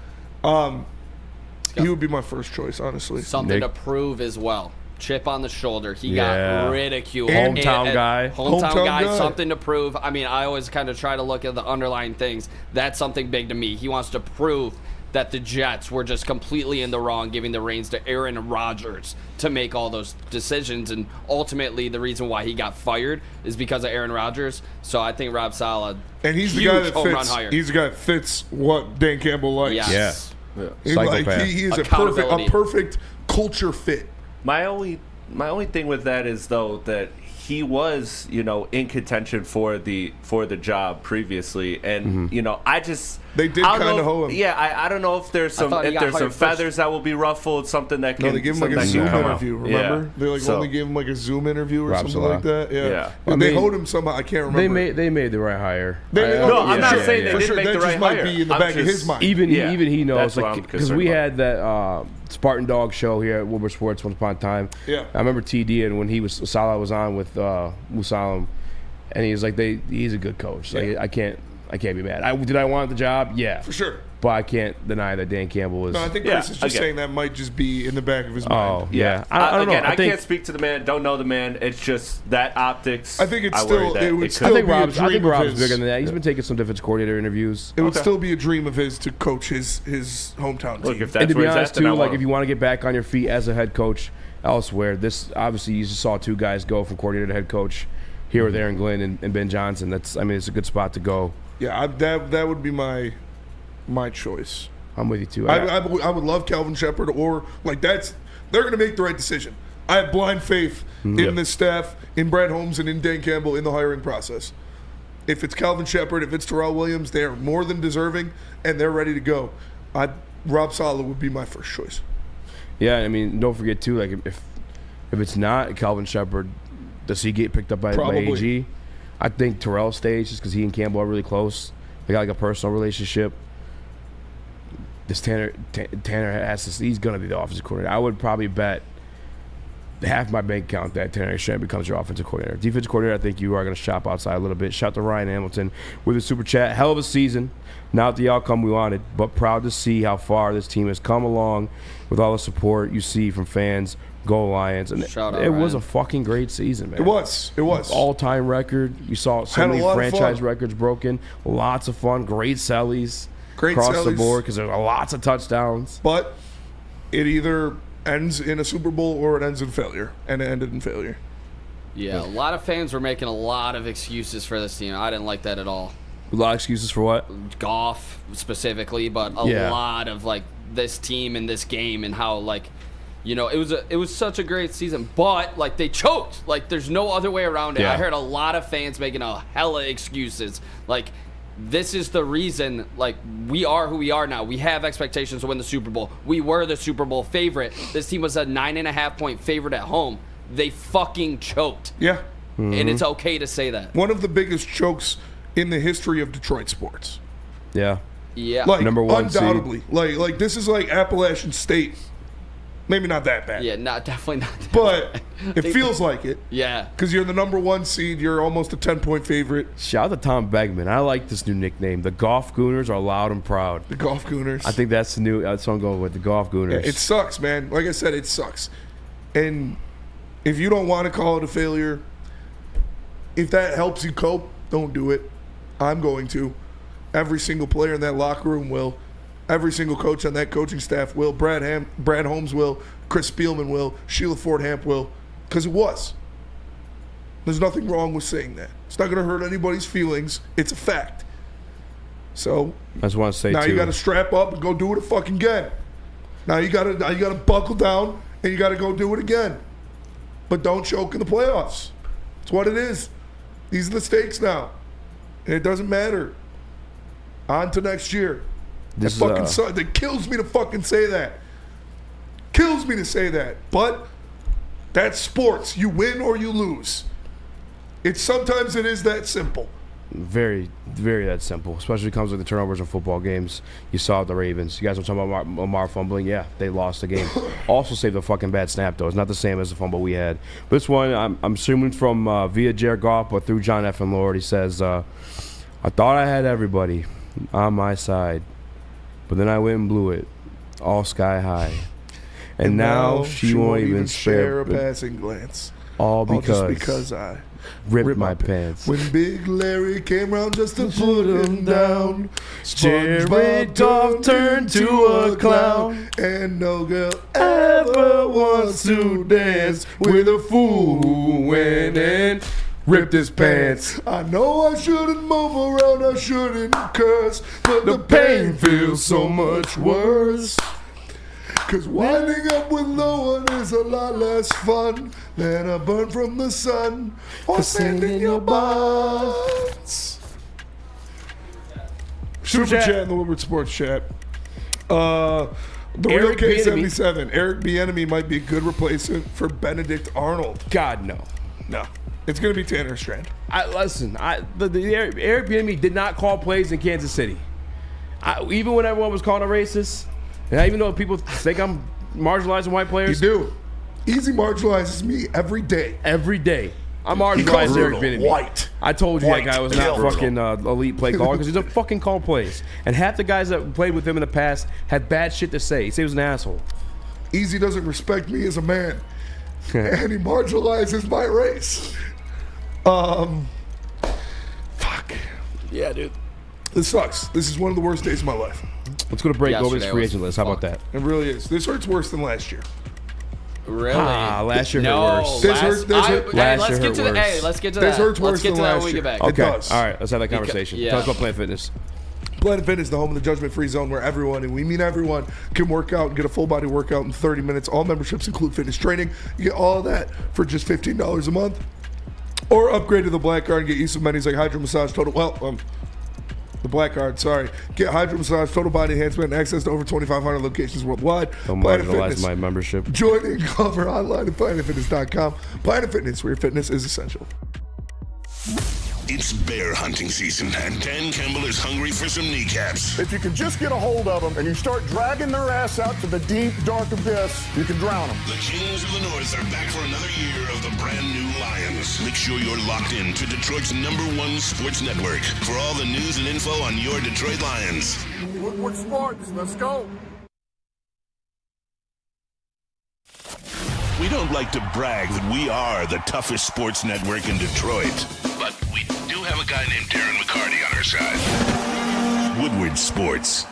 He would be my first choice, honestly. Something to prove as well. Chip on the shoulder. He Yeah. got ridiculed. Hometown guy. Hometown guy. Something to prove. I mean, I always kind of try to look at the underlying things. That's something big to me. He wants to prove that the Jets were just completely in the wrong, giving the reins to Aaron Rodgers to make all those decisions. And ultimately, the reason why he got fired is because of Aaron Rodgers. So I think Rob Saleh, And he's the huge guy that home run fits. hire. He's the guy that fits what Dan Campbell likes. Yes. Yeah. He's like, Psychopath. he is a Accountability. perfect culture fit. My only thing with that is though that he was, in contention for the job previously, and they did kind of hoe him. Yeah, I don't know if there's some feathers that will be ruffled, something that can. No, they gave him like a Zoom interview. Remember, they only gave him like a Zoom interview or Rob something Saleh. like that. Yeah, I and they mean, hoed him somehow. I can't remember. They made the right hire. I'm not saying they for didn't sure. make That the just right might hire. be in the I'm back of just- his mind. Even he knows, That's what I'm because we concerned had that Spartan Dog show here at Woodward Sports once upon a time. Yeah. I remember TD, and when Salah was on with Musalam, and he was like, he's a good coach. Like, I can't I can't be mad. Did I want the job? Yeah. For sure. But I can't deny that Dan Campbell was. No, I think Chris is just saying that might just be in the back of his mind. Oh, yeah. I don't know. I can't speak to the man. Don't know the man. It's just that optics. I think it's I worry still. that It would could- still I think be a Rob's dream of bigger his. than that. He's been taking some defense coordinator interviews. It would still be a dream of his to coach his hometown team. Look, if And that's to where be he's honest, at, then I too, like want if you want to get back on your feet as a head coach elsewhere, this obviously you just saw two guys go from coordinator to head coach here or there in Glenn and Ben Johnson. It's a good spot to go. Yeah, that would be my choice. I'm with you too. I would love Calvin Shepard or like they're going to make the right decision. I have blind faith in this staff, in Brad Holmes and in Dan Campbell in the hiring process. If it's Calvin Shepard, if it's Terrell Williams, they are more than deserving and they're ready to go. Rob Saleh would be my first choice. Yeah, I mean, don't forget too, like if it's not Calvin Shepard, does he get picked up by AG? I think Terrell stays just because he and Campbell are really close. They got like a personal relationship. This Tanner has to. He's gonna be the offensive coordinator. I would probably bet half my bank account that Tanner Strand becomes your offensive coordinator. Defensive coordinator, I think you are gonna shop outside a little bit. Shout to Ryan Hamilton with a super chat. Hell of a season. Not the outcome we wanted, but proud to see how far this team has come along with all the support you see from fans. Go Lions. And it was a fucking great season, man. It was. All-time record. You saw so many franchise records broken. Lots of fun. Great sellies. Across the board because there's lots of touchdowns. But it either ends in a Super Bowl or it ends in failure. And it ended in failure. Yeah, a lot of fans were making a lot of excuses for this team. I didn't like that at all. A lot of excuses for what? Goff specifically, but a lot of like this team and this game and how like, you know, it was such a great season, but like they choked. Like there's no other way around it. Yeah. I heard a lot of fans making a hella excuses. Like this is the reason like we are who we are now. We have expectations to win the Super Bowl. We were the Super Bowl favorite. This team was a 9.5-point favorite at home. They fucking choked. Yeah. And it's okay to say that. One of the biggest chokes in the history of Detroit sports. Yeah. Yeah. Like, number one undoubtedly. seed. Like this is like Appalachian State. Maybe not that bad. Yeah, definitely not that But bad. it feels like it. Yeah. Because you're the number one seed. You're almost a 10-point favorite. Shout out to Tom Begman. I like this new nickname. The Golf Gooners are loud and proud. The Golf Gooners. I think that's what I'm going with. The Golf Gooners. Yeah, it sucks, man. Like I said, it sucks. And if you don't want to call it a failure, if that helps you cope, don't do it. I'm going to. Every single player in that locker room will. Every single coach on that coaching staff will. Brad Holmes will. Chris Spielman will. Sheila Ford Hamp will. Because it was. There's nothing wrong with saying that. It's not going to hurt anybody's feelings. It's a fact. So I just want to say now too, you got to strap up and go do it fucking again. Now you got to buckle down and you got to go do it again. But don't choke in the playoffs. It's what it is. These are the stakes now, and it doesn't matter. On to next year. This That kills me to fucking say that. Kills me to say that. But that's sports. You win or you lose. Sometimes it is that simple. very, very that simple. Especially when it comes with the turnovers in football games. You saw the Ravens. You guys were talking about Amon-Ra fumbling. Yeah, they lost the game. Also saved a fucking bad snap though. It's not the same as the fumble we had. This one, I'm assuming from via Jared Goff, but through John F. and Lord. He says, "I thought I had everybody on my side, but then I went and blew it, all sky high, and now she won't even share a passing glance. All just because I ripped my pants." When Big Larry came round just to put him down, Jared Goff turned to a clown, and no girl ever wants to dance with a fool who went and ripped his pants. I know I shouldn't move around, I shouldn't curse, but the pain feels so much worse. Cause winding up with no one is a lot less fun than a burn from the sun or sand in your butts. Super chat in the Woodward Sports Chat. The Eric real K77. Eric Bieniemy might be a good replacement for Benedict Arnold. God, no. No. It's going to be Tanner Strand. Eric Bieniemy did not call plays in Kansas City. Even when everyone was calling a racist, and even though people think I'm marginalizing white players. You do. Easy marginalizes me every day. Every day. I'm marginalized Eric Bieniemy. White. I told you that guy was not Brutal. fucking elite play caller because he's a fucking call plays. And half the guys that played with him in the past had bad shit to say. He said he was an asshole. Easy doesn't respect me as a man, and he marginalizes my race. Fuck. Yeah, dude. This sucks. This is one of the worst days of my life. Let's go to break. Go over this Yesterday free was agent list. How about that? It really is. This hurts worse than last year. Really? Last year No. hurt worse. This hurts Last year let's get hurt to the. worse. Hey, let's get to This that. hurts worse Let's get than to that last when we year. get back. It Okay. does. All right. Let's have that conversation. yeah. Tell us about Planet Fitness. Planet Fitness, the home of the judgment-free zone where everyone, and we mean everyone, can work out and get a full-body workout in 30 minutes. All memberships include fitness training. You get all of that for just $15 a month. Or upgrade to the Black Card and get use of amenities like Hydro Massage, the Black Card, sorry. Get Hydro Massage, total body enhancement, and access to over 2,500 locations worldwide. Don't Planet marginalize Fitness. my membership. Join and cover online at planetfitness.com. Planet Fitness, where your fitness is essential. It's bear hunting season, and Dan Campbell is hungry for some kneecaps. If you can just get a hold of them and you start dragging their ass out to the deep, dark abyss, you can drown them. The Kings of the North are back for another year of the brand new Lions. Make sure you're locked in to Detroit's #1 sports network for all the news and info on your Detroit Lions. Woodward Sports, let's go. We don't like to brag that we are the toughest sports network in Detroit, but we do have a guy named Darren McCarty on our side. Woodward Sports.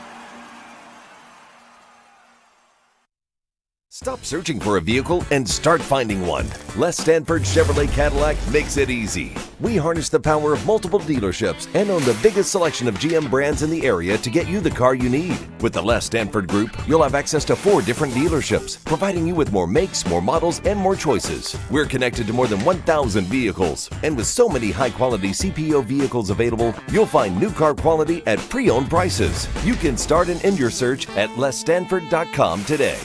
Stop searching for a vehicle and start finding one. Les Stanford Chevrolet Cadillac makes it easy. We harness the power of multiple dealerships and own the biggest selection of GM brands in the area to get you the car you need. With the Les Stanford Group, you'll have access to 4 different dealerships, providing you with more makes, more models, and more choices. We're connected to more than 1,000 vehicles, and with so many high-quality CPO vehicles available, you'll find new car quality at pre-owned prices. You can start and end your search at lesstanford.com today.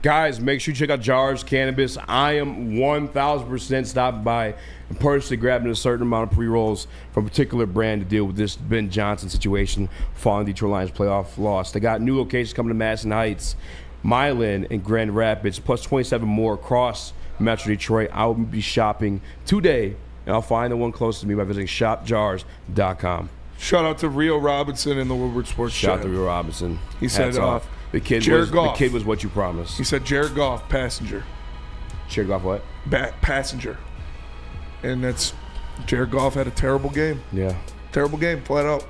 Guys, make sure you check out Jars Cannabis. I am 1,000% stopping by and personally grabbing a certain amount of pre-rolls from a particular brand to deal with this Ben Johnson situation following the Detroit Lions playoff loss. They got new locations coming to Madison Heights, Milan, and Grand Rapids, plus 27 more across Metro Detroit. I will be shopping today, and I'll find the one closest to me by visiting shopjars.com. Shout out to Rio Robinson and the Woodward Sports Shout out Show. to Rio Robinson. He said, Hats off. The kid was what you promised. He said Jared Goff, passenger. Jared Goff what? Passenger. And that's, Jared Goff had a terrible game. Yeah. Terrible game, flat out.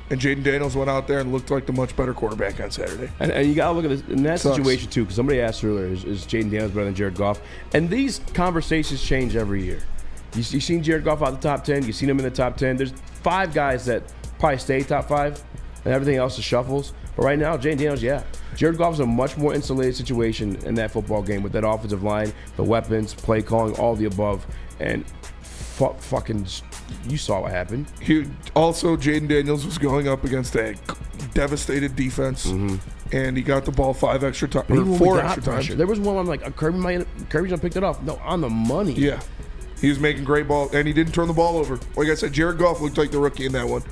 And Jaden Daniels went out there and looked like the much better quarterback on Saturday. And you got to look at this in that Sucks. situation, too, because somebody asked earlier, is Jaden Daniels better than Jared Goff? And these conversations change every year. You've seen Jared Goff out the top 10. You've seen him in the top 10. There's 5 guys that probably stay top 5, and everything else is shuffles. But right now, Jaden Daniels, yeah. Jared Goff is a much more insulated situation in that football game with that offensive line, the weapons, play calling, all the above. And fucking, you saw what happened. Also, Jaden Daniels was going up against a devastated defense, and he got the ball 5 extra times, or 4 extra times. There was one I'm like, Kirby's gonna pick it off. No, on the money. Yeah. He was making great ball, and he didn't turn the ball over. Like I said, Jared Goff looked like the rookie in that one.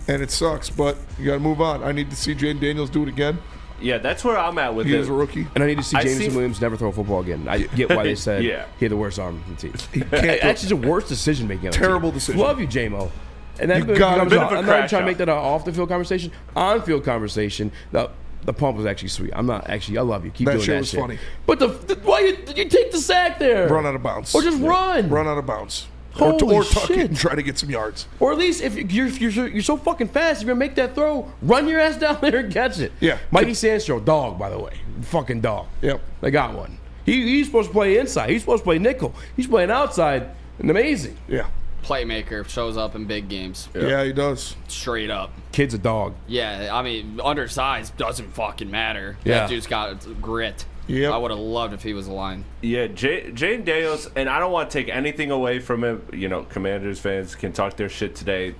And it sucks, but you got to move on. I need to see Jaden Daniels do it again. Yeah, that's where I'm at with it. He was a rookie. And I need to see Jameson Williams never throw a football again. I get why they said he had the worst arm in the team. Actually, the worst decision making. Terrible decision. Love you, J-Mo. And that You got a bit of a I'm not crash trying to out. make that an off-the-field conversation. On-field conversation, the pump was actually sweet. I'm not actually. I love you. Keep That doing shit that was shit. funny. But why you take the sack there? Run out of bounds. Or just run. Run out of bounds. Holy or tuck shit. it and try to get some yards. Or at least if you're so fucking fast, if you're gonna make that throw, run your ass down there and catch it. Yeah. Mikey Sandstrom, dog, by the way. Fucking dog. Yep. They got one. He's supposed to play inside. He's supposed to play nickel. He's playing outside and amazing. Yeah. Playmaker, shows up in big games. Yeah, he does. Straight up. Kid's a dog. Yeah, I mean, undersized doesn't fucking matter. Yeah. That dude's got grit. Yep. I would have loved if he was a Lion. Yeah, Jaden Daniels, and I don't want to take anything away from him. You know, Commanders fans can talk their shit today.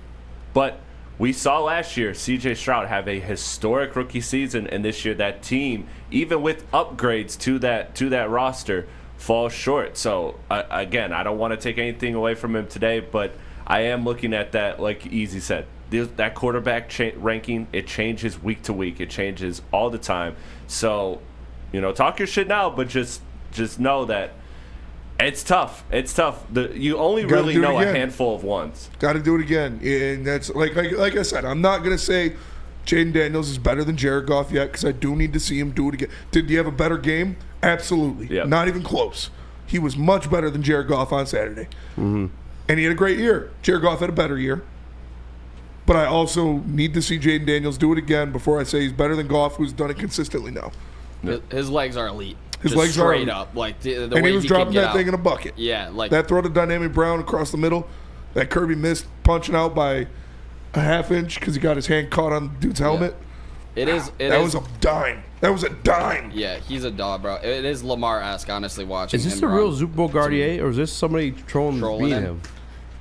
But we saw last year C.J. Stroud have a historic rookie season, and this year that team, even with upgrades to that roster, falls short. So, again, I don't want to take anything away from him today, but I am looking at that, like Easy said. That quarterback ranking, it changes week to week. It changes all the time. So, you know, talk your shit now, but just just know that it's tough. It's tough. You only Gotta really do it know a again. handful of ones. Got to do it again. And that's like I said, I'm not going to say Jaden Daniels is better than Jared Goff yet because I do need to see him do it again. Did he have a better game? Absolutely. Yep. Not even close. He was much better than Jared Goff on Saturday. Mm-hmm. And he had a great year. Jared Goff had a better year. But I also need to see Jaden Daniels do it again before I say he's better than Goff, who's done it consistently now. His legs are elite. His Just legs are straight elite. up. Like the And way he was can dropping get that out. thing in a bucket. Yeah, like That throw to Dynamic Brown across the middle, that Kirby missed punching out by a half inch because he got his hand caught on the dude's helmet. it is. That was a dime. That was a dime. Yeah, he's a dog, bro. It is Lamar-esque, honestly, watching Is this him the real run. Super Bowl Gardier, or is this somebody trolling him?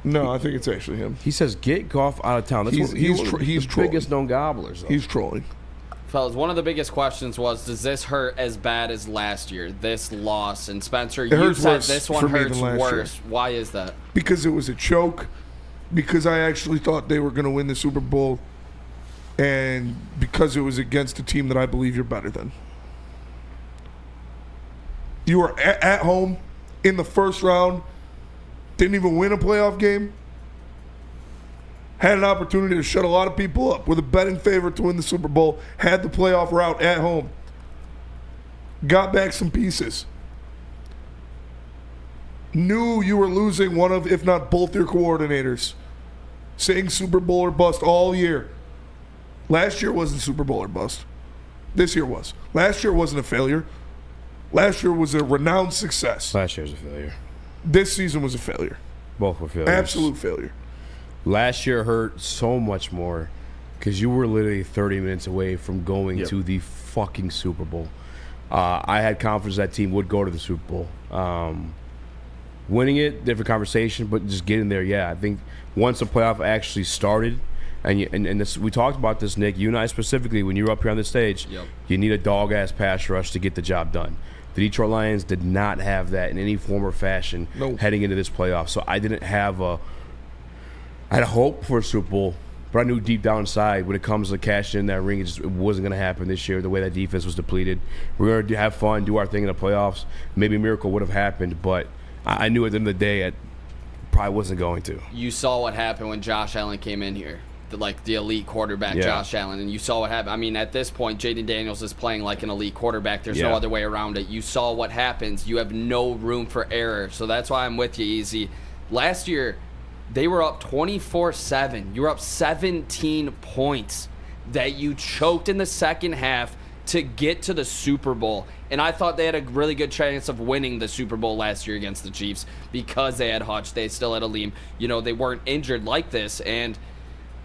No, I think it's actually him. He says, "Get Goff out of town." That's He's the trolling. biggest known gobblers. Though. He's trolling. Fellas, one of the biggest questions was, does this hurt as bad as last year? This loss. And Spencer, you hurts said worse this for one me hurts than last year. worse. Why is that? Because it was a choke. Because I actually thought they were going to win the Super Bowl. And because it was against a team that I believe you're better than. You were at home in the first round. Didn't even win a playoff game. Had an opportunity to shut a lot of people up. With a betting favorite to win the Super Bowl. Had the playoff route at home. Got back some pieces. Knew you were losing one of, if not both, your coordinators. Saying Super Bowl or bust all year. Last year wasn't Super Bowl or bust. This year was. Last year wasn't a failure. Last year was a renowned success. Last year's a failure. This season was a failure. Both were failures. Absolute failure. Last year hurt so much more because you were literally 30 minutes away from going to the fucking Super Bowl. I had confidence that team would go to the Super Bowl. Winning it, different conversation, but just getting there, yeah. I think once the playoff actually started, and this, we talked about this, Nick, you and I specifically, when you were up here on the stage, you need a dog-ass pass rush to get the job done. The Detroit Lions did not have that in any form or fashion heading into this playoff. So I didn't have I had a hope for a Super Bowl, but I knew deep down inside when it comes to cashing in that ring, it wasn't going to happen this year. The way that defense was depleted, we were going to have fun, do our thing in the playoffs. Maybe a miracle would have happened, but I knew at the end of the day it probably wasn't going to. You saw what happened when Josh Allen came in here. The elite quarterback, Josh Allen, and you saw what happened. I mean, at this point, Jaden Daniels is playing like an elite quarterback. There's no other way around it. You saw what happens. You have no room for error. So that's why I'm with you, Easy. Last year, they were up 24-7. You were up 17 points that you choked in the second half to get to the Super Bowl. And I thought they had a really good chance of winning the Super Bowl last year against the Chiefs because they had Hutch. They still had Aleem. You know, they weren't injured like this. And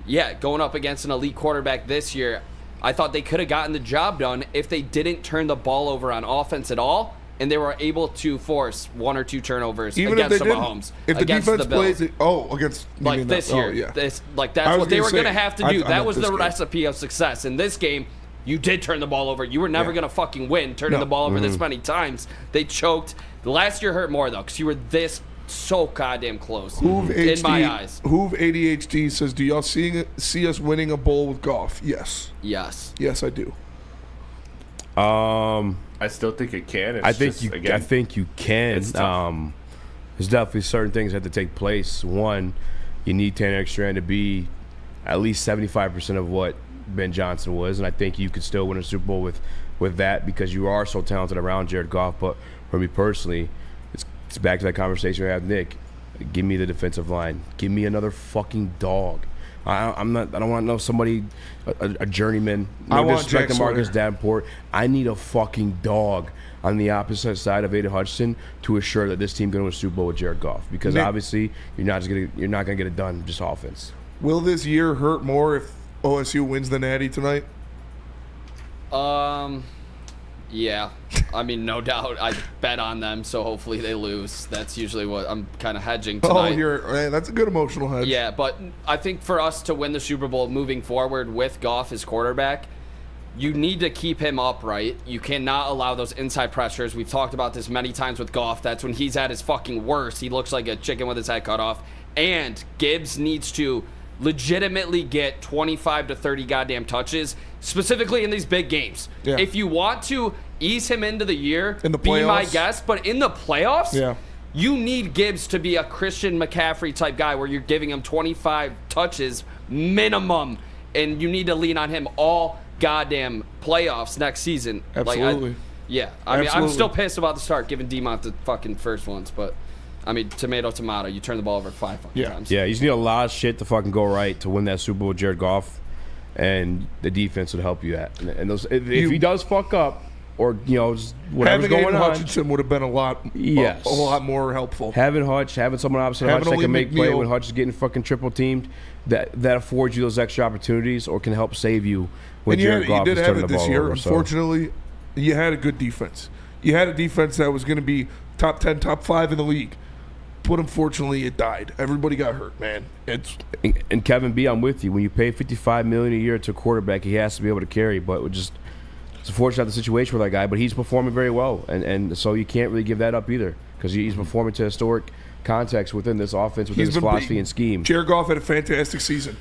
yeah, going up against an elite quarterback this year, I thought they could have gotten the job done if they didn't turn the ball over on offense at all, and they were able to force one or two turnovers against the Mahomes, if the against defense the Bills. plays against like this year, that's what they were going to have to do. That was the recipe of success. In this game, you did turn the ball over. You were never going to fucking win turning the ball over this many times. They choked. The last year hurt more though because you were this so goddamn close in my eyes. Hoove ADHD says, do y'all see us winning a bowl with Goff? Yes. Yes, I do. I still think it can. I think you can. It's tough. There's definitely certain things that have to take place. One, you need Tanner Strand to be at least 75% of what Ben Johnson was, and I think you could still win a Super Bowl with that because you are so talented around Jared Goff. But for me personally, it's back to that conversation we had with Nick. Give me the defensive line. Give me another fucking dog. I don't want to know somebody, a journeyman. I want Jack Marcus Davenport. I need a fucking dog on the opposite side of Aiden Hutchinson to assure that this team can win a Super Bowl with Jared Goff. Because obviously you're not gonna get it done with just offense. Will this year hurt more if OSU wins the Natty tonight? Yeah, I mean, no doubt. I bet on them, so hopefully they lose. That's usually what I'm kind of hedging tonight. That's a good emotional hedge. Yeah, but I think for us to win the Super Bowl moving forward with Goff as quarterback, you need to keep him upright. You cannot allow those inside pressures. We've talked about this many times with Goff. That's when he's at his fucking worst. He looks like a chicken with his head cut off. And Gibbs needs to legitimately get 25 to 30 goddamn touches, specifically in these big games. Yeah. If you want to ease him into the year. In the be my playoffs? guest, but in the playoffs, Yeah. you need Gibbs to be a Christian McCaffrey type guy where you're giving him 25 touches minimum, and you need to lean on him all goddamn playoffs next season. Absolutely. I mean, I'm Absolutely. still pissed about the start, giving D-Mont the fucking first ones, but I mean, tomato. You turn the ball over 5 fucking times. Yeah, you just need a lot of shit to fucking go right to win that Super Bowl with Jared Goff, and the defense would help you at. And those, if he does fuck up, or just whatever's Having going Aiden on, Hutchinson would have been a lot more helpful. Having Hutch, having someone opposite Having Hutch that only can make play McNeil. when Hutch is getting fucking triple teamed, that affords you those extra opportunities or can help save you when And Jared Goff you is did have turning it the this ball year. over. So. Unfortunately, you had a good defense. You had a defense that was going to be top 10, top 5 in the league. But unfortunately, it died. Everybody got hurt, man. And Kevin B, I'm with you. When you pay $55 million a year to a quarterback, he has to be able to carry. But it's unfortunate the situation with that guy. But he's performing very well, and so you can't really give that up either because he's performing to historic context within this offense, within his philosophy and scheme. Jared Goff had a fantastic season.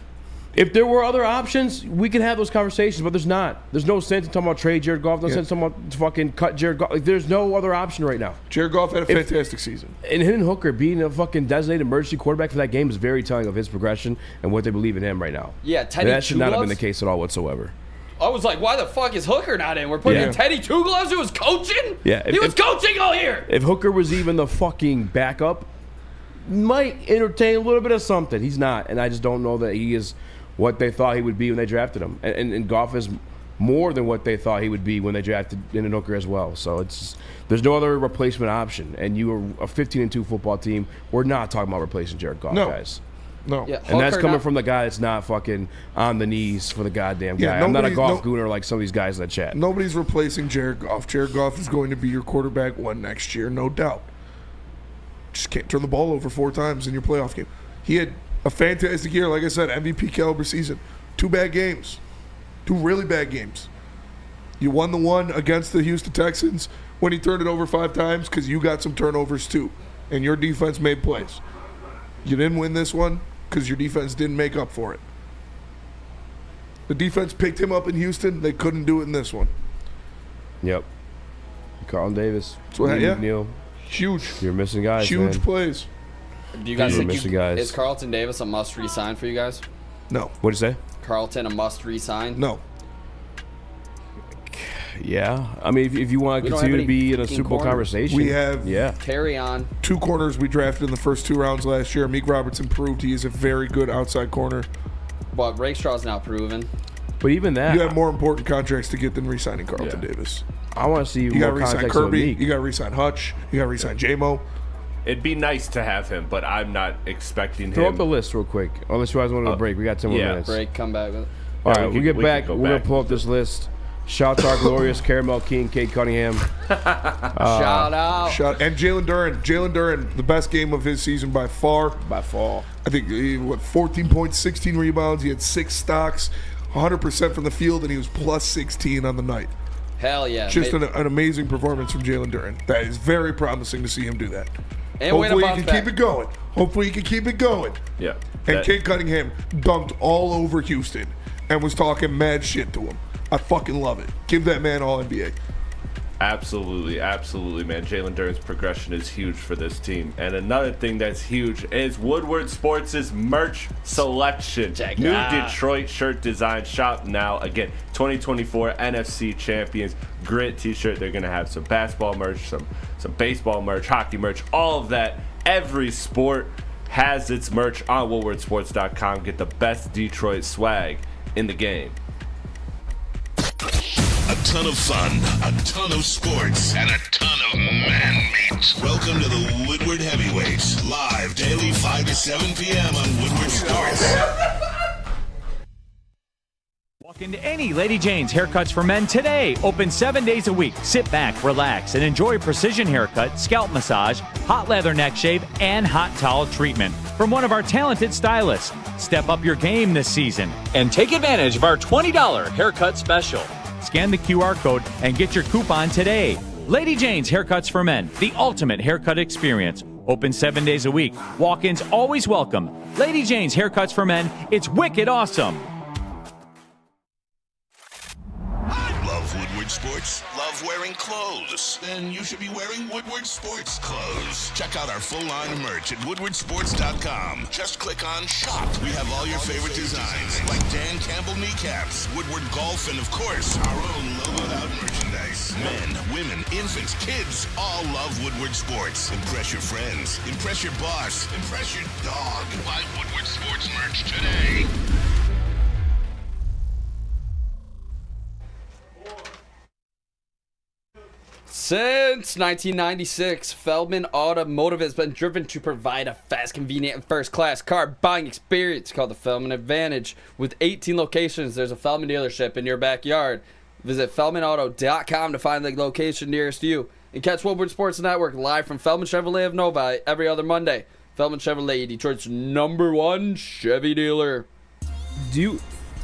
If there were other options, we could have those conversations, but there's not. There's no sense in talking about trade Jared Goff. No sense in talking about fucking cut Jared Goff. Like, there's no other option right now. Jared Goff had a fantastic season. And Hendon Hooker being a fucking designated emergency quarterback for that game is very telling of his progression and what they believe in him right now. Yeah, Teddy And that should not have Two been the Gloves? case at all whatsoever. I was like, why the fuck is Hooker not in? We're putting in Teddy Two Gloves who was coaching? Yeah, He was coaching all year. If Hooker was even the fucking backup, might entertain a little bit of something. He's not, and I just don't know that he is what they thought he would be when they drafted him. And Goff is more than what they thought he would be when they drafted Hendon Hooker as well. So there's no other replacement option. And you are a 15-2 football team. We're not talking about replacing Jared Goff, guys. No. Yeah, And that's Hooker coming not- from the guy that's not fucking on the knees for the goddamn guy. Yeah, I'm not a nobody- golf gooner like some of these guys in the chat. Nobody's replacing Jared Goff. Jared Goff is going to be your quarterback one next year, no doubt. Just can't turn the ball over 4 times in your playoff game. He had a fantastic year, like I said, MVP caliber season. 2 bad games. 2 really bad games. You won the one against the Houston Texans when he turned it over 5 times because you got some turnovers too, and your defense made plays. You didn't win this one because your defense didn't make up for it. The defense picked him up in Houston. They couldn't do it in this one. Yep. Carlton Davis. Yeah. Neal. Huge. You're missing guys, Huge man. plays. Do you guys You're think missing guys. is Carlton Davis a must resign for you guys? No. What'd you say? Carlton a must resign? No. Yeah. I mean, if you want We to don't continue have to any be in a fucking Super Bowl corners. conversation. We have Carry on. 2 corners we drafted in the first 2 rounds last year. Meek Robertson proved he is a very good outside corner. But Rakestraw's not proven. But even that, You have more important contracts to get than re-signing Carlton Davis. I want to see You got to more re-sign context on Kirby. Meek. You got to re-sign Hutch. You got to re-sign J-Mo. It'd be nice to have him, but I'm not expecting Throw him. up the list real quick. Unless you guys want to break. We got 10 more minutes. Break, come back with it. All Yeah, right, we we can- get we back. can go We're going back. to pull up this list. Shout out to our glorious Caramel King, Kate Cunningham. Shout out. And Jalen Duren. Jalen Duren, the best game of his season by far. By far. I think, 14 points, 16 rebounds. He had 6 stocks, 100% from the field, and he was plus 16 on the night. Hell yeah. Just an amazing performance from Jalen Duren. That is very promising to see him do that. And way to Hopefully he bounce can back. keep it going. Hopefully he can keep it going. Yeah. And That- Kate Cunningham dunked all over Houston and was talking mad shit to him. I fucking love it. Give that man all NBA. Absolutely, absolutely, man. Jalen Duren's progression is huge for this team. And another thing that's huge is Woodward Sports' merch selection. New Detroit shirt design. Shop now. Again, 2024 NFC Champions Grit t-shirt. They're going to have some basketball merch, some baseball merch, hockey merch, all of that. Every sport has its merch on woodwardsports.com. Get the best Detroit swag in the game. A ton of fun, a ton of sports, and a ton of man meat. Welcome to the Woodward Heavyweights, live daily 5 to 7 p.m. on Woodward Sports. Walk into any Lady Jane's Haircuts for Men today. Open 7 days a week. Sit back, relax, and enjoy precision haircut, scalp massage, hot leather neck shave, and hot towel treatment from one of our talented stylists. Step up your game this season and take advantage of our $20 haircut special. Scan the QR code and get your coupon today. Lady Jane's Haircuts for Men, the ultimate haircut experience. Open 7 days a week. Walk-ins always welcome. Lady Jane's Haircuts for Men. It's wicked awesome. Love Woodward sports? Love wearing clothes? Then you should be wearing Woodward Sports clothes. Check out our full line of merch at woodwardsports.com. Just click on shop. We have all your favorite designs, like Dan Campbell kneecaps, Woodward golf, and of course, our own logoed out merchandise. Men, women, infants, kids all love Woodward Sports. Impress your friends. Impress your boss. Impress your dog. Buy Woodward Sports merch today. Since 1996, Feldman Automotive has been driven to provide a fast, convenient, and first-class car buying experience called the Feldman Advantage. With 18 locations, there's a Feldman dealership in your backyard. Visit FeldmanAuto.com to find the location nearest you. And catch Woodward Sports Network live from Feldman Chevrolet of Novi every other Monday. Feldman Chevrolet, Detroit's #1 Chevy dealer.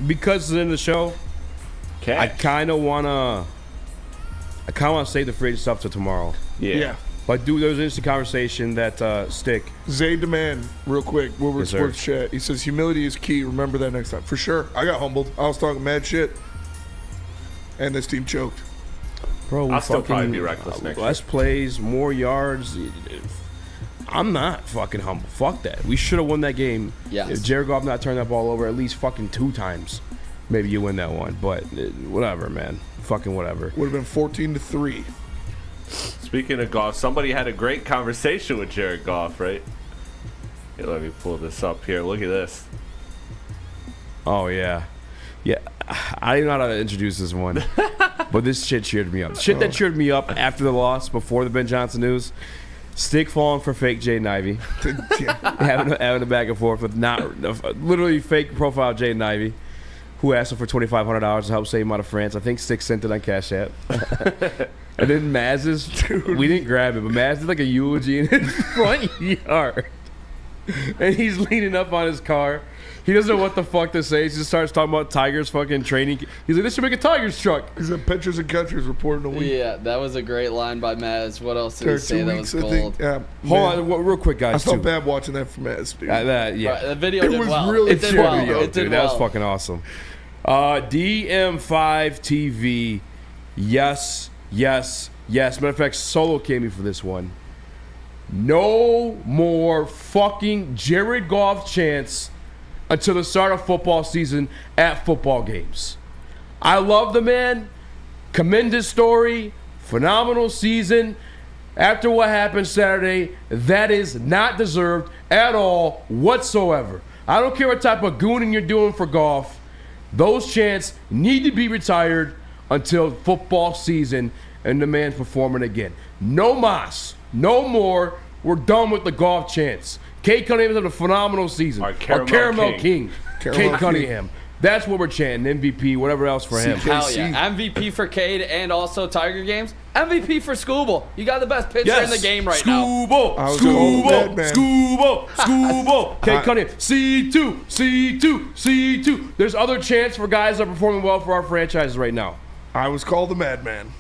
Because it's in the show, I kind of want to save the free agent stuff to tomorrow. Yeah. But there was an interesting conversation that Stick. Zay Demand, real quick, Woodward Sports Chat. He says, humility is key. Remember that next time. For sure. I got humbled. I was talking mad shit. And this team choked. Bro, I'll still probably be reckless next year. Less plays, more yards. I'm not fucking humble. Fuck that. We should have won that game. Yes. If Jared Goff not turned that ball over at least fucking 2 times, maybe you win that one. But whatever, man. Fucking whatever. Would have been 14-3. Speaking of Goff, somebody had a great conversation with Jared Goff, right? Here, let me pull this up here. Look at this. Oh, yeah. Yeah. I don't know how to introduce this one. But this shit cheered me up. Shit that cheered me up after the loss, before the Ben Johnson news. Stick falling for fake Jaden Ivey. having a back and forth with literally fake profile Jaden Ivey, who asked him for $2,500 to help save him out of France. I think Stick sent it on Cash App. And then Maz's, we didn't grab it, but Maz did like a eulogy in his front yard. And he's leaning up on his car. He doesn't know what the fuck to say. He just starts talking about Tigers fucking training. He's like, this should make a Tigers truck. He's at Pitchers and Catchers reporting a week. Yeah, that was a great line by Maz. What else did he say that was gold? Hold on, real quick, guys. I felt bad watching that from Maz, dude. Yeah. Right, the video did was well. really It did well. It did Dude, well. that was fucking awesome. DM5 TV. Yes. Matter of fact, Solo came in for this one. No more fucking Jared Goff chance until the start of football season at football games. I love the man. Commend his story. Phenomenal season. After what happened Saturday, that is not deserved at all whatsoever. I don't care what type of gooning you're doing for Goff. Those chants need to be retired until football season and the man's performing again. No mas. No more. We're done with the Goff chants. Cade Cunningham's had a phenomenal season. Our Caramel King. Cade Cunningham. That's what we're chanting. MVP, whatever else for him. Hell yeah. MVP for Cade and also Tiger Games. MVP for Scooble. You got the best pitcher in the game right now. Scooble. Cade Cunningham. C2. There's other chants for guys that are performing well for our franchises right now. I was called the madman.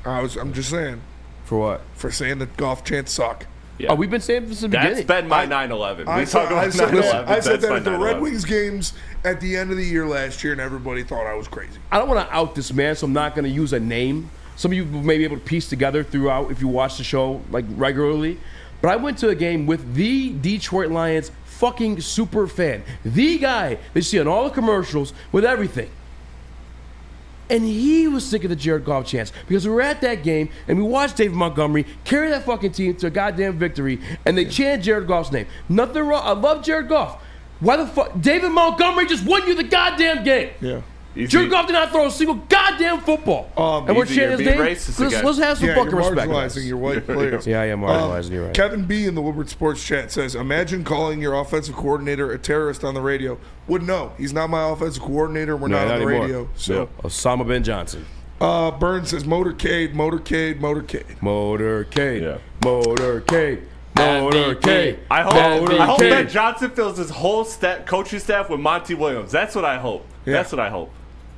I'm just saying. For what? For saying that Goff chants suck. Yeah. Oh, we've been saying this since the beginning. That's been my 9/11. I We talk about 9/11. I said That's that my at the 9/11. Red Wings games at the end of the year last year, and everybody thought I was crazy. I don't want to out this man, so I'm not going to use a name. Some of you may be able to piece together throughout if you watch the show like regularly. But I went to a game with the Detroit Lions fucking super fan. The guy that you see on all the commercials with everything. And he was sick of the Jared Goff chants because we were at that game and we watched David Montgomery carry that fucking team to a goddamn victory, and they chant Jared Goff's name. Nothing wrong. I love Jared Goff. Why the fuck? David Montgomery just won you the goddamn game. Yeah. Jared Goff did not throw a single goddamn football. And we're chanting his name. Let's have some fucking respect. You're marginalizing your white players. Yeah, I am marginalizing. You're right. Kevin B. in the Woodward Sports Chat says, imagine calling your offensive coordinator a terrorist on the radio. Wouldn't know. He's not my offensive coordinator. We're not on the radio. So Osama Ben Johnson. Burns says, motorcade. Yeah. MVP. I hope Ben Johnson fills his whole coaching staff with Monty Williams. That's what I hope. Yeah. That's what I hope.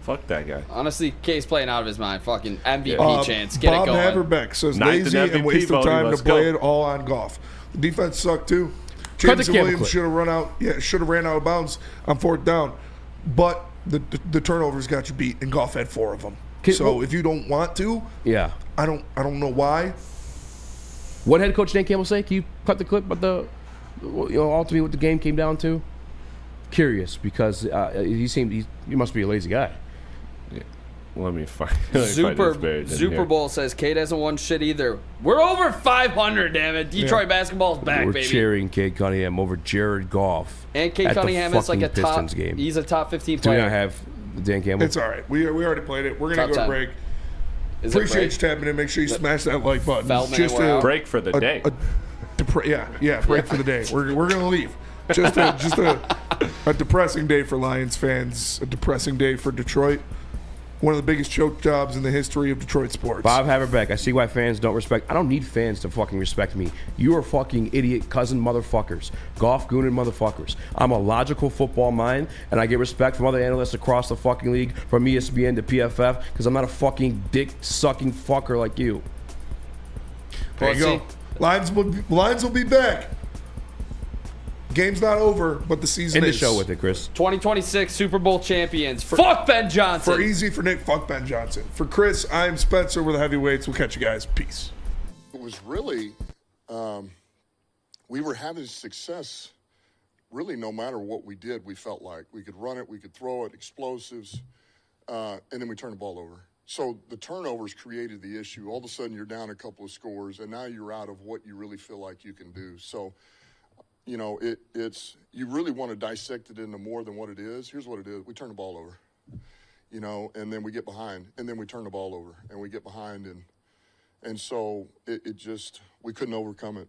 Fuck that guy. Honestly, K's playing out of his mind. Fucking MVP chance. Get Bob it going. Haverbeck says, Ninth lazy in and MVP waste of voting. time Let's to play go. it all on Goff. The defense sucked too. Cut the James camera Williams clip. should have ran out of bounds on 4th down. But the turnovers got you beat, and Goff had 4 of them. So if you don't want to, yeah, I don't know why. What head coach Dan Campbell say? Can you cut the clip? But ultimately, what the game came down to? Curious, because he must be a lazy guy. Let me find Super Bowl says Cade hasn't won shit either. We're over 500, damn it. Detroit basketball's back, We're baby. cheering Cade Cunningham over Jared Goff. And Cade Cunningham is like a top. Pistons game. He's a top 15 Do we player. not have Dan Campbell? It's all right. We already played it. We're gonna Top go to 10. break. Is it Appreciate break? you tapping in. Make sure you smash that like button. Feldman, Just we're a out. break for the day. Break for the day. We're gonna leave. Just a depressing day for Lions fans. A depressing day for Detroit. One of the biggest choke jobs in the history of Detroit sports. Bob Haverbeck, I see why fans don't respect. I don't need fans to fucking respect me. You are fucking idiot cousin motherfuckers. Golf goonin' motherfuckers. I'm a logical football mind, and I get respect from other analysts across the fucking league, from ESPN to PFF, because I'm not a fucking dick-sucking fucker like you. There you go. Lions will be back. Game's not over, but the season End is. the show with it, Chris. 2026 Super Bowl champions. Fuck Ben Johnson. For Nick, fuck Ben Johnson. For Chris, I'm Spencer with the heavyweights. We'll catch you guys. Peace. It was really, we were having success really no matter what we did, we felt like. We could run it, we could throw it, explosives, and then we turned the ball over. So the turnovers created the issue. All of a sudden you're down a couple of scores, and now you're out of what you really feel like you can do. So, you know, it's you really want to dissect it into more than what it is. Here's what it is. We turn the ball over, you know, and then we get behind, and then we turn the ball over, and we get behind, and so it just, we couldn't overcome it.